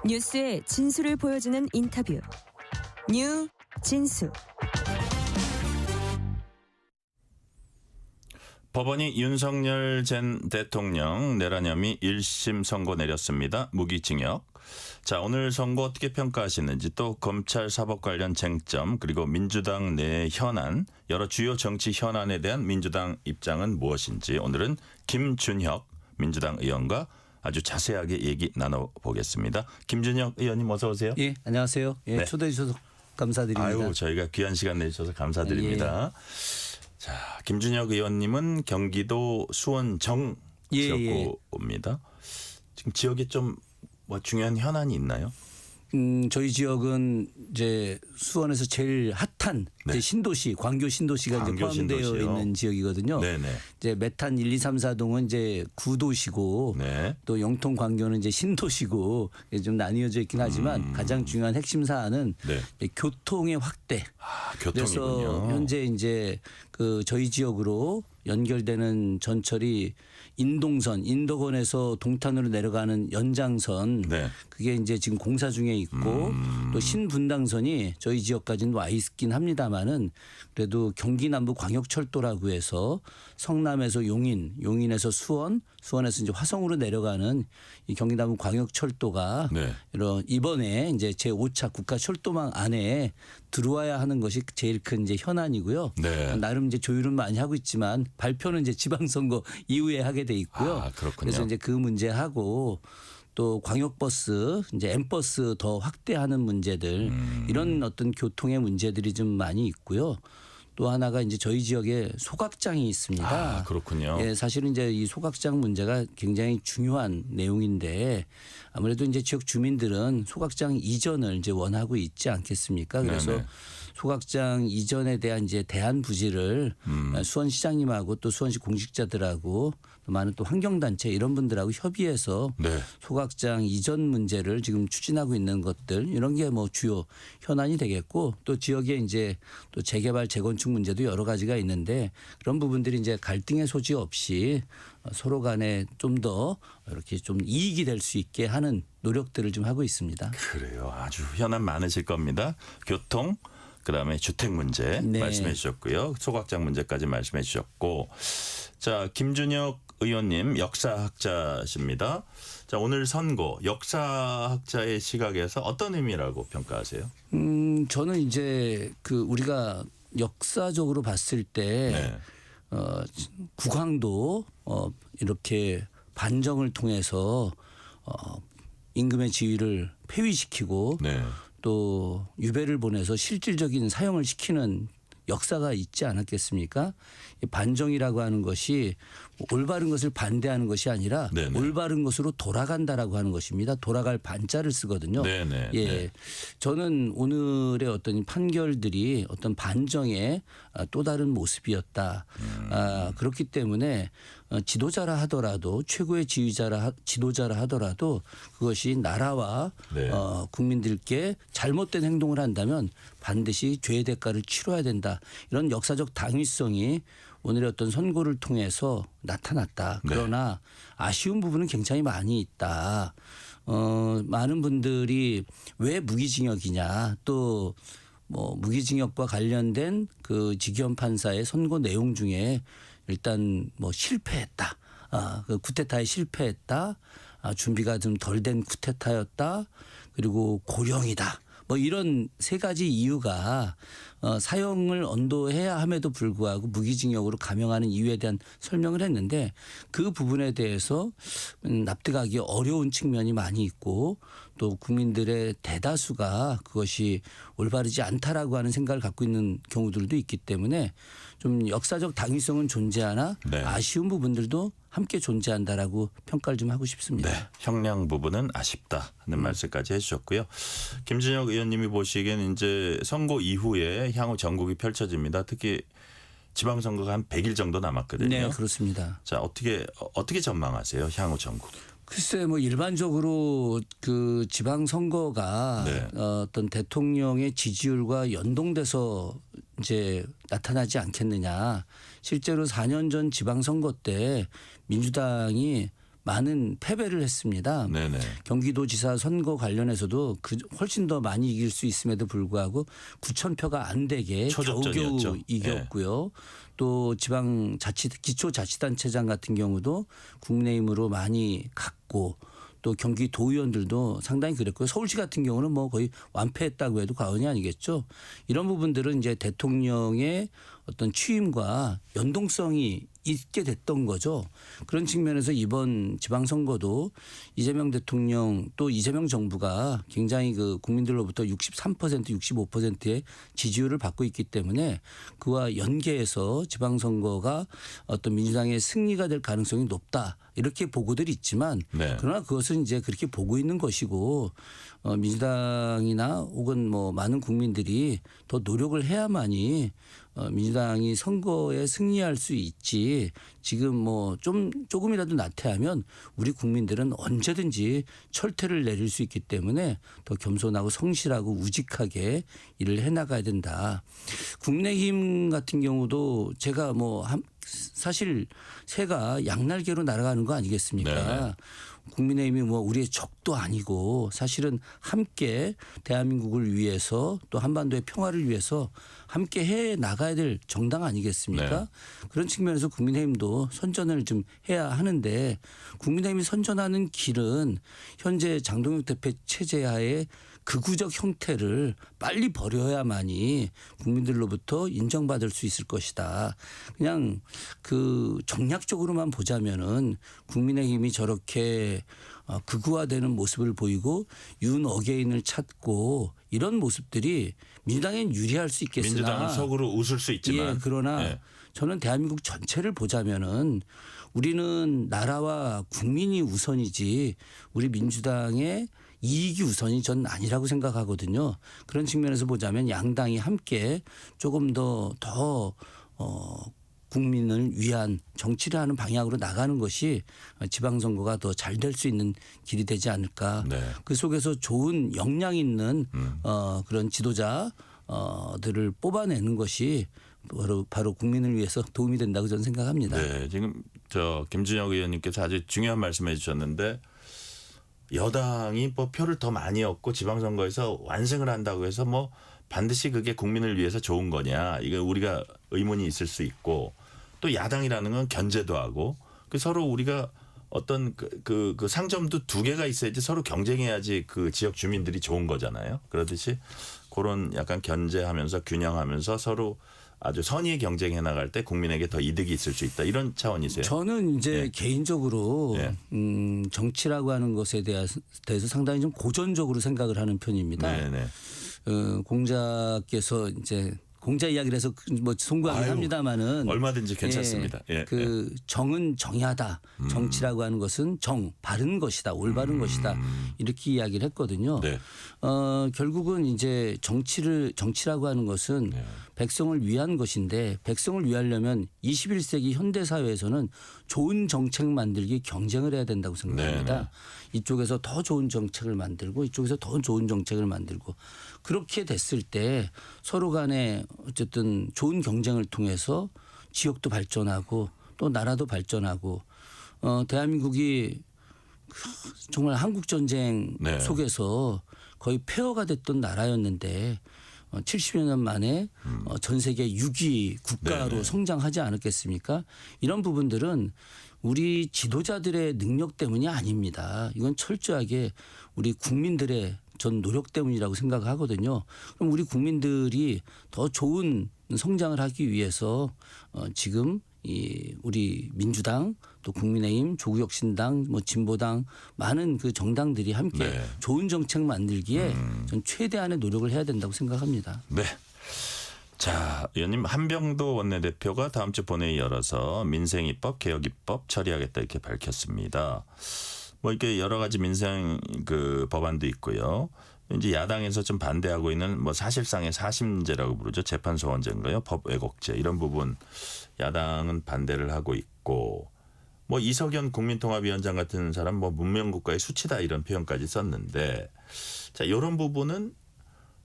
뉴스의 진수를 보여주는 인터뷰. 뉴 진수. 법원이 윤석열 전 대통령 내란 혐의 1심 선고 내렸습니다. 무기징역. 자, 오늘 선고 어떻게 평가하시는지, 또 검찰 사법 관련 쟁점, 그리고 민주당 내 현안, 여러 주요 정치 현안에 대한 민주당 입장은 무엇인지 오늘은 김준혁 민주당 의원과 아주 자세하게 얘기 나눠보겠습니다. 김준혁 의원님 어서 오세요. 예, 안녕하세요. 예, 네. 초대해 주셔서 감사드립니다. 아유, 저희가 귀한 시간 내주셔서 감사드립니다. 자, 김준혁 의원님은 경기도 수원정 지역구입니다. 지금 지역에 좀 뭐 중요한 현안이 있나요? 저희 지역은 이제 수원에서 제일 핫한 이제 신도시, 광교 신도시가 이제 포함되어 신도시요? 있는 지역이거든요. 네네. 이제 메탄 1, 2, 3, 4동은 이제 구도시고 또 영통 광교는 이제 신도시고 좀 나뉘어져 있긴 하지만 가장 중요한 핵심 사안은 이제 교통의 확대. 교통이군요. 그래서 현재 이제 그 저희 지역으로 연결되는 전철이 인동선, 인덕원에서 동탄으로 내려가는 연장선, 그게 이제 지금 공사 중에 있고 또 신분당선이 저희 지역까지는 와 있긴 합니다만은 그래도 경기 남부 광역철도라고 해서 성남에서 용인, 용인에서 수원, 수원에서 이제 화성으로 내려가는 이 경기 남부 광역철도가 이런 이번에 이제 제 5차 국가철도망 안에 들어와야 하는 것이 제일 큰 이제 현안이고요. 나름 이제 조율은 많이 하고 있지만 발표는 이제 지방선거 이후에 하게 돼 있고요. 그래서 이제 그 문제하고 또 광역버스, 이제 M버스 더 확대하는 문제들 이런 어떤 교통의 문제들이 좀 많이 있고요. 또 하나가 이제 저희 지역에 소각장이 있습니다. 아, 그렇군요. 예, 사실은 이제 이 소각장 문제가 굉장히 중요한 내용인데 아무래도 이제 지역 주민들은 소각장 이전을 이제 원하고 있지 않겠습니까? 그래서 네네. 소각장 이전에 대한 이제 대안 부지를 수원시장님하고 또 수원시 공직자들하고 또 많은 또 환경단체 이런 분들하고 협의해서 네. 소각장 이전 문제를 지금 추진하고 있는 것들 이런 게 뭐 주요 현안이 되겠고 또 지역에 이제 또 재개발 재건축 문제도 여러 가지가 있는데 그런 부분들이 이제 갈등의 소지 없이 서로 간에 좀 더 이렇게 좀 이익이 될 수 있게 하는 노력들을 좀 하고 있습니다. 그래요. 아주 현안 많으실 겁니다. 교통, 그다음에 주택 문제 네. 말씀해 주셨고요. 소각장 문제까지 말씀해 주셨고. 자, 김준혁 의원님 역사학자십니다. 자, 오늘 선고 역사학자의 시각에서 어떤 의미라고 평가하세요? 저는 이제 그 우리가 역사적으로 봤을 때 국왕도 이렇게 반정을 통해서 임금의 지위를 폐위시키고 또 유배를 보내서 실질적인 사형을 시키는 역사가 있지 않았겠습니까? 반정이라고 하는 것이 올바른 것을 반대하는 것이 아니라 올바른 것으로 돌아간다라고 하는 것입니다. 돌아갈 반자를 쓰거든요. 예, 저는 오늘의 어떤 판결들이 어떤 반정의 또 다른 모습이었다. 그렇기 때문에 지도자라 하더라도 최고의 지도자라 하더라도 그것이 나라와 국민들께 잘못된 행동을 한다면 반드시 죄의 대가를 치러야 된다. 이런 역사적 당위성이 오늘의 어떤 선고를 통해서 나타났다. 그러나 아쉬운 부분은 굉장히 많이 있다. 많은 분들이 왜 무기징역이냐 또 뭐 무기징역과 관련된 그 지기현 판사의 선고 내용 중에 일단 뭐 실패했다. 그 쿠데타에 실패했다. 준비가 좀 덜 된 쿠데타였다. 그리고 고령이다. 뭐 이런 세 가지 이유가 사형을 언도해야 함에도 불구하고 무기징역으로 감형하는 이유에 대한 설명을 했는데 그 부분에 대해서 납득하기 어려운 측면이 많이 있고 또 국민들의 대다수가 그것이 올바르지 않다라고 하는 생각을 갖고 있는 경우들도 있기 때문에 좀 역사적 당위성은 존재하나 아쉬운 부분들도 함께 존재한다라고 평가를 좀 하고 싶습니다. 형량 부분은 아쉽다 하는 말씀까지 해주셨고요. 김준혁 의원님이 보시기에는 이제 선고 이후에 향후 전국이 펼쳐집니다. 특히 지방선거가 한 100일 정도 남았거든요. 네, 그렇습니다. 자, 어떻게 전망하세요? 향후 전국. 글쎄 뭐 일반적으로 그 지방선거가 어떤 대통령의 지지율과 연동돼서 이제 나타나지 않겠느냐. 실제로 4년 전 지방선거 때 민주당이 많은 패배를 했습니다. 경기도지사 선거 관련해서도 훨씬 더 많이 이길 수 있음에도 불구하고 9,000표가 안 되게 겨우겨우 이겼고요. 또 기초자치단체장 같은 경우도 국민의힘으로 많이 갔고 또 경기도의원들도 상당히 그랬고요. 서울시 같은 경우는 뭐 거의 완패했다고 해도 과언이 아니겠죠. 이런 부분들은 이제 대통령의 어떤 취임과 연동성이 있게 됐던 거죠. 그런 측면에서 이번 지방선거도 이재명 대통령 또 이재명 정부가 굉장히 그 국민들로부터 63%, 65%의 지지율을 받고 있기 때문에 그와 연계해서 지방선거가 어떤 민주당의 승리가 될 가능성이 높다. 이렇게 보고들이 있지만 그러나 그것은 이제 그렇게 보고 있는 것이고 민주당이나 혹은 뭐 많은 국민들이 더 노력을 해야만이 민주당이 선거에 승리할 수 있지 지금 뭐 조금이라도 나태하면 우리 국민들은 언제든지 철퇴를 내릴 수 있기 때문에 더 겸손하고 성실하고 우직하게 일을 해나가야 된다. 국민의힘 같은 경우도 제가 뭐 사실 새가 양날개로 날아가는 거 아니겠습니까? 국민의힘이 뭐 우리의 적도 아니고 사실은 함께 대한민국을 위해서 또 한반도의 평화를 위해서 함께 해 나가야 될 정당 아니겠습니까? 그런 측면에서 국민의힘도 선전을 좀 해야 하는데 국민의힘이 선전하는 길은 현재 장동혁 대표 체제 하에 극우적 형태를 빨리 버려야만이 국민들로부터 인정받을 수 있을 것이다. 그냥 그 정략적으로만 보자면은 국민의힘이 저렇게 극우화되는 모습을 보이고 윤 어게인을 찾고 이런 모습들이 민주당엔 유리할 수 있겠으나 민주당은 속으로 웃을 수 있지만 예, 그러나 예. 저는 대한민국 전체를 보자면은 우리는 나라와 국민이 우선이지 우리 민주당의 이익이 우선이 전 아니라고 생각하거든요. 그런 측면에서 보자면 양당이 함께 조금 더 국민을 위한 정치를 하는 방향으로 나가는 것이 지방선거가 더 잘 될 수 있는 길이 되지 않을까. 네. 그 속에서 좋은 역량 있는 그런 지도자들을 뽑아내는 것이 바로 국민을 위해서 도움이 된다고 저는 생각합니다. 네, 지금 김준혁 의원님께서 아주 중요한 말씀해 주셨는데 여당이 뭐 표를 더 많이 얻고 지방선거에서 완승을 한다고 해서 뭐 반드시 그게 국민을 위해서 좋은 거냐 이거 우리가 의문이 있을 수 있고 또 야당이라는 건 견제도 하고 그 서로 우리가 어떤 그 상점도 두 개가 있어야지 서로 경쟁해야지 그 지역 주민들이 좋은 거잖아요. 그러듯이 그런 약간 견제하면서 균형하면서 서로 아주 선의의 경쟁해 나갈 때 국민에게 더 이득이 있을 수 있다. 이런 차원이세요. 저는 이제 예. 개인적으로 예. 정치라고 하는 것에 대해서 상당히 좀 고전적으로 생각을 하는 편입니다. 네네. 공자께서 이제 공자 이야기를 해서 뭐 송구하긴 아유, 합니다만은 얼마든지 괜찮습니다. 예. 그 정은 정야다. 정치라고 하는 것은 바른 것이다. 올바른 것이다. 이렇게 이야기를 했거든요. 네. 결국은 이제 정치라고 하는 것은 네. 백성을 위한 것인데 백성을 위하려면 21세기 현대 사회에서는 좋은 정책 만들기 경쟁을 해야 된다고 생각합니다. 네. 이쪽에서 더 좋은 정책을 만들고 이쪽에서 더 좋은 정책을 만들고 그렇게 됐을 때 서로 간에 어쨌든 좋은 경쟁을 통해서 지역도 발전하고 또 나라도 발전하고 대한민국이 정말 한국전쟁 네. 속에서 거의 폐허가 됐던 나라였는데 70여 년 만에 전 세계 6위 국가로 네네. 성장하지 않았겠습니까? 이런 부분들은 우리 지도자들의 능력 때문이 아닙니다. 이건 철저하게 우리 국민들의 전 노력 때문이라고 생각하거든요. 그럼 우리 국민들이 더 좋은 성장을 하기 위해서 지금 우리 민주당 또 국민의힘 조국혁신당 뭐 진보당 많은 그 정당들이 함께 네. 좋은 정책 만들기에 전 최대한의 노력을 해야 된다고 생각합니다. 네. 자, 의원님 한병도 원내대표가 다음 주 본회의 열어서 민생입법, 개혁입법 처리하겠다 이렇게 밝혔습니다. 뭐 이렇게 여러 가지 민생 그 법안도 있고요. 이제 야당에서 좀 반대하고 있는 뭐 사실상의 사심제라고 부르죠. 재판소원제인가요? 법 왜곡제 이런 부분 야당은 반대를 하고 있고 뭐 이석연 국민통합위원장 같은 사람 뭐 문명국가의 수치다 이런 표현까지 썼는데 자 이런 부분은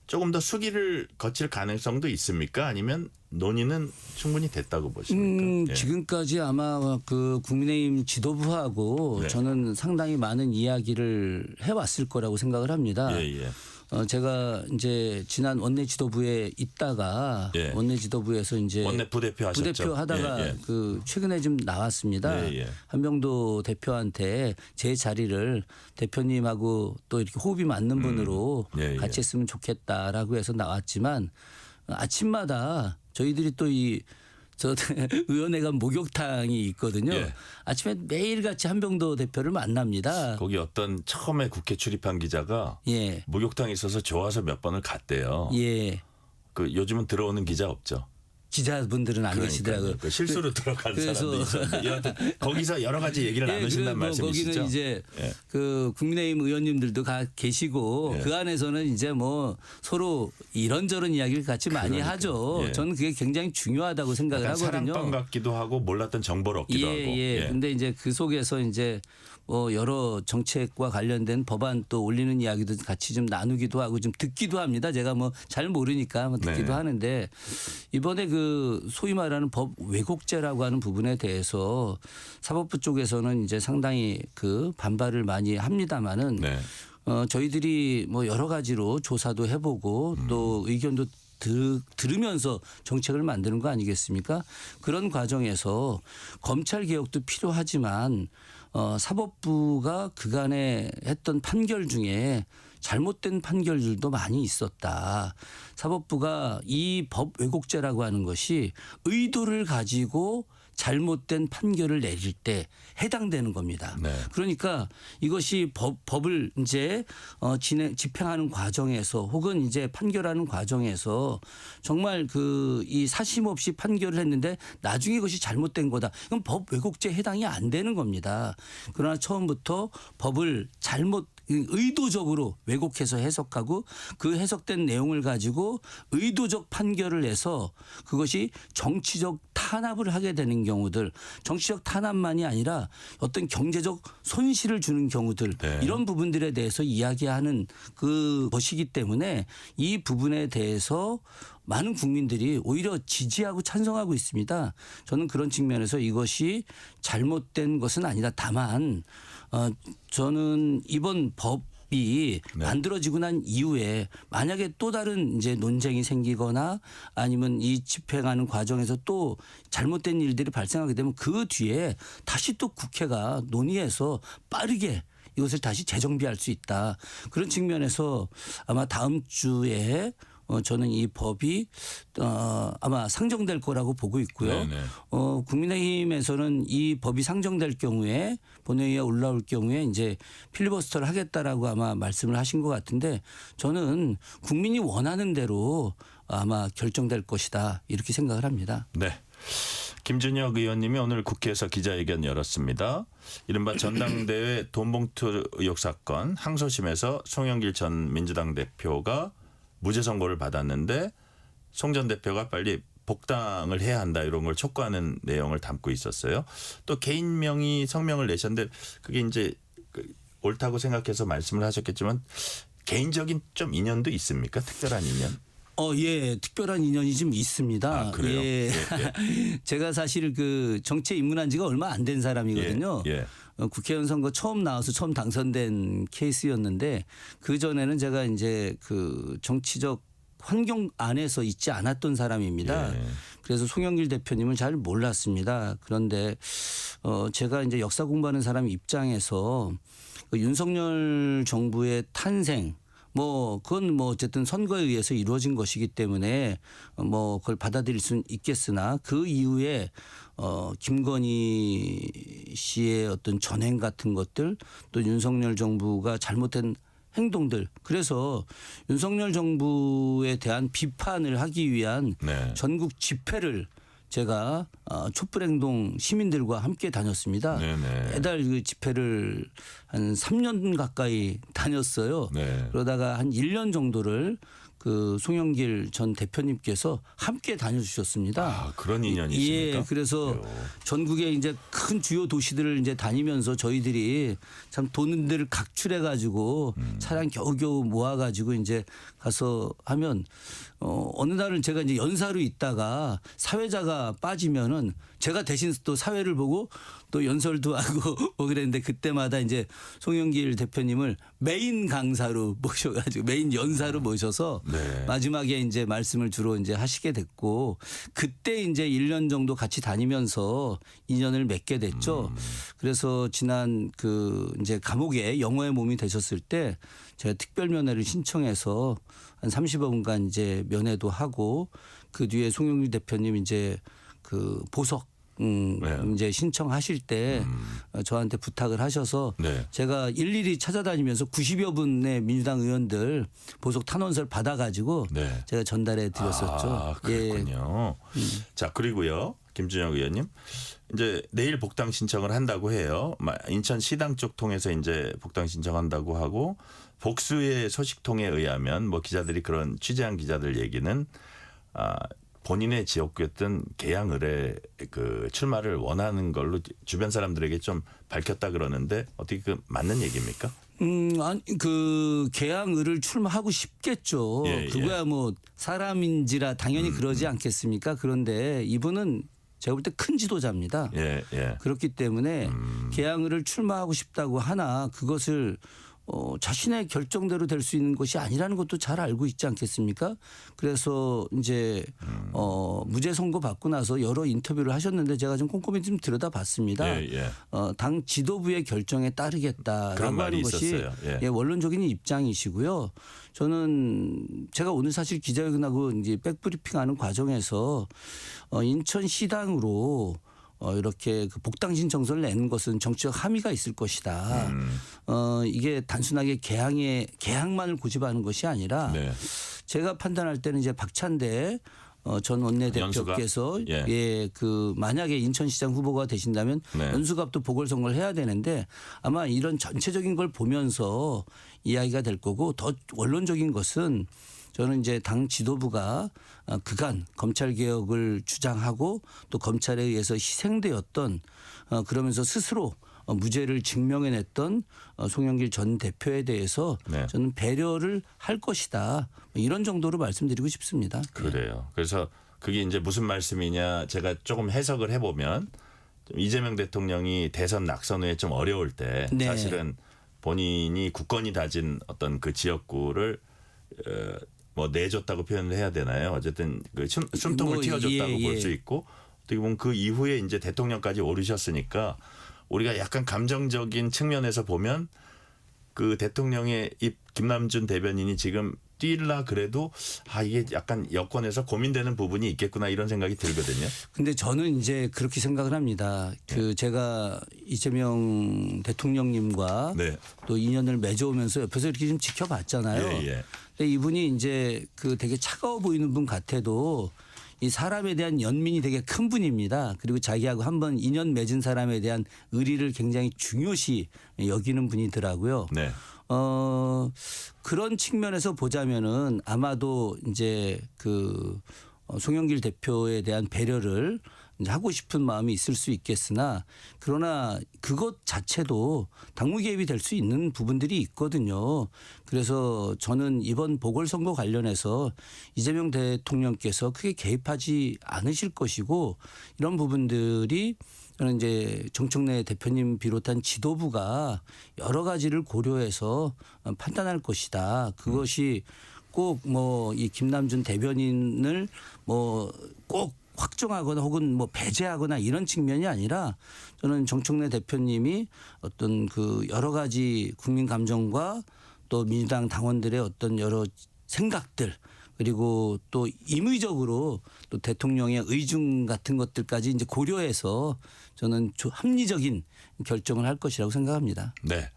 조금 더 수기를 거칠 가능성도 있습니까? 아니면 논의는 충분히 됐다고 보십니까? 예. 지금까지 아마 그 국민의힘 지도부하고 네. 저는 상당히 많은 이야기를 해왔을 거라고 생각을 합니다. 예. 제가 이제 지난 원내 지도부에 있다가 예. 원내 지도부에서 이제 원내 부대표 하셨죠? 부대표 하다가 예. 그 최근에 좀 나왔습니다. 예. 한병도 대표한테 제 자리를 대표님하고 또 이렇게 호흡이 맞는 분으로 예. 같이 했으면 좋겠다라고 해서 나왔지만 아침마다 저희들이 또 저 의원회관 목욕탕이 있거든요. 예. 아침에 매일같이 한병도 대표를 만납니다. 거기 어떤 처음에 국회 출입한 기자가 예. 목욕탕에 있어서 좋아서 몇 번을 갔대요. 예. 그 요즘은 들어오는 기자 없죠. 기자분들은 안 계시더라고요. 그 실수로 들어간 그래서 사람도 있었는데 여하튼 거기서 여러 가지 얘기를 나누신다는 말씀이시죠? 거기는 이제 예. 그 국민의힘 의원님들도 계시고 예. 그 안에서는 이제 뭐 서로 이런저런 이야기를 같이 많이 하죠. 예. 저는 그게 굉장히 중요하다고 생각을 약간 하거든요. 사랑방 같기도 하고 몰랐던 정보를 얻기도 하고. 예. 근데 이제 그 속에서 이제 뭐 여러 정책과 관련된 법안 또 올리는 이야기도 같이 좀 나누기도 하고 좀 듣기도 합니다. 제가 뭐 잘 모르니까 뭐 듣기도 네. 하는데 이번에 그 소위 말하는 법 왜곡죄라고 하는 부분에 대해서 사법부 쪽에서는 이제 상당히 그 반발을 많이 합니다만은 네. 저희들이 뭐 여러 가지로 조사도 해보고 또 의견도 들으면서 정책을 만드는 거 아니겠습니까? 그런 과정에서 검찰 개혁도 필요하지만 사법부가 그간에 했던 판결 중에 잘못된 판결들도 많이 있었다. 사법부가 이 법 왜곡죄라고 하는 것이 의도를 가지고 잘못된 판결을 내릴 때 해당되는 겁니다. 네. 그러니까 이것이 법을 이제 집행하는 과정에서 혹은 이제 판결하는 과정에서 정말 이 사심 없이 판결을 했는데 나중에 이것이 잘못된 거다. 그럼 법 왜곡죄에 해당이 안 되는 겁니다. 그러나 처음부터 법을 의도적으로 왜곡해서 해석하고 그 해석된 내용을 가지고 의도적 판결을 해서 그것이 정치적 탄압을 하게 되는 경우들, 정치적 탄압만이 아니라 어떤 경제적 손실을 주는 경우들, 네. 이런 부분들에 대해서 이야기하는 것이기 때문에 이 부분에 대해서 많은 국민들이 오히려 지지하고 찬성하고 있습니다. 저는 그런 측면에서 이것이 잘못된 것은 아니다. 다만 저는 이번 법이 만들어지고 난 이후에 만약에 또 다른 이제 논쟁이 생기거나 아니면 이 집행하는 과정에서 또 잘못된 일들이 발생하게 되면 그 뒤에 다시 또 국회가 논의해서 빠르게 이것을 다시 재정비할 수 있다. 그런 측면에서 아마 다음 주에 저는 이 법이 아마 상정될 거라고 보고 있고요. 국민의힘에서는 이 법이 상정될 경우에 본회의에 올라올 경우에 이제 필리버스터를 하겠다라고 아마 말씀을 하신 것 같은데 저는 국민이 원하는 대로 아마 결정될 것이다 이렇게 생각을 합니다. 네. 김준혁 의원님이 오늘 국회에서 기자회견 열었습니다. 이른바 전당대회 돈봉투 의혹 사건 항소심에서 송영길 전 민주당 대표가 무죄 선고를 받았는데 송 전 대표가 빨리 복당을 해야 한다 이런 걸 촉구하는 내용을 담고 있었어요. 또 개인 명의 성명을 내셨는데 그게 이제 옳다고 생각해서 말씀을 하셨겠지만 개인적인 좀 인연도 있습니까? 특별한 인연? 예, 특별한 인연이 좀 있습니다. 아, 그래요? 예. 제가 사실 정치에 입문한 지가 얼마 안 된 사람이거든요. 예. 국회의원 선거 처음 나와서 처음 당선된 케이스였는데 그 전에는 제가 이제 정치적 환경 안에서 있지 않았던 사람입니다. 예. 그래서 송영길 대표님을 잘 몰랐습니다. 그런데 제가 이제 역사 공부하는 사람 입장에서 윤석열 정부의 탄생 그건 어쨌든 선거에 의해서 이루어진 것이기 때문에 그걸 받아들일 수는 있겠으나 그 이후에 김건희 씨의 어떤 전행 같은 것들 또 윤석열 정부가 잘못된 행동들 그래서 윤석열 정부에 대한 비판을 하기 위한 전국 집회를 제가 촛불행동 시민들과 함께 다녔습니다. 매달 그 집회를 한 3년 가까이 다녔어요. 그러다가 한 1년 정도를 송영길 전 대표님께서 함께 다녀주셨습니다. 아, 그런 인연이 있습니까? 예, 그래서 전국의 이제 큰 주요 도시들을 이제 다니면서 저희들이 참 돈들을 각출해가지고 차량 겨우겨우 모아가지고 이제 가서 하면 어느 날은 제가 이제 연사로 있다가 사회자가 빠지면은 제가 대신 또 사회를 보고 또 연설도 하고 그랬는데 그때마다 이제 송영길 대표님을 메인 강사로 모셔가지고 메인 연사로 모셔서 마지막에 이제 말씀을 주로 이제 하시게 됐고 그때 이제 1년 정도 같이 다니면서 인연을 맺게 됐죠. 그래서 지난 이제 감옥에 영어의 몸이 되셨을 때 제가 특별 면회를 신청해서 한 30여분간 이제 면회도 하고 그 뒤에 송영길 대표님 이제 보석 이제 신청하실 때 저한테 부탁을 하셔서 제가 일일이 찾아다니면서 90여 분의 민주당 의원들 보석 탄원서를 받아가지고 제가 전달해 드렸었죠. 아, 그렇군요. 자, 그리고요. 김준혁 의원님. 이제 내일 복당 신청을 한다고 해요. 인천시당 쪽 통해서 이제 복당 신청한다고 하고 복수의 소식통에 의하면 기자들이 그런 취재한 기자들 얘기는 본인의 지역구였던 계양을에 출마를 원하는 걸로 주변 사람들에게 좀 밝혔다 그러는데 어떻게 맞는 얘기입니까? 아니 계양을을 출마하고 싶겠죠. 그거야 사람인지라 당연히 그러지 않겠습니까? 그런데 이분은 제가 볼 때 큰 지도자입니다. 그렇기 때문에 계양을을 출마하고 싶다고 하나 그것을 자신의 결정대로 될 수 있는 것이 아니라는 것도 잘 알고 있지 않겠습니까? 그래서 이제 무죄 선고 받고 나서 여러 인터뷰를 하셨는데 제가 좀 꼼꼼히 좀 들여다봤습니다. 당 지도부의 결정에 따르겠다라고 하는 것이 원론적인 입장이시고요. 저는 제가 오늘 사실 기자회견하고 이제 백브리핑하는 과정에서 인천시당으로 이렇게 그 복당 신청서를 내는 것은 정치적 함의가 있을 것이다. 이게 단순하게 개항만을 고집하는 것이 아니라 제가 판단할 때는 이제 박찬대 전 원내대표께서 그 만약에 인천시장 후보가 되신다면 연수갑도 보궐선거를 해야 되는데 아마 이런 전체적인 걸 보면서 이야기가 될 거고 더 원론적인 것은 저는 이제 당 지도부가 그간 검찰 개혁을 주장하고 또 검찰에 의해서 희생되었던 그러면서 스스로 무죄를 증명해냈던 송영길 전 대표에 대해서 저는 배려를 할 것이다. 이런 정도로 말씀드리고 싶습니다. 그래요. 그래서 그게 이제 무슨 말씀이냐 제가 조금 해석을 해보면 좀 이재명 대통령이 대선 낙선 후에 좀 어려울 때 사실은 본인이 굳건히 다진 어떤 그 지역구를 뭐 내줬다고 표현을 해야 되나요? 어쨌든 그 숨통을 틔워줬다고 볼 수 있고 어떻게 보면 그 이후에 이제 대통령까지 오르셨으니까 우리가 약간 감정적인 측면에서 보면 그 대통령의 이 김남준 대변인이 지금 뛰라 그래도 이게 약간 여권에서 고민되는 부분이 있겠구나 이런 생각이 들거든요. 근데 저는 이제 그렇게 생각을 합니다. 그 제가 이재명 대통령님과 또 인연을 맺어오면서 옆에서 이렇게 좀 지켜봤잖아요. 근데 이분이 이제 그 되게 차가워 보이는 분 같아도 이 사람에 대한 연민이 되게 큰 분입니다. 그리고 자기하고 한번 인연 맺은 사람에 대한 의리를 굉장히 중요시 여기는 분이더라고요. 그런 측면에서 보자면은 아마도 이제 그 송영길 대표에 대한 배려를 이제 하고 싶은 마음이 있을 수 있겠으나 그러나 그것 자체도 당무 개입이 될 수 있는 부분들이 있거든요. 그래서 저는 이번 보궐선거 관련해서 이재명 대통령께서 크게 개입하지 않으실 것이고 이런 부분들이 저는 이제 정청래 대표님 비롯한 지도부가 여러 가지를 고려해서 판단할 것이다. 그것이 꼭 뭐 이 김남준 대변인을 뭐 꼭 확정하거나 혹은 뭐 배제하거나 이런 측면이 아니라 저는 정청래 대표님이 어떤 그 여러 가지 국민 감정과 또 민주당 당원들의 어떤 여러 생각들 그리고 또 임의적으로 또 대통령의 의중 같은 것들까지 이제 고려해서 저는 합리적인 결정을 할 것이라고 생각합니다. 네.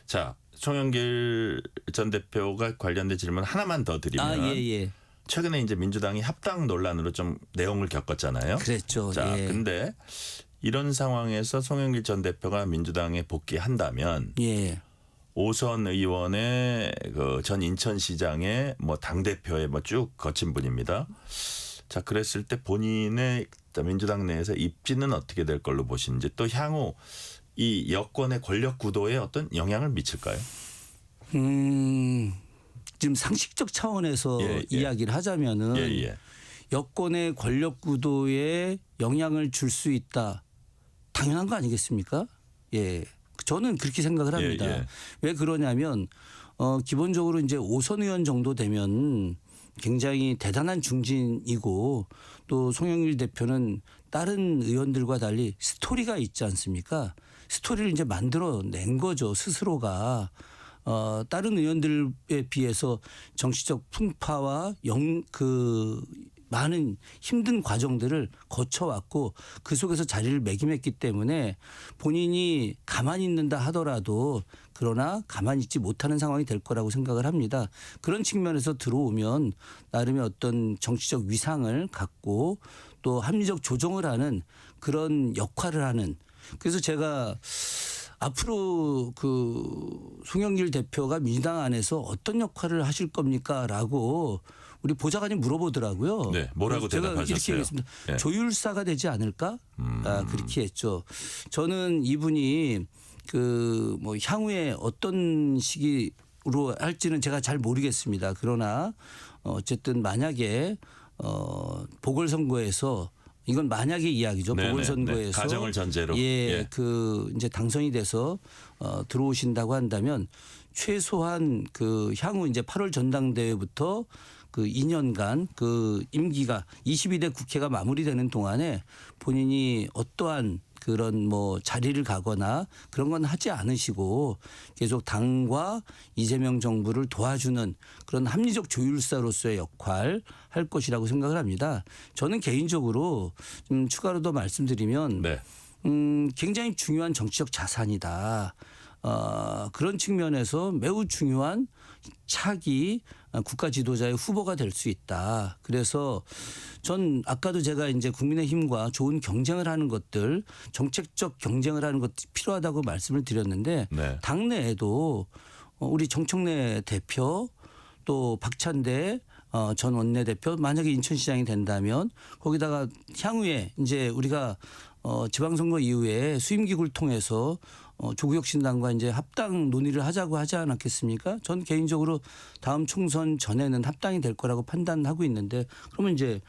자, 송영길 전 대표가 관련된 질문 하나만 더 드리면 최근에 이제 민주당이 합당 논란으로 좀 내용을 겪었잖아요. 그랬죠. 자, 근데 이런 상황에서 송영길 전 대표가 민주당에 복귀한다면 오선 의원의 그 전 인천시장의 뭐 당 대표에 뭐 쭉 거친 분입니다. 자, 그랬을 때 본인의 민주당 내에서 입지는 어떻게 될 걸로 보시는지 또 향후 이 여권의 권력 구도에 어떤 영향을 미칠까요? 지금 상식적 차원에서 이야기를 하자면은 여권의 권력 구도에 영향을 줄 수 있다. 당연한 거 아니겠습니까? 저는 그렇게 생각을 합니다. 왜 그러냐면 기본적으로 이제 오선 의원 정도 되면 굉장히 대단한 중진이고 또 송영길 대표는 다른 의원들과 달리 스토리가 있지 않습니까? 스토리를 이제 만들어낸 거죠. 스스로가. 다른 의원들에 비해서 정치적 풍파와 많은 힘든 과정들을 거쳐왔고 그 속에서 자리를 매김했기 때문에 본인이 가만히 있는다 하더라도 그러나 가만히 있지 못하는 상황이 될 거라고 생각을 합니다. 그런 측면에서 들어오면 나름의 어떤 정치적 위상을 갖고 또 합리적 조정을 하는 그런 역할을 하는 그래서 제가 앞으로 그 송영길 대표가 민주당 안에서 어떤 역할을 하실 겁니까라고 우리 보좌관이 물어보더라고요. 네, 뭐라고 대답하셨어요? 제가 이렇게 얘기했습니다. 조율사가 되지 않을까? 그렇게 했죠. 저는 이분이 그 뭐 향후에 어떤 시기로 할지는 제가 잘 모르겠습니다. 그러나 어쨌든 만약에 보궐선거에서 이건 만약의 이야기죠. 보궐선거에서 가정을 전제로 그 이제 당선이 돼서 들어오신다고 한다면 최소한 그 향후 이제 8월 전당대회부터 그 2년간 그 임기가 22대 국회가 마무리되는 동안에 본인이 어떠한 그런 뭐 자리를 가거나 그런 건 하지 않으시고 계속 당과 이재명 정부를 도와주는 그런 합리적 조율사로서의 역할 할 것이라고 생각을 합니다. 저는 개인적으로 좀 추가로 더 말씀드리면 네. 굉장히 중요한 정치적 자산이다. 그런 측면에서 매우 중요한 차기 국가 지도자의 후보가 될 수 있다. 그래서 전 아까도 제가 이제 국민의힘과 좋은 경쟁을 하는 것들, 정책적 경쟁을 하는 것이 필요하다고 말씀을 드렸는데 네. 당내에도 우리 정청래 대표 또 박찬대 전 원내대표 만약에 인천시장이 된다면 거기다가 향후에 이제 우리가 지방선거 이후에 수임기구를 통해서 조국혁신당과 이제 합당 논의를 하자고 하지 않았겠습니까? 전 개인적으로 다음 총선 전에는 합당이 될 거라고 판단하고 있는데 그러면 이제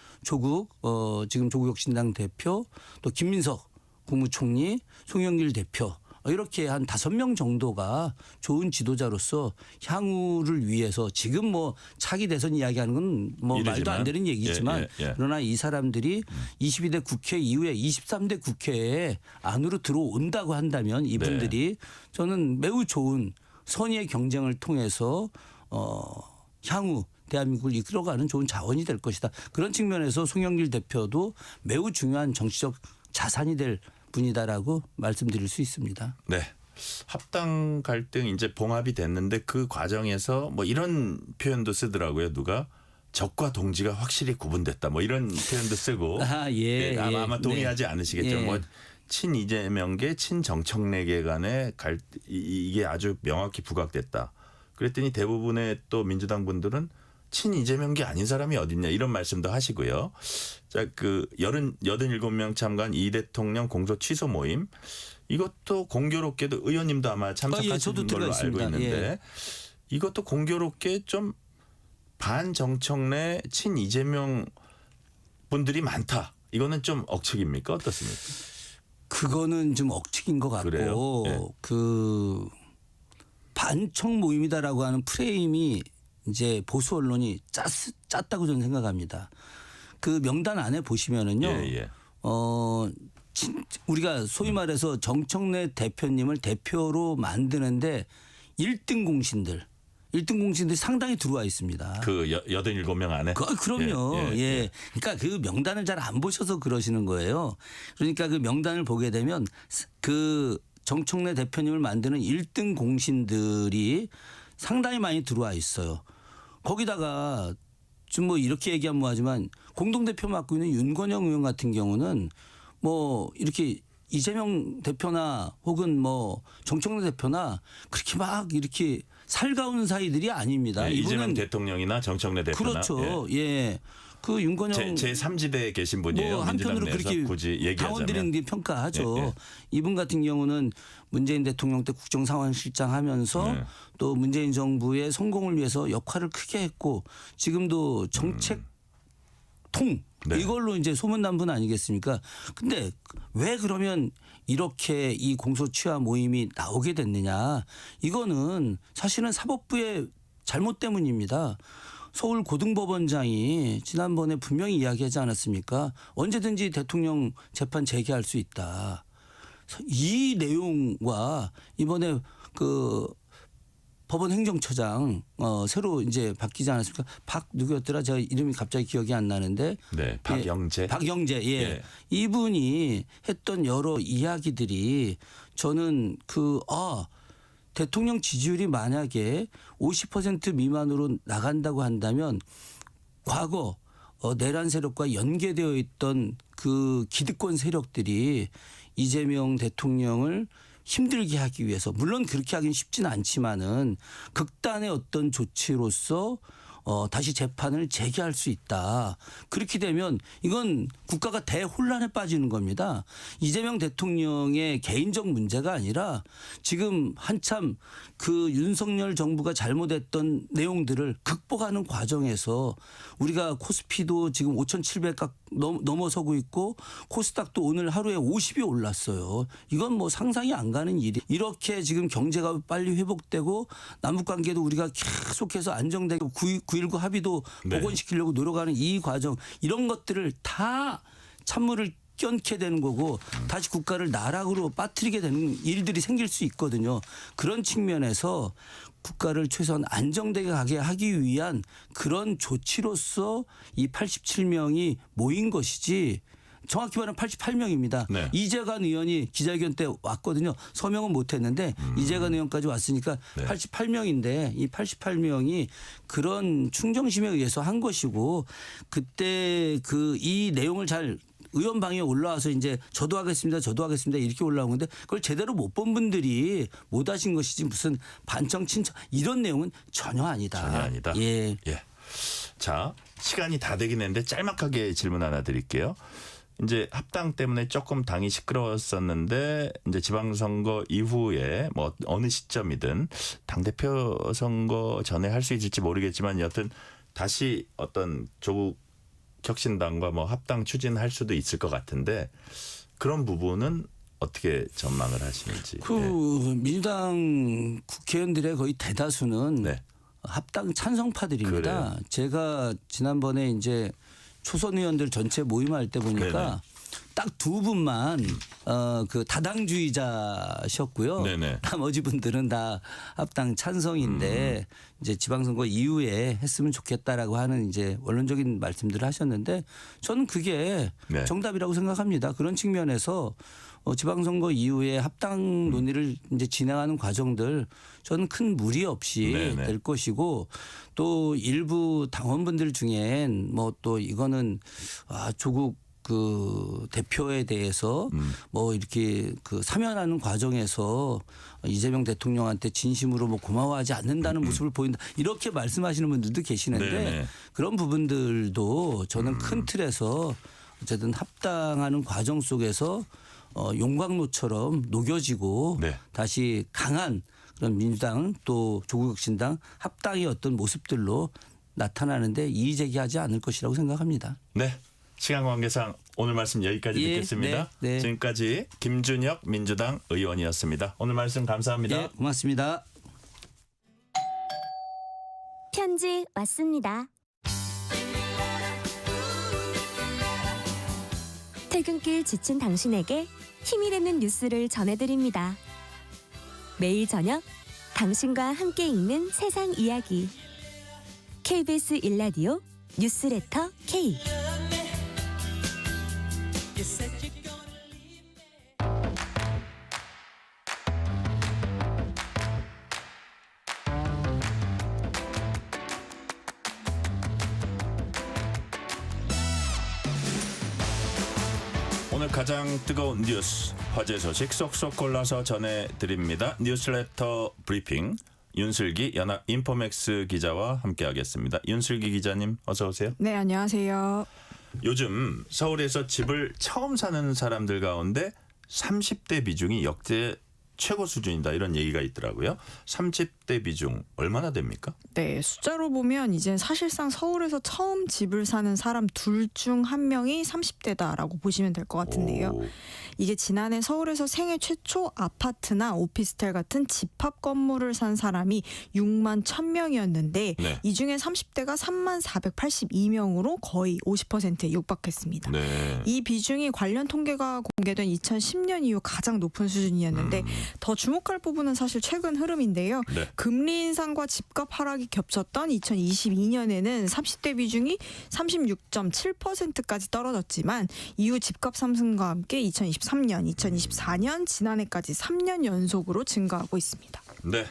지금 조국혁신당 대표 또 김민석 국무총리, 송영길 대표 이렇게 한 5명 정도가 좋은 지도자로서 향후를 위해서 지금 뭐 차기 대선 이야기하는 건 뭐 말도 안 되는 얘기지만 그러나 이 사람들이 22대 국회 이후에 23대 국회에 안으로 들어온다고 한다면 이분들이 저는 매우 좋은 선의의 경쟁을 통해서 향후 대한민국을 이끌어가는 좋은 자원이 될 것이다. 그런 측면에서 송영길 대표도 매우 중요한 정치적 자산이 될 분이다라고 말씀드릴 수 있습니다. 네. 합당 갈등 이제 봉합이 됐는데 그 과정에서 뭐 이런 표현도 쓰더라고요. 누가 적과 동지가 확실히 구분됐다. 뭐 이런 표현도 쓰고 아마 동의하지 않으시겠죠. 뭐 친 이재명계, 친 정청래계 간의 이게 아주 명확히 부각됐다. 그랬더니 대부분의 또 민주당 분들은 친 이재명계 아닌 사람이 어딨냐 이런 말씀도 하시고요. 자, 그 87명 참가한 이 대통령 공소 취소 모임 이것도 공교롭게도 의원님도 아마 참석하신 걸로 알고 있는데 이것도 공교롭게 좀 반정청래 친 이재명 분들이 많다. 이거는 좀 억측입니까? 어떻습니까? 그거는 좀 억측인 것 같고 그래요? 네. 그 반청 모임이다라고 하는 프레임이 이제 보수 언론이 짰다고 저는 생각합니다. 그 명단 안에 보시면은요. 우리가 소위 말해서 정청래 대표님을 대표로 만드는데 1등 공신들이 상당히 들어와 있습니다. 그 87명 안에? 그럼요. 그러니까 그 명단을 잘 안 보셔서 그러시는 거예요. 그러니까 그 명단을 보게 되면 그 정청래 대표님을 만드는 1등 공신들이 상당히 많이 들어와 있어요. 거기다가 좀 뭐 이렇게 얘기하면 뭐하지만 공동대표 맡고 있는 윤건영 의원 같은 경우는 뭐 이렇게 이재명 대표나 혹은 뭐 정청래 대표나 그렇게 막 이렇게 살가운 사이들이 아닙니다. 이재명 대통령이나 정청래 대표나. 그렇죠. 그 윤건영 제3지대에 계신 분이에요. 뭐 한편으로 그렇게 굳이 얘기하자면. 당원들이 평가하죠. 이분 같은 경우는 문재인 대통령 때 국정상황실장 하면서 또 문재인 정부의 성공을 위해서 역할을 크게 했고 지금도 정책 이걸로 이제 소문난 분 아니겠습니까? 근데 왜 그러면 이렇게 이 공소 취하 모임이 나오게 됐느냐? 이거는 사실은 사법부의 잘못 때문입니다. 서울 고등법원장이 지난번에 분명히 이야기하지 않았습니까? 언제든지 대통령 재판 재개할 수 있다. 이 내용과 이번에 그 법원 행정처장 새로 이제 바뀌지 않았습니까? 누구였더라? 제가 이름이 갑자기 기억이 안 나는데. 네, 박영재. 이분이 했던 여러 이야기들이 저는 대통령 지지율이 만약에 50% 미만으로 나간다고 한다면 과거 내란 세력과 연계되어 있던 그 기득권 세력들이 이재명 대통령을 힘들게 하기 위해서 물론 그렇게 하긴 쉽지는 않지만은 극단의 어떤 조치로서 다시 재판을 재개할 수 있다. 그렇게 되면 이건 국가가 대혼란에 빠지는 겁니다. 이재명 대통령의 개인적 문제가 아니라 지금 한참 그 윤석열 정부가 잘못했던 내용들을 극복하는 과정에서 우리가 코스피도 지금 5,700각 넘어서고 있고 코스닥도 오늘 하루에 50이 올랐어요. 이건 뭐 상상이 안 가는 일이. 이렇게 지금 경제가 빨리 회복되고 남북관계도 우리가 계속해서 안정되고 9.19 합의도 복원시키려고 노력하는 이 과정 이런 것들을 다 찬물을 껴넣게 되는 거고 다시 국가를 나락으로 빠뜨리게 되는 일들이 생길 수 있거든요. 그런 측면에서 국가를 최소한 안정되게 가게 하기 위한 그런 조치로서 이 87명이 모인 것이지 정확히 말하면 88명입니다. 네. 이재관 의원이 기자회견 때 왔거든요. 서명은 못했는데 이재관 의원까지 왔으니까 88명인데 이 88명이 그런 충정심에 의해서 한 것이고 그때 그 이 내용을 잘 의원방에 올라와서 이제 저도 하겠습니다 이렇게 올라온 건데 그걸 제대로 못 본 분들이 못 하신 것이지 무슨 반청 친청 이런 내용은 전혀 아니다. 전혀 아니다. 예. 자, 시간이 다 되긴 했는데 짤막하게 질문 하나 드릴게요. 이제 합당 때문에 조금 당이 시끄러웠었는데 이제 지방선거 이후에 뭐 어느 시점이든 당대표 선거 전에 할 수 있을지 모르겠지만 여튼 다시 어떤 조국 혁신당과 뭐 합당 추진할 수도 있을 것 같은데 그런 부분은 어떻게 전망을 하시는지. 민주당 국회의원들의 거의 대다수는 합당 찬성파들입니다. 그래요? 제가 지난번에 이제 초선 의원들 전체 모임할 때 보니까 딱 두 분만 그 다당주의자셨고요. 나머지 분들은 다 합당 찬성인데 이제 지방선거 이후에 했으면 좋겠다라고 하는 이제 원론적인 말씀들을 하셨는데 저는 그게 정답이라고 생각합니다. 그런 측면에서 지방선거 이후에 합당 논의를 이제 진행하는 과정들 저는 큰 무리 없이 될 것이고 또 일부 당원분들 중엔 뭐 또 이거는 조국 그 대표에 대해서 뭐 이렇게 그 사면하는 과정에서 이재명 대통령한테 진심으로 뭐 고마워하지 않는다는 모습을 보인다 이렇게 말씀하시는 분들도 계시는데 그런 부분들도 저는 큰 틀에서 어쨌든 합당하는 과정 속에서 용광로처럼 녹여지고 다시 강한 그런 민주당 또 조국혁신당 합당의 어떤 모습들로 나타나는데 이의제기하지 않을 것이라고 생각합니다. 네. 시간 관계상 오늘 말씀 여기까지 듣겠습니다. 지금까지 김준혁 민주당 의원이었습니다. 오늘 말씀 감사합니다. 고맙습니다. 편지 왔습니다. 퇴근길 지친 당신에게 힘이 되는 뉴스를 전해드립니다. 매일 저녁 당신과 함께 읽는 세상 이야기 KBS 1라디오 뉴스레터 K 오늘 가장 뜨거운 뉴스, 화제 소식 쏙쏙 골라서 전해드립니다. 뉴스레터 브리핑 윤슬기 연합 인포맥스 기자와 함께하겠습니다. 윤슬기 기자님 어서 오세요. 네, 안녕하세요. 요즘 서울에서 집을 처음 사는 사람들 가운데 30대 비중이 역대 최고 수준이다 이런 얘기가 있더라고요. 30대 비중 얼마나 됩니까? 네, 숫자로 보면 이제 사실상 서울에서 처음 집을 사는 사람 둘 중 한 명이 30대다라고 보시면 될 것 같은데요. 이게 지난해 서울에서 생애 최초 아파트나 오피스텔 같은 집합 건물을 산 사람이 6만 1,000명이었는데 이 중에 30대가 3만 482명으로 거의 50%에 육박했습니다. 이 비중이 관련 통계가 공개된 2010년 이후 가장 높은 수준이었는데 더 주목할 부분은 사실 최근 흐름인데요. 금리 인상과 집값 하락이 겹쳤던 2022년에는 30대 비중이 36.7%까지 떨어졌지만 이후 집값 상승과 함께 2023년, 2024년, 지난해까지 3년 연속으로 증가하고 있습니다. 네.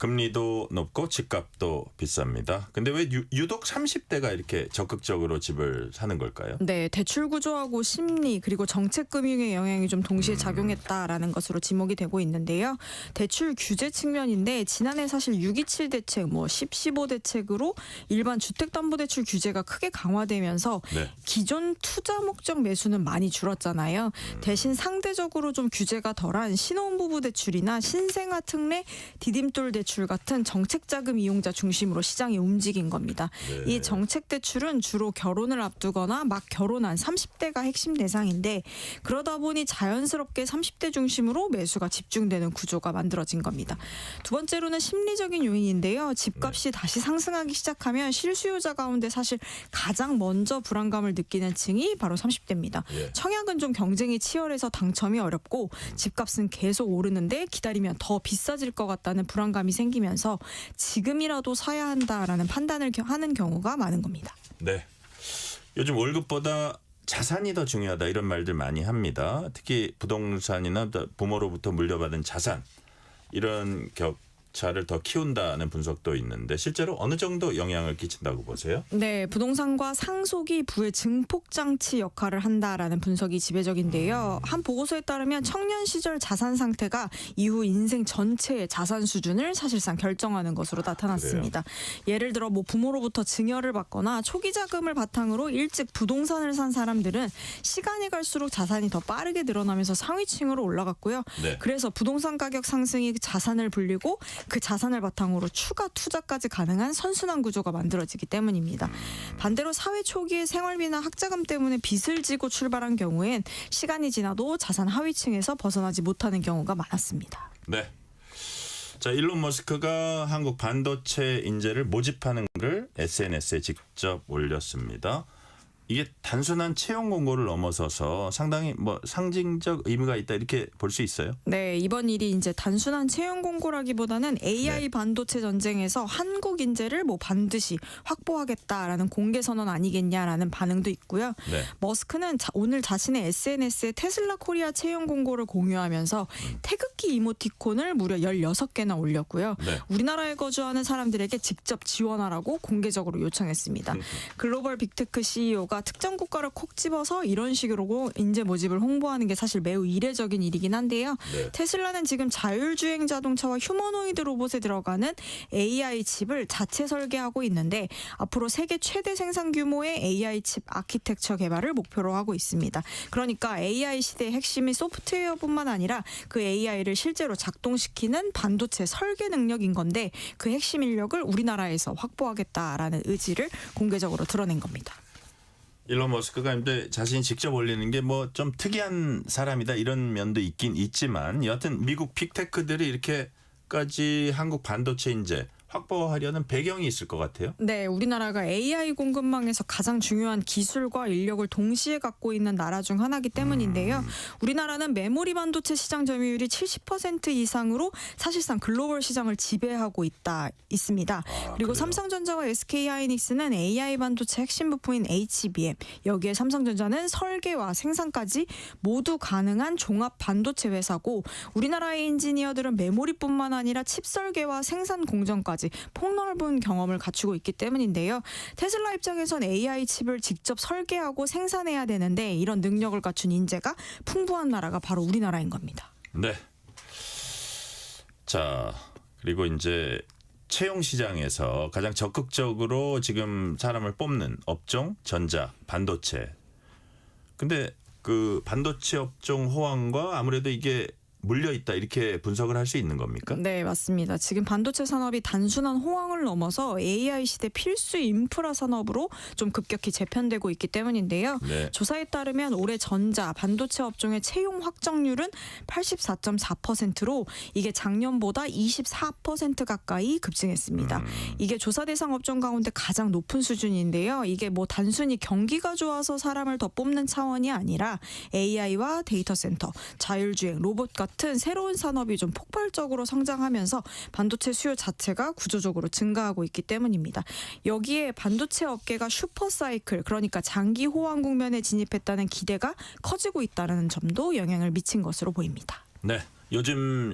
금리도 높고 집값도 비쌉니다. 근데 왜 유독 30대가 이렇게 적극적으로 집을 사는 걸까요? 네, 대출 구조하고 심리 그리고 정책 금융의 영향이 좀 동시에 작용했다라는 것으로 지목이 되고 있는데요. 대출 규제 측면인데 지난해 사실 627 대책, 1015 대책으로 일반 주택담보대출 규제가 크게 강화되면서 네. 기존 투자 목적 매수는 많이 줄었잖아요. 대신 상대적으로 좀 규제가 덜한 신혼부부 대출이나 신생아 특례, 디딤돌 대출 같은 정책 자금 이용자 중심으로 시장이 움직인 겁니다. 네. 이 정책 대출은 주로 결혼을 앞두거나 막 결혼한 30대가 핵심 대상인데 그러다 보니 자연스럽게 30대 중심으로 매수가 집중되는 구조가 만들어진 겁니다. 두 번째로는 심리적인 요인인데요. 집값이 다시 상승하기 시작하면 실수요자 가운데 사실 가장 먼저 불안감을 느끼는 층이 바로 30대입니다. 청약은 좀 경쟁이 치열해서 당첨이 어렵고 집값은 계속 오르는데 기다리면 더 비싸질 것 같다는 불안감이 생기면서 지금이라도 사야 한다라는 판단을 하는 경우가 많은 겁니다. 네. 요즘 월급보다 자산이 더 중요하다 이런 말들 많이 합니다. 특히 부동산이나 부모로부터 물려받은 자산 이런 격차를 더 키운다는 분석도 있는데 실제로 어느 정도 영향을 끼친다고 보세요? 네, 부동산과 상속이 부의 증폭장치 역할을 한다라는 분석이 지배적인데요. 한 보고서에 따르면 청년 시절 자산 상태가 이후 인생 전체의 자산 수준을 사실상 결정하는 것으로 나타났습니다. 예를 들어 부모로부터 증여를 받거나 초기 자금을 바탕으로 일찍 부동산을 산 사람들은 시간이 갈수록 자산이 더 빠르게 늘어나면서 상위층으로 올라갔고요. 네. 그래서 부동산 가격 상승이 자산을 불리고 그 자산을 바탕으로 추가 투자까지 가능한 선순환 구조가 만들어지기 때문입니다. 반대로 사회 초기에 생활비나 학자금 때문에 빚을 지고 출발한 경우엔 시간이 지나도 자산 하위층에서 벗어나지 못하는 경우가 많았습니다. 네. 자, 일론 머스크가 한국 반도체 인재를 모집하는 글을 SNS에 직접 올렸습니다. 이게 단순한 채용 공고를 넘어서서 상당히 상징적 의미가 있다 이렇게 볼 수 있어요? 네, 이번 일이 이제 단순한 채용 공고라기보다는 AI 반도체 전쟁에서 한국 인재를 반드시 확보하겠다라는 공개 선언 아니겠냐라는 반응도 있고요. 네. 머스크는 오늘 자신의 SNS에 테슬라 코리아 채용 공고를 공유하면서 태극기 이모티콘을 무려 16개나 올렸고요. 네. 우리나라에 거주하는 사람들에게 직접 지원하라고 공개적으로 요청했습니다. 글로벌 빅테크 CEO가 특정 국가를 콕 집어서 이런 식으로 인재 모집을 홍보하는 게 사실 매우 이례적인 일이긴 한데요. 네. 테슬라는 지금 자율주행 자동차와 휴머노이드 로봇에 들어가는 AI 칩을 자체 설계하고 있는데 앞으로 세계 최대 생산 규모의 AI 칩 아키텍처 개발을 목표로 하고 있습니다. 그러니까 AI 시대의 핵심이 소프트웨어뿐만 아니라 그 AI를 실제로 작동시키는 반도체 설계 능력인 건데 그 핵심 인력을 우리나라에서 확보하겠다라는 의지를 공개적으로 드러낸 겁니다. 일론 머스크가 이제 자신이 직접 올리는 게 좀 특이한 사람이다 이런 면도 있긴 있지만 여하튼 미국 빅테크들이 이렇게까지 한국 반도체 인재 확보하려는 배경이 있을 것 같아요. 네, 우리나라가 AI 공급망에서 가장 중요한 기술과 인력을 동시에 갖고 있는 나라 중 하나이기 때문인데요. 우리나라는 메모리 반도체 시장 점유율이 70% 이상으로 사실상 글로벌 시장을 지배하고 있습니다. 그리고 삼성전자와 SK하이닉스는 AI 반도체 핵심 부품인 HBM, 여기에 삼성전자는 설계와 생산까지 모두 가능한 종합 반도체 회사고 우리나라의 엔지니어들은 메모리뿐만 아니라 칩 설계와 생산 공정까지 폭넓은 경험을 갖추고 있기 때문인데요. 테슬라 입장에선 AI 칩을 직접 설계하고 생산해야 되는데 이런 능력을 갖춘 인재가 풍부한 나라가 바로 우리나라인 겁니다. 네. 자, 그리고 이제 채용 시장에서 가장 적극적으로 지금 사람을 뽑는 업종 전자, 반도체. 근데 그 반도체 업종 호황과 아무래도 이게 물려있다 이렇게 분석을 할 수 있는 겁니까? 네, 맞습니다. 지금 반도체 산업이 단순한 호황을 넘어서 AI 시대 필수 인프라 산업으로 좀 급격히 재편되고 있기 때문인데요. 네. 조사에 따르면 올해 전자, 반도체 업종의 채용 확정률은 84.4%로 이게 작년보다 24% 가까이 급증했습니다. 이게 조사 대상 업종 가운데 가장 높은 수준인데요. 이게 단순히 경기가 좋아서 사람을 더 뽑는 차원이 아니라 AI와 데이터 센터, 자율주행, 로봇 같은 새로운 산업이 좀 폭발적으로 성장하면서 반도체 수요 자체가 구조적으로 증가하고 있기 때문입니다. 여기에 반도체 업계가 슈퍼사이클, 그러니까 장기 호황 국면에 진입했다는 기대가 커지고 있다는 점도 영향을 미친 것으로 보입니다. 네, 요즘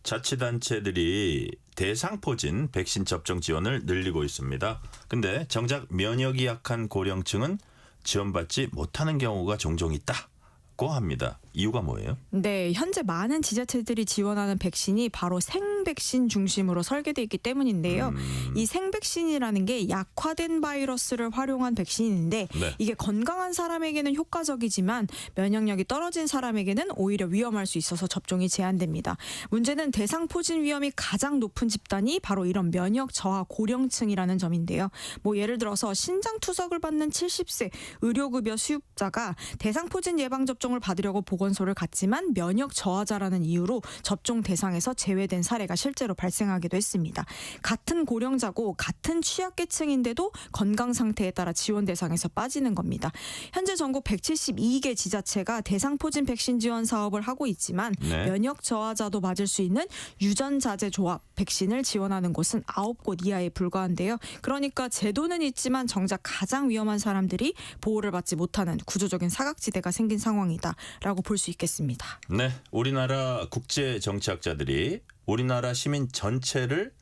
자치단체들이 대상포진 백신 접종 지원을 늘리고 있습니다. 근데 정작 면역이 약한 고령층은 지원받지 못하는 경우가 종종 있다고 합니다. 이유가 뭐예요? 네, 현재 많은 지자체들이 지원하는 백신이 바로 생백신 중심으로 설계되어 있기 때문인데요. 이 생백신이라는 게 약화된 바이러스를 활용한 백신인데 네. 이게 건강한 사람에게는 효과적이지만 면역력이 떨어진 사람에게는 오히려 위험할 수 있어서 접종이 제한됩니다. 문제는 대상포진 위험이 가장 높은 집단이 바로 이런 면역 저하 고령층이라는 점인데요. 뭐 예를 들어서 신장 투석을 받는 70세 의료급여 수급자가 대상포진 예방접종을 받으려고 보건소를 갔지만 면역 저하자라는 이유로 접종 대상에서 제외된 사례가 실제로 발생하기도 했습니다. 같은 고령자고 같은 취약계층인데도 건강 상태에 따라 지원 대상에서 빠지는 겁니다. 현재 전국 172개 지자체가 대상포진 백신 지원 사업을 하고 있지만 네. 면역 저하자도 맞을 수 있는 유전자재 조합 백신을 지원하는 곳은 9곳 이하에 불과한데요. 그러니까 제도는 있지만 정작 가장 위험한 사람들이 보호를 받지 못하는 구조적인 사각지대가 생긴 상황이다라고 볼 수 있겠습니다. 네, 우리나라 국제정치학자들이 우리나라 시민 전체를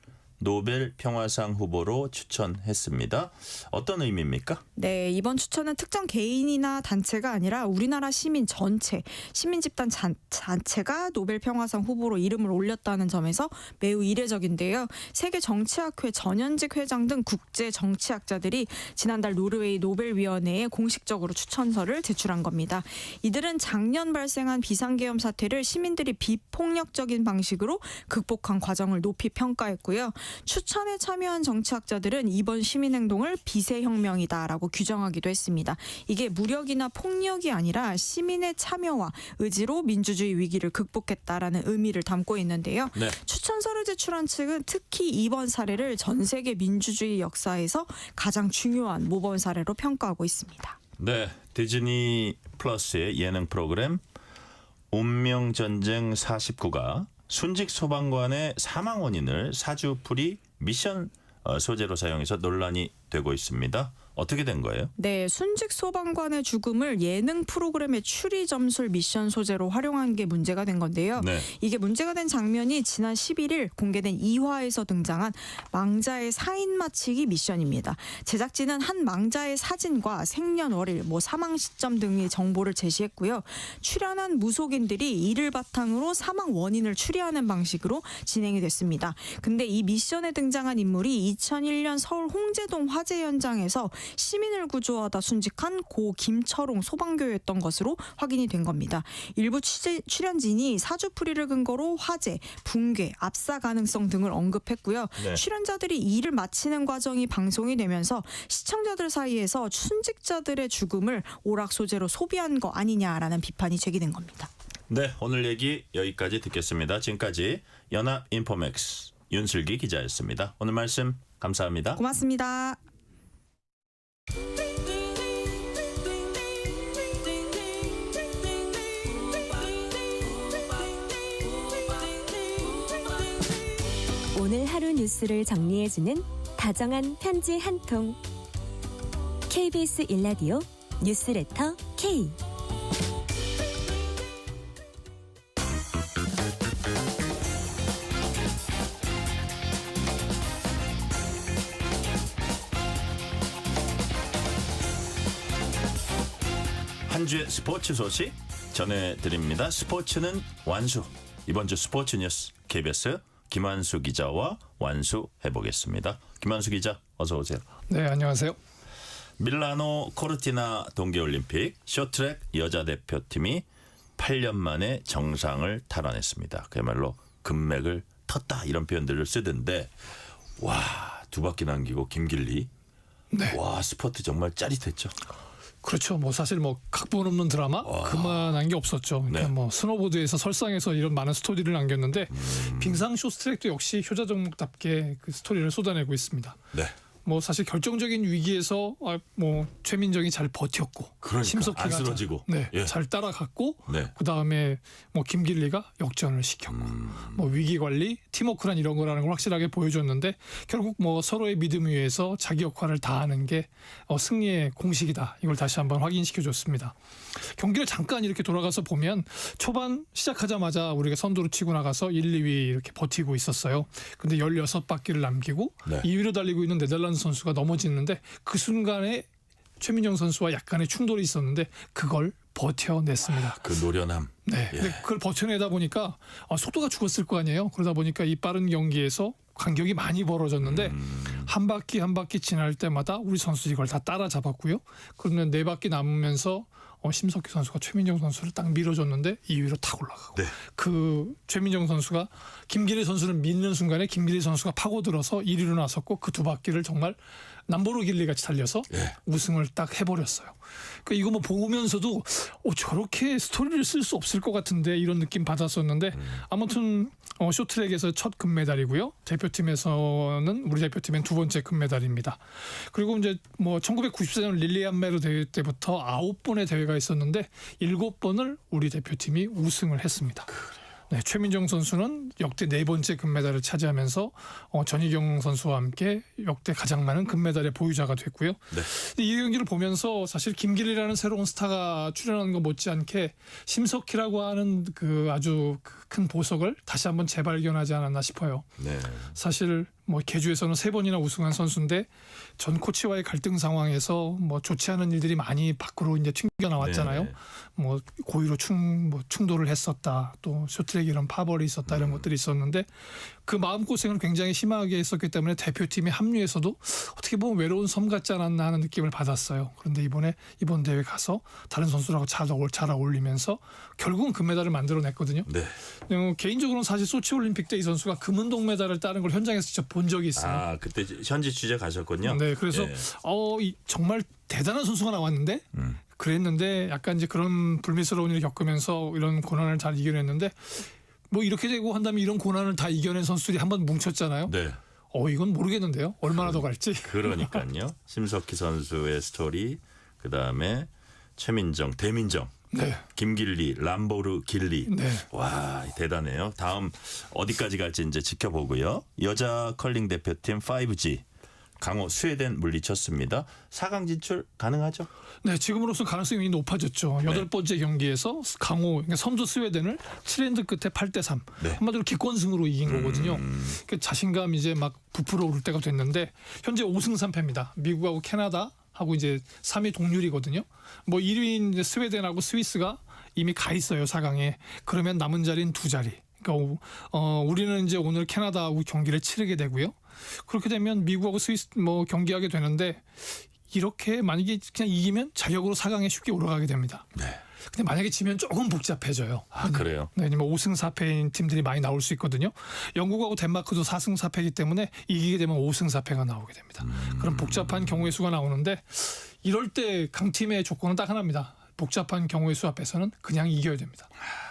노벨 평화상 후보로 추천했습니다. 어떤 의미입니까? 네, 이번 추천은 특정 개인이나 단체가 아니라 우리나라 시민 전체, 시민 집단 자체가 노벨 평화상 후보로 이름을 올렸다는 점에서 매우 이례적인데요. 세계 정치학회 전현직 회장 등 국제 정치학자들이 지난달 노르웨이 노벨위원회에 공식적으로 추천서를 제출한 겁니다. 이들은 작년 발생한 비상계엄 사태를 시민들이 비폭력적인 방식으로 극복한 과정을 높이 평가했고요. 추천에 참여한 정치학자들은 이번 시민행동을 비세혁명이다라고 규정하기도 했습니다. 이게 무력이나 폭력이 아니라 시민의 참여와 의지로 민주주의 위기를 극복했다라는 의미를 담고 있는데요. 네. 추천서를 제출한 측은 특히 이번 사례를 전 세계 민주주의 역사에서 가장 중요한 모범 사례로 평가하고 있습니다. 네, 디즈니 플러스의 예능 프로그램 운명전쟁 49가 순직 소방관의 사망 원인을 사주풀이 미션 소재로 사용해서 논란이 되고 있습니다. 어떻게 된 거예요? 네, 순직 소방관의 죽음을 예능 프로그램의 추리 점술 미션 소재로 활용한 게 문제가 된 건데요. 네. 이게 문제가 된 장면이 지난 11일 공개된 2화에서 등장한 망자의 사인 맞히기 미션입니다. 제작진은 한 망자의 사진과 생년월일, 사망 시점 등의 정보를 제시했고요. 출연한 무속인들이 이를 바탕으로 사망 원인을 추리하는 방식으로 진행이 됐습니다. 근데 이 미션에 등장한 인물이 2001년 서울 홍제동 화재 현장에서 시민을 구조하다 순직한 고 김철옹 소방교였던 것으로 확인이 된 겁니다. 일부 출연진이 사주풀이를 근거로 화재, 붕괴, 압사 가능성 등을 언급했고요. 네. 출연자들이 일을 마치는 과정이 방송이 되면서 시청자들 사이에서 순직자들의 죽음을 오락 소재로 소비한 거 아니냐라는 비판이 제기된 겁니다. 네, 오늘 얘기 여기까지 듣겠습니다. 지금까지 연합인포맥스 윤슬기 기자였습니다. 오늘 말씀 감사합니다. 고맙습니다. 오늘 하루 뉴스를 정리해주는 다정한 편지 한 통. KBS 일라디오 뉴스레터 K. 한 주의 스포츠 소식 전해드립니다. 스포츠는 완수. 이번 주 스포츠 뉴스 KBS 김한수 기자와 완수해보겠습니다. 김한수 기자 어서 오세요. 네, 안녕하세요. 밀라노 코르티나 동계올림픽 쇼트트랙 여자 대표팀이 8년 만에 정상을 탈환했습니다. 그야말로 금맥을 텄다 이런 표현들을 쓰던데 와, 두 바퀴 남기고 김길리 네. 와, 스포트 정말 짜릿했죠. 그렇죠. 사실 각본 없는 드라마 그만한 게 없었죠. 그러니까 네. 스노보드에서 설상에서 이런 많은 스토리를 남겼는데 빙상 쇼트트랙도 역시 효자 종목답게 그 스토리를 쏟아내고 있습니다. 네. 뭐 사실 결정적인 위기에서 뭐 최민정이 잘 버텼고 그러니까, 심석희가 안 쓰러지고. 잘 따라갔고 네. 그다음에 뭐 김길리가 역전을 시켰고 뭐 위기 관리, 팀워크란 이런 거라는 걸 확실하게 보여줬는데 결국 뭐 서로의 믿음 위에서 자기 역할을 다하는 게 승리의 공식이다. 이걸 다시 한번 확인시켜줬습니다. 경기를 잠깐 이렇게 돌아가서 보면 초반 시작하자마자 우리가 선두로 치고 나가서 1, 2위 이렇게 버티고 있었어요. 근데 16바퀴를 남기고 2위로 달리고 있는 네덜란드 선수가 넘어지는데 그 순간에 최민정 선수와 약간의 충돌이 있었는데 그걸 버텨냈습니다. 그 노련함. 네. 근데 그걸 버텨내다 보니까 속도가 죽었을 거 아니에요. 그러다 보니까 이 빠른 경기에서 간격이 많이 벌어졌는데 한 바퀴 한 바퀴 지날 때마다 우리 선수들이 이걸 다 따라잡았고요. 그러면 4바퀴 남으면서 심석희 선수가 최민정 선수를 딱 밀어줬는데 2위로 탁 올라가고 그 최민정 선수가 김길리 선수를 밀는 순간에 김길리 선수가 파고들어서 1위로 나섰고 그 2바퀴를 정말 람보르길리 같이 달려서 우승을 딱 해버렸어요. 그러니까 이거 뭐 보면서도 저렇게 스토리를 쓸 수 없을 것 같은데 이런 느낌 받았었는데 아무튼 쇼트랙에서 첫 금메달이고요. 대표팀에서는 우리 대표팀엔 2번째 금메달입니다. 그리고 이제 뭐 1994년 릴리안 메르 대회 때부터 9번의 대회가 있었는데 7번을 우리 대표팀이 우승을 했습니다. 네, 최민정 선수는 역대 4번째 금메달을 차지하면서 전희경 선수와 함께 역대 가장 많은 금메달의 보유자가 됐고요. 근데 이 경기를 보면서 사실 김길리라는 새로운 스타가 출연하는 것 못지않게 심석희라고 하는 그 아주 큰 보석을 다시 한번 재발견하지 않았나 싶어요. 사실 뭐 개주에서는 3번이나 우승한 선수인데 전 코치와의 갈등 상황에서 뭐 좋지 않은 일들이 많이 밖으로 이제 튕겨 나왔잖아요. 뭐 고의로 충돌을 했었다. 또 쇼트랙 이런 파벌이 있었다 이런 것들이 있었는데 그 마음고생을 굉장히 심하게 했었기 때문에 대표팀에 합류해서도 어떻게 보면 외로운 섬 같지 않았나 하는 느낌을 받았어요. 그런데 이번 대회 가서 다른 선수라고 잘 어울리면서 결국은 금메달을 만들어냈거든요. 개인적으로는 사실 소치 올림픽 때 이 선수가 금은동 메달을 따는 걸 현장에서 직접 본 적이 있어요. 그때 현지 취재 가셨군요. 네, 그래서 정말 대단한 선수가 나왔는데 그랬는데 약간 이제 그런 불미스러운 일을 겪으면서 이런 고난을 잘 이겨냈는데 뭐 이렇게 되고 한다면 이런 고난을 다 이겨낸 선수들이 한번 뭉쳤잖아요. 이건 모르겠는데요. 얼마나 더 갈지. 그러니까요. 심석희 선수의 스토리, 그다음에 최민정, 대민정, 김길리, 람보르 길리. 와, 대단해요. 다음 어디까지 갈지 이제 지켜보고요. 여자 컬링 대표팀 5G. 강호 스웨덴 물리쳤습니다. 4강 진출 가능하죠? 네, 지금으로서 가능성이 높아졌죠. 8번째 경기에서 강호, 그러니까 선두 스웨덴을 7엔드 끝에 8대3. 한마디로 기권승으로 이긴 거거든요. 그러니까 자신감 이제 막 부풀어 오를 때가 됐는데 현재 5승 3패입니다. 미국하고 캐나다 하고 이제 3위 동률이거든요. 뭐 1위인 이제 스웨덴하고 스위스가 이미 가 있어요, 4강에. 그러면 남은 자리는 2자리. 그러니까 우리는 이제 오늘 캐나다하고 경기를 치르게 되고요. 그렇게 되면 미국하고 스위스 뭐 경기하게 되는데 이렇게 만약에 그냥 이기면 자력으로 4강에 쉽게 올라가게 됩니다. 근데 만약에 지면 조금 복잡해져요. 그래요? 네, 5승 4패인 팀들이 많이 나올 수 있거든요. 영국하고 덴마크도 4승 4패이기 때문에 이기게 되면 5승 4패가 나오게 됩니다. 그럼 복잡한 경우의 수가 나오는데 이럴 때 강팀의 조건은 딱 하나입니다. 복잡한 경우의 수 앞에서는 그냥 이겨야 됩니다.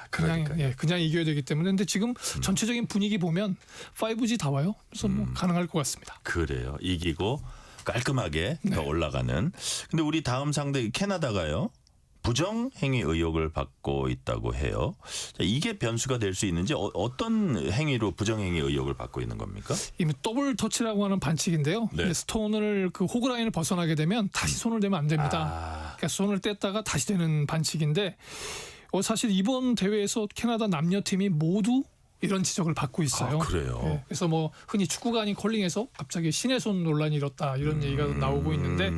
그냥 이겨야 되기 때문에. 근데 지금 전체적인 분위기 보면 5G 다 와요. 그래서 뭐 가능할 것 같습니다. 그래요. 이기고 깔끔하게 올라가는. 근데 우리 다음 상대 캐나다가요. 부정 행위 의혹을 받고 있다고 해요. 자, 이게 변수가 될 수 있는지 어떤 행위로 부정 행위 의혹을 받고 있는 겁니까? 이미 더블 터치라고 하는 반칙인데요. 스톤을 그 호그라인을 벗어나게 되면 다시 손을 대면 안 됩니다. 그러니까 손을 뗐다가 다시 되는 반칙인데 사실 이번 대회에서 캐나다 남녀팀이 모두 이런 지적을 받고 있어요. 그래요? 그래서 뭐 흔히 축구가 아닌 컬링에서 갑자기 신의 손 논란이 일었다 이런 얘기가 나오고 있는데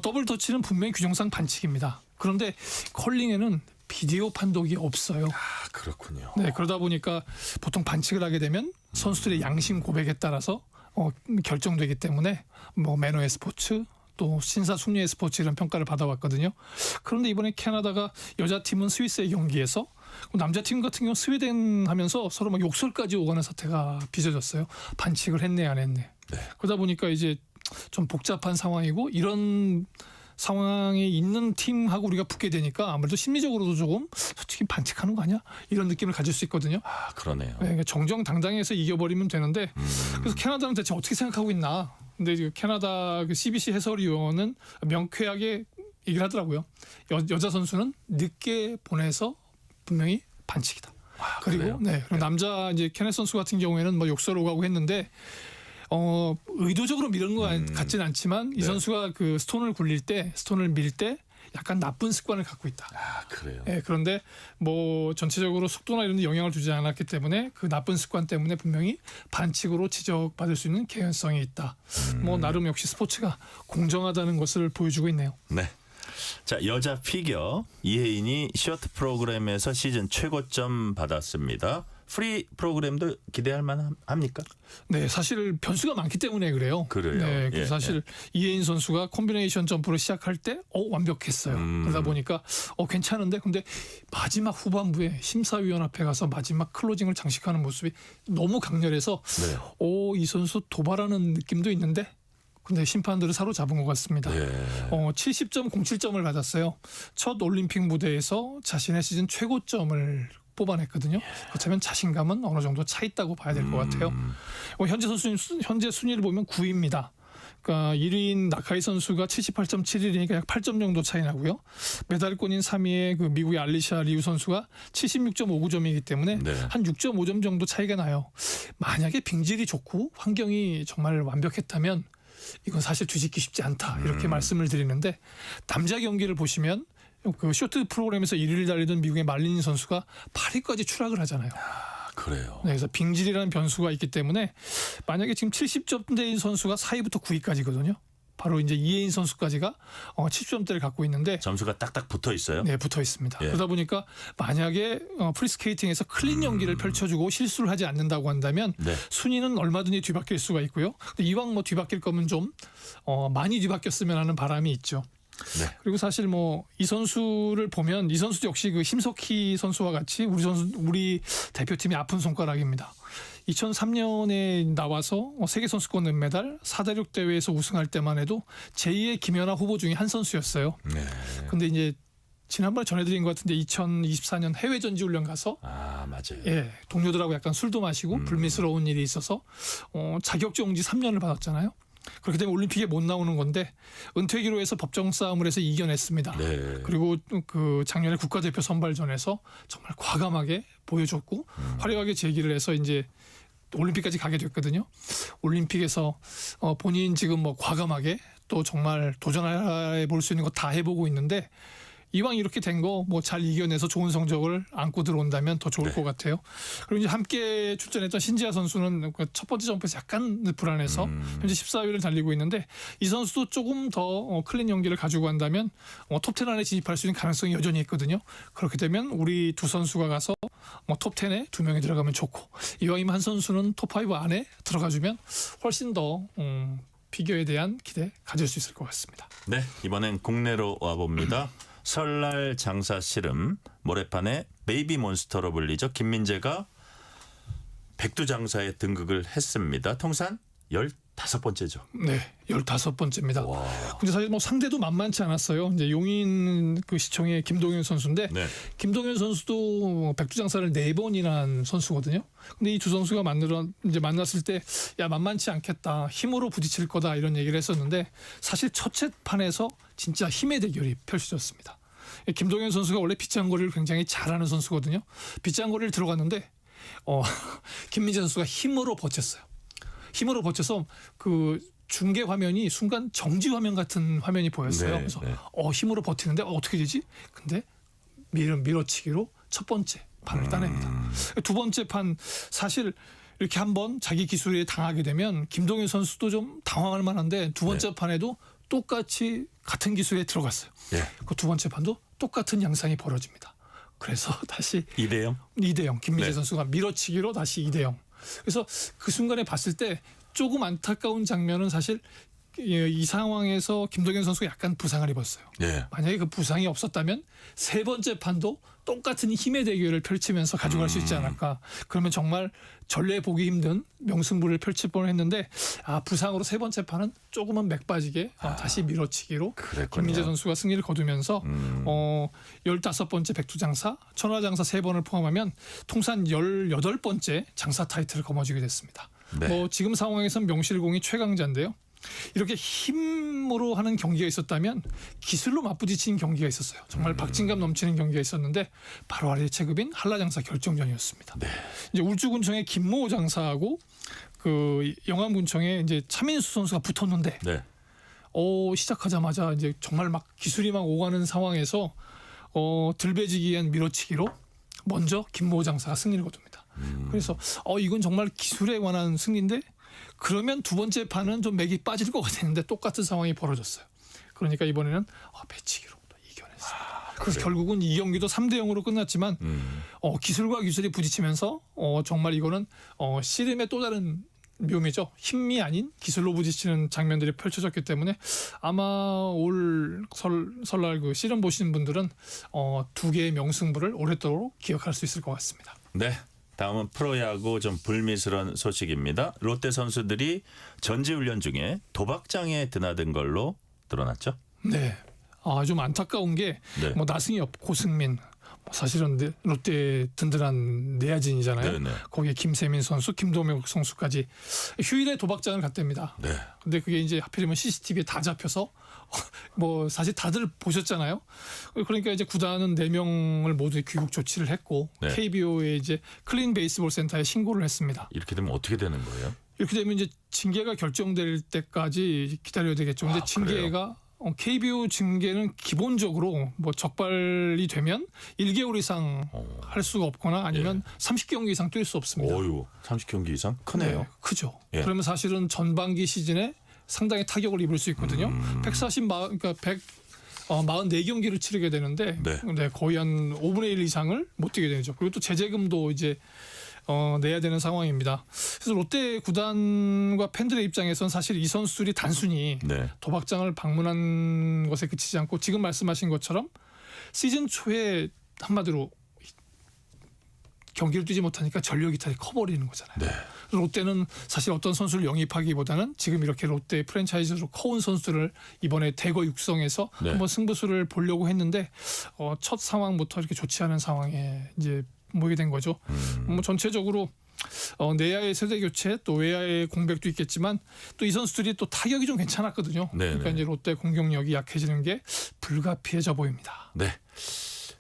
더블 터치는 분명히 규정상 반칙입니다. 그런데 컬링에는 비디오 판독이 없어요. 그렇군요. 네, 그러다 보니까 보통 반칙을 하게 되면 선수들의 양심 고백에 따라서 결정되기 때문에 뭐 매너의 스포츠 또 신사숙녀의 스포츠 이런 평가를 받아왔거든요. 그런데 이번에 캐나다가 여자팀은 스위스의 경기에서 남자팀 같은 경우는 스웨덴 하면서 서로 막 욕설까지 오가는 사태가 빚어졌어요. 반칙을 했네 안 했네. 그러다 보니까 이제 좀 복잡한 상황이고 이런 상황에 있는 팀하고 우리가 붙게 되니까 아무래도 심리적으로도 조금 솔직히 반칙하는 거 아니야? 이런 느낌을 가질 수 있거든요. 그러네요. 그러니까 정정당당해서 이겨버리면 되는데 그래서 캐나다는 대체 어떻게 생각하고 있나? 근데 그 캐나다 그 CBC 해설위원은 명쾌하게 얘기를 하더라고요. 여자 선수는 늦게 보내서 분명히 반칙이다. 그리고 그리고 남자 이제 케넷 선수 같은 경우에는 뭐 욕설 오가고 했는데 의도적으로 밀은 것 같지는 않지만 이 선수가 그 스톤을 밀 때 약간 나쁜 습관을 갖고 있다. 그래요. 네, 그런데 뭐 전체적으로 속도나 이런 데 영향을 주지 않았기 때문에 그 나쁜 습관 때문에 분명히 반칙으로 지적받을 수 있는 개연성이 있다. 뭐 나름 역시 스포츠가 공정하다는 것을 보여주고 있네요. 네. 자, 여자 피겨 이혜인이 쇼트 프로그램에서 시즌 최고점 받았습니다. 프리 프로그램도 기대할 만합니까? 네, 사실 변수가 많기 때문에 그래요. 그래요. 네, 그래서 사실 이혜인 선수가 콤비네이션 점프를 시작할 때 완벽했어요. 그러다 보니까 괜찮은데 근데 마지막 후반부에 심사위원 앞에 가서 마지막 클로징을 장식하는 모습이 너무 강렬해서 이 선수 도발하는 느낌도 있는데 근데 심판들을 사로잡은 것 같습니다. 70.07점을 받았어요. 첫 올림픽 무대에서 자신의 시즌 최고점을 뽑아냈거든요. 그렇다면 자신감은 어느 정도 차 있다고 봐야 될 것 같아요. 현재 순위를 보면 9위입니다. 그러니까 1위인 나카이 선수가 78.71이니까 약 8점 정도 차이 나고요. 메달권인 3위의 그 미국의 알리샤 리우 선수가 76.59점이기 때문에 한 6.5점 정도 차이가 나요. 만약에 빙질이 좋고 환경이 정말 완벽했다면 이건 사실 뒤집기 쉽지 않다 이렇게 말씀을 드리는데 남자 경기를 보시면 그 쇼트 프로그램에서 1위를 달리던 미국의 말린 선수가 8위까지 추락을 하잖아요. 그래요. 네, 그래서 빙질이라는 변수가 있기 때문에 만약에 지금 70점대인 선수가 4위부터 9위까지거든요. 바로 이제 이혜인 선수까지가 70점대를 갖고 있는데 점수가 딱딱 붙어 있어요. 네, 붙어 있습니다. 그러다 보니까 만약에 프리스케이팅에서 클린 연기를 펼쳐주고 실수를 하지 않는다고 한다면 순위는 얼마든지 뒤바뀔 수가 있고요. 근데 이왕 뭐 뒤바뀔 거면 좀 많이 뒤바뀌었으면 하는 바람이 있죠. 그리고 사실 뭐 이 선수를 보면 이 선수도 역시 그 심석희 선수와 같이 우리 대표팀의 아픈 손가락입니다. 2003년에 나와서 세계 선수권 은메달 4대륙 대회에서 우승할 때만 해도 제2의 김연아 후보 중에 한 선수였어요. 근데 이제 지난번에 전해드린 것 같은데 2024년 해외 전지훈련 가서 맞아요. 동료들하고 약간 술도 마시고 불미스러운 일이 있어서 자격정지 3년을 받았잖아요. 그렇기 때문에 올림픽에 못 나오는 건데 은퇴기로 해서 법정 싸움을 해서 이겨냈습니다. 그리고 그 작년에 국가대표 선발전에서 정말 과감하게 보여줬고 화려하게 제기를 해서 이제 올림픽까지 가게 됐거든요. 올림픽에서 본인 지금 뭐 과감하게 또 정말 도전해 볼 수 있는 거 다 해보고 있는데 이왕 이렇게 된 거 뭐 잘 이겨내서 좋은 성적을 안고 들어온다면 더 좋을 것 같아요. 그리고 이제 함께 출전했던 신지아 선수는 첫 번째 점프에서 약간 불안해서 현재 14위를 달리고 있는데 이 선수도 조금 더 클린 연기를 가지고 간다면 톱10 안에 진입할 수 있는 가능성이 여전히 있거든요. 그렇게 되면 우리 두 선수가 가서 톱10에 두 명이 들어가면 좋고 이왕이면 한 선수는 톱5 안에 들어가주면 훨씬 더 피겨에 대한 기대 가질 수 있을 것 같습니다. 네, 이번엔 국내로 와봅니다. 설날 장사 씨름 모래판의 베이비 몬스터로 불리죠. 김민재가 백두장사에 등극을 했습니다. 통산 15번째죠. 네, 15번째입니다. 근데 사실 뭐 상대도 만만치 않았어요. 이제 용인 그 시청의 김동현 선수인데 김동현 선수도 백두장사를 4번이나 한 선수거든요. 근데 이 두 선수가 만났을 때 야 만만치 않겠다. 힘으로 부딪힐 거다 이런 얘기를 했었는데 사실 첫째 판에서 진짜 힘의 대결이 펼쳐졌습니다. 김동현 선수가 원래 빗장거리를 굉장히 잘하는 선수거든요. 빗장거리를 들어갔는데 김민재 선수가 힘으로 버텼어요. 힘으로 버텨서 그 중계 화면이 순간 정지 화면 같은 화면이 보였어요. 그래서 힘으로 버티는데 어떻게 되지? 근데 밀어치기로 첫 번째 판을 따냅니다. 두 번째 판 사실 이렇게 한번 자기 기술에 당하게 되면 김동현 선수도 좀 당황할 만한데 두 번째 판에도 똑같이 같은 기술에 들어갔어요. 그 두 번째 판도 똑같은 양상이 벌어집니다. 그래서 다시 2대0 김민재 선수가 밀어치기로 다시 2대0. 그래서 그 순간에 봤을 때 조금 안타까운 장면은 사실 이 상황에서 김동현 선수가 약간 부상을 입었어요. 만약에 그 부상이 없었다면 세 번째 판도 똑같은 힘의 대결을 펼치면서 가져갈 수 있지 않을까. 그러면 정말 전례 보기 힘든 명승부를 펼칠 뻔했는데 부상으로 세 번째 판은 조금은 맥 빠지게 다시 밀어치기로 김민재 선수가 승리를 거두면서 15번째 백두장사, 천하장사 3번을 포함하면 통산 18번째 장사 타이틀을 거머쥐게 됐습니다. 뭐 지금 상황에서는 명실공히 최강자인데요. 이렇게 힘으로 하는 경기가 있었다면 기술로 맞부딪힌 경기가 있었어요. 정말 박진감 넘치는 경기가 있었는데 바로 아래 체급인 한라장사 결정전이었습니다. 이제 울주군청의 김모호 장사하고 그 영암군청의 이제 차민수 선수가 붙었는데 시작하자마자 이제 정말 막 기술이 막 오가는 상황에서 들배지기한 밀어치기로 먼저 김모호 장사가 승리를 거둡니다. 그래서 이건 정말 기술에 관한 승리인데 그러면 두 번째 판은 좀 맥이 빠질 것 같았는데 똑같은 상황이 벌어졌어요. 그러니까 이번에는 배치기로 또 이겨냈습니다. 그래서 결국은 이 경기도 3대0으로 끝났지만 기술과 기술이 부딪히면서 정말 이거는 씨름의 또 다른 묘미죠. 힘이 아닌 기술로 부딪히는 장면들이 펼쳐졌기 때문에 아마 올 설날 그 씨름 보시는 분들은 두 개의 명승부를 오랫도록 기억할 수 있을 것 같습니다. 네. 다음은 프로야구 좀 불미스러운 소식입니다. 롯데 선수들이 전지훈련 중에 도박장에 드나든 걸로 드러났죠? 네. 좀 안타까운 게 뭐 나승엽, 고승민 사실은 롯데 든든한 내야진이잖아요. 거기에 김세민 선수, 김동혁 선수까지 휴일에 도박장을 갔답니다. 근데 그게 이제 하필이면 CCTV에 다 잡혀서 뭐 사실 다들 보셨잖아요. 그러니까 이제 구단은 4명을 모두 귀국 조치를 했고 KBO에 이제 클린 베이스볼 센터에 신고를 했습니다. 이렇게 되면 어떻게 되는 거예요? 이렇게 되면 이제 징계가 결정될 때까지 기다려야 되겠죠. 근데 징계가 KBO 징계는 기본적으로 뭐 적발이 되면 1개월 이상 할 수가 없거나 아니면 30경기 이상 뛸 수 없습니다. 30경기 이상? 크네요. 네, 크죠. 그러면 사실은 전반기 시즌에 상당히 타격을 입을 수 있거든요. 44경기를 치르게 되는데 거의 한 5분의 1 이상을 못 뛰게 되죠. 그리고 또 제재금도 이제 내야 되는 상황입니다. 그래서 롯데 구단과 팬들의 입장에선 사실 이 선수들이 단순히 도박장을 방문한 것에 그치지 않고 지금 말씀하신 것처럼 시즌 초에 한마디로 경기를 뛰지 못하니까 전력 이탈이 커버리는 거잖아요. 롯데는 사실 어떤 선수를 영입하기보다는 지금 이렇게 롯데 프랜차이즈로 커온 선수들을 이번에 대거 육성해서 한번 승부수를 보려고 했는데 첫 상황부터 이렇게 좋지 않은 상황에 이제 모이게 된 거죠. 뭐 전체적으로 내야의 세대 교체 또 외야의 공백도 있겠지만 또 이 선수들이 또 타격이 좀 괜찮았거든요. 그러니까 이제 롯데 공격력이 약해지는 게 불가피해져 보입니다.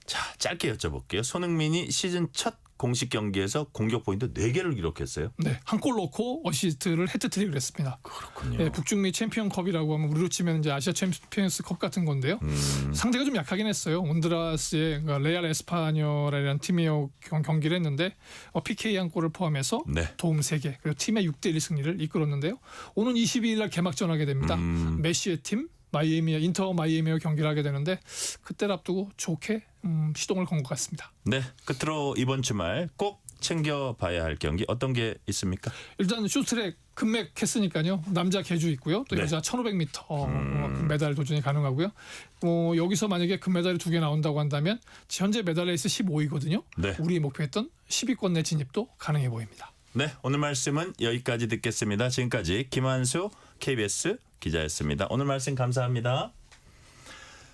자, 짧게 여쭤볼게요. 손흥민이 시즌 첫 공식 경기에서 공격 포인트 4개를 기록했어요. 한 골 넣고 어시스트를 헤트트릭을 했습니다. 그렇군요. 북중미 챔피언컵이라고 하면 우리로 치면 이제 아시아 챔피언스컵 같은 건데요. 상대가 좀 약하긴 했어요. 온드라스의 그러니까 레알 에스파뇰이라는 팀이요 경기를 했는데 PK 한 골을 포함해서 도움 3개 그리고 팀의 6대1 승리를 이끌었는데요. 오는 22일 날 개막전하게 됩니다. 메시의 팀 인터 마이애미와 경기를 하게 되는데 그때를 앞두고 좋게 시동을 건 것 같습니다. 끝으로 이번 주말 꼭 챙겨봐야 할 경기 어떤 게 있습니까? 일단 쇼트트랙 금맥했으니까요. 남자 계주 있고요. 또 여자 1500m 메달 도전이 가능하고요. 여기서 만약에 금메달이 2개 나온다고 한다면 현재 메달 레이스 15위거든요. 우리 목표했던 10위권 내 진입도 가능해 보입니다. 오늘 말씀은 여기까지 듣겠습니다. 지금까지 김한수 KBS 기자였습니다. 오늘 말씀 감사합니다.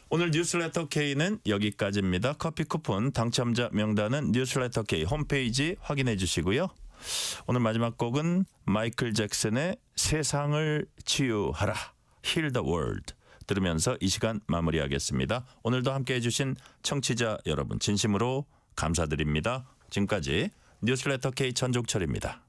오늘 뉴스레터 K는 여기까지입니다. 커피 쿠폰 당첨자 명단은 뉴스레터 K 홈페이지 확인해 주시고요. 오늘 마지막 곡은 마이클 잭슨의 세상을 치유하라 Heal the World 들으면서 이 시간 마무리하겠습니다. 오늘도 함께해 주신 청취자 여러분 진심으로 감사드립니다. 지금까지 뉴스레터 K 전종철입니다.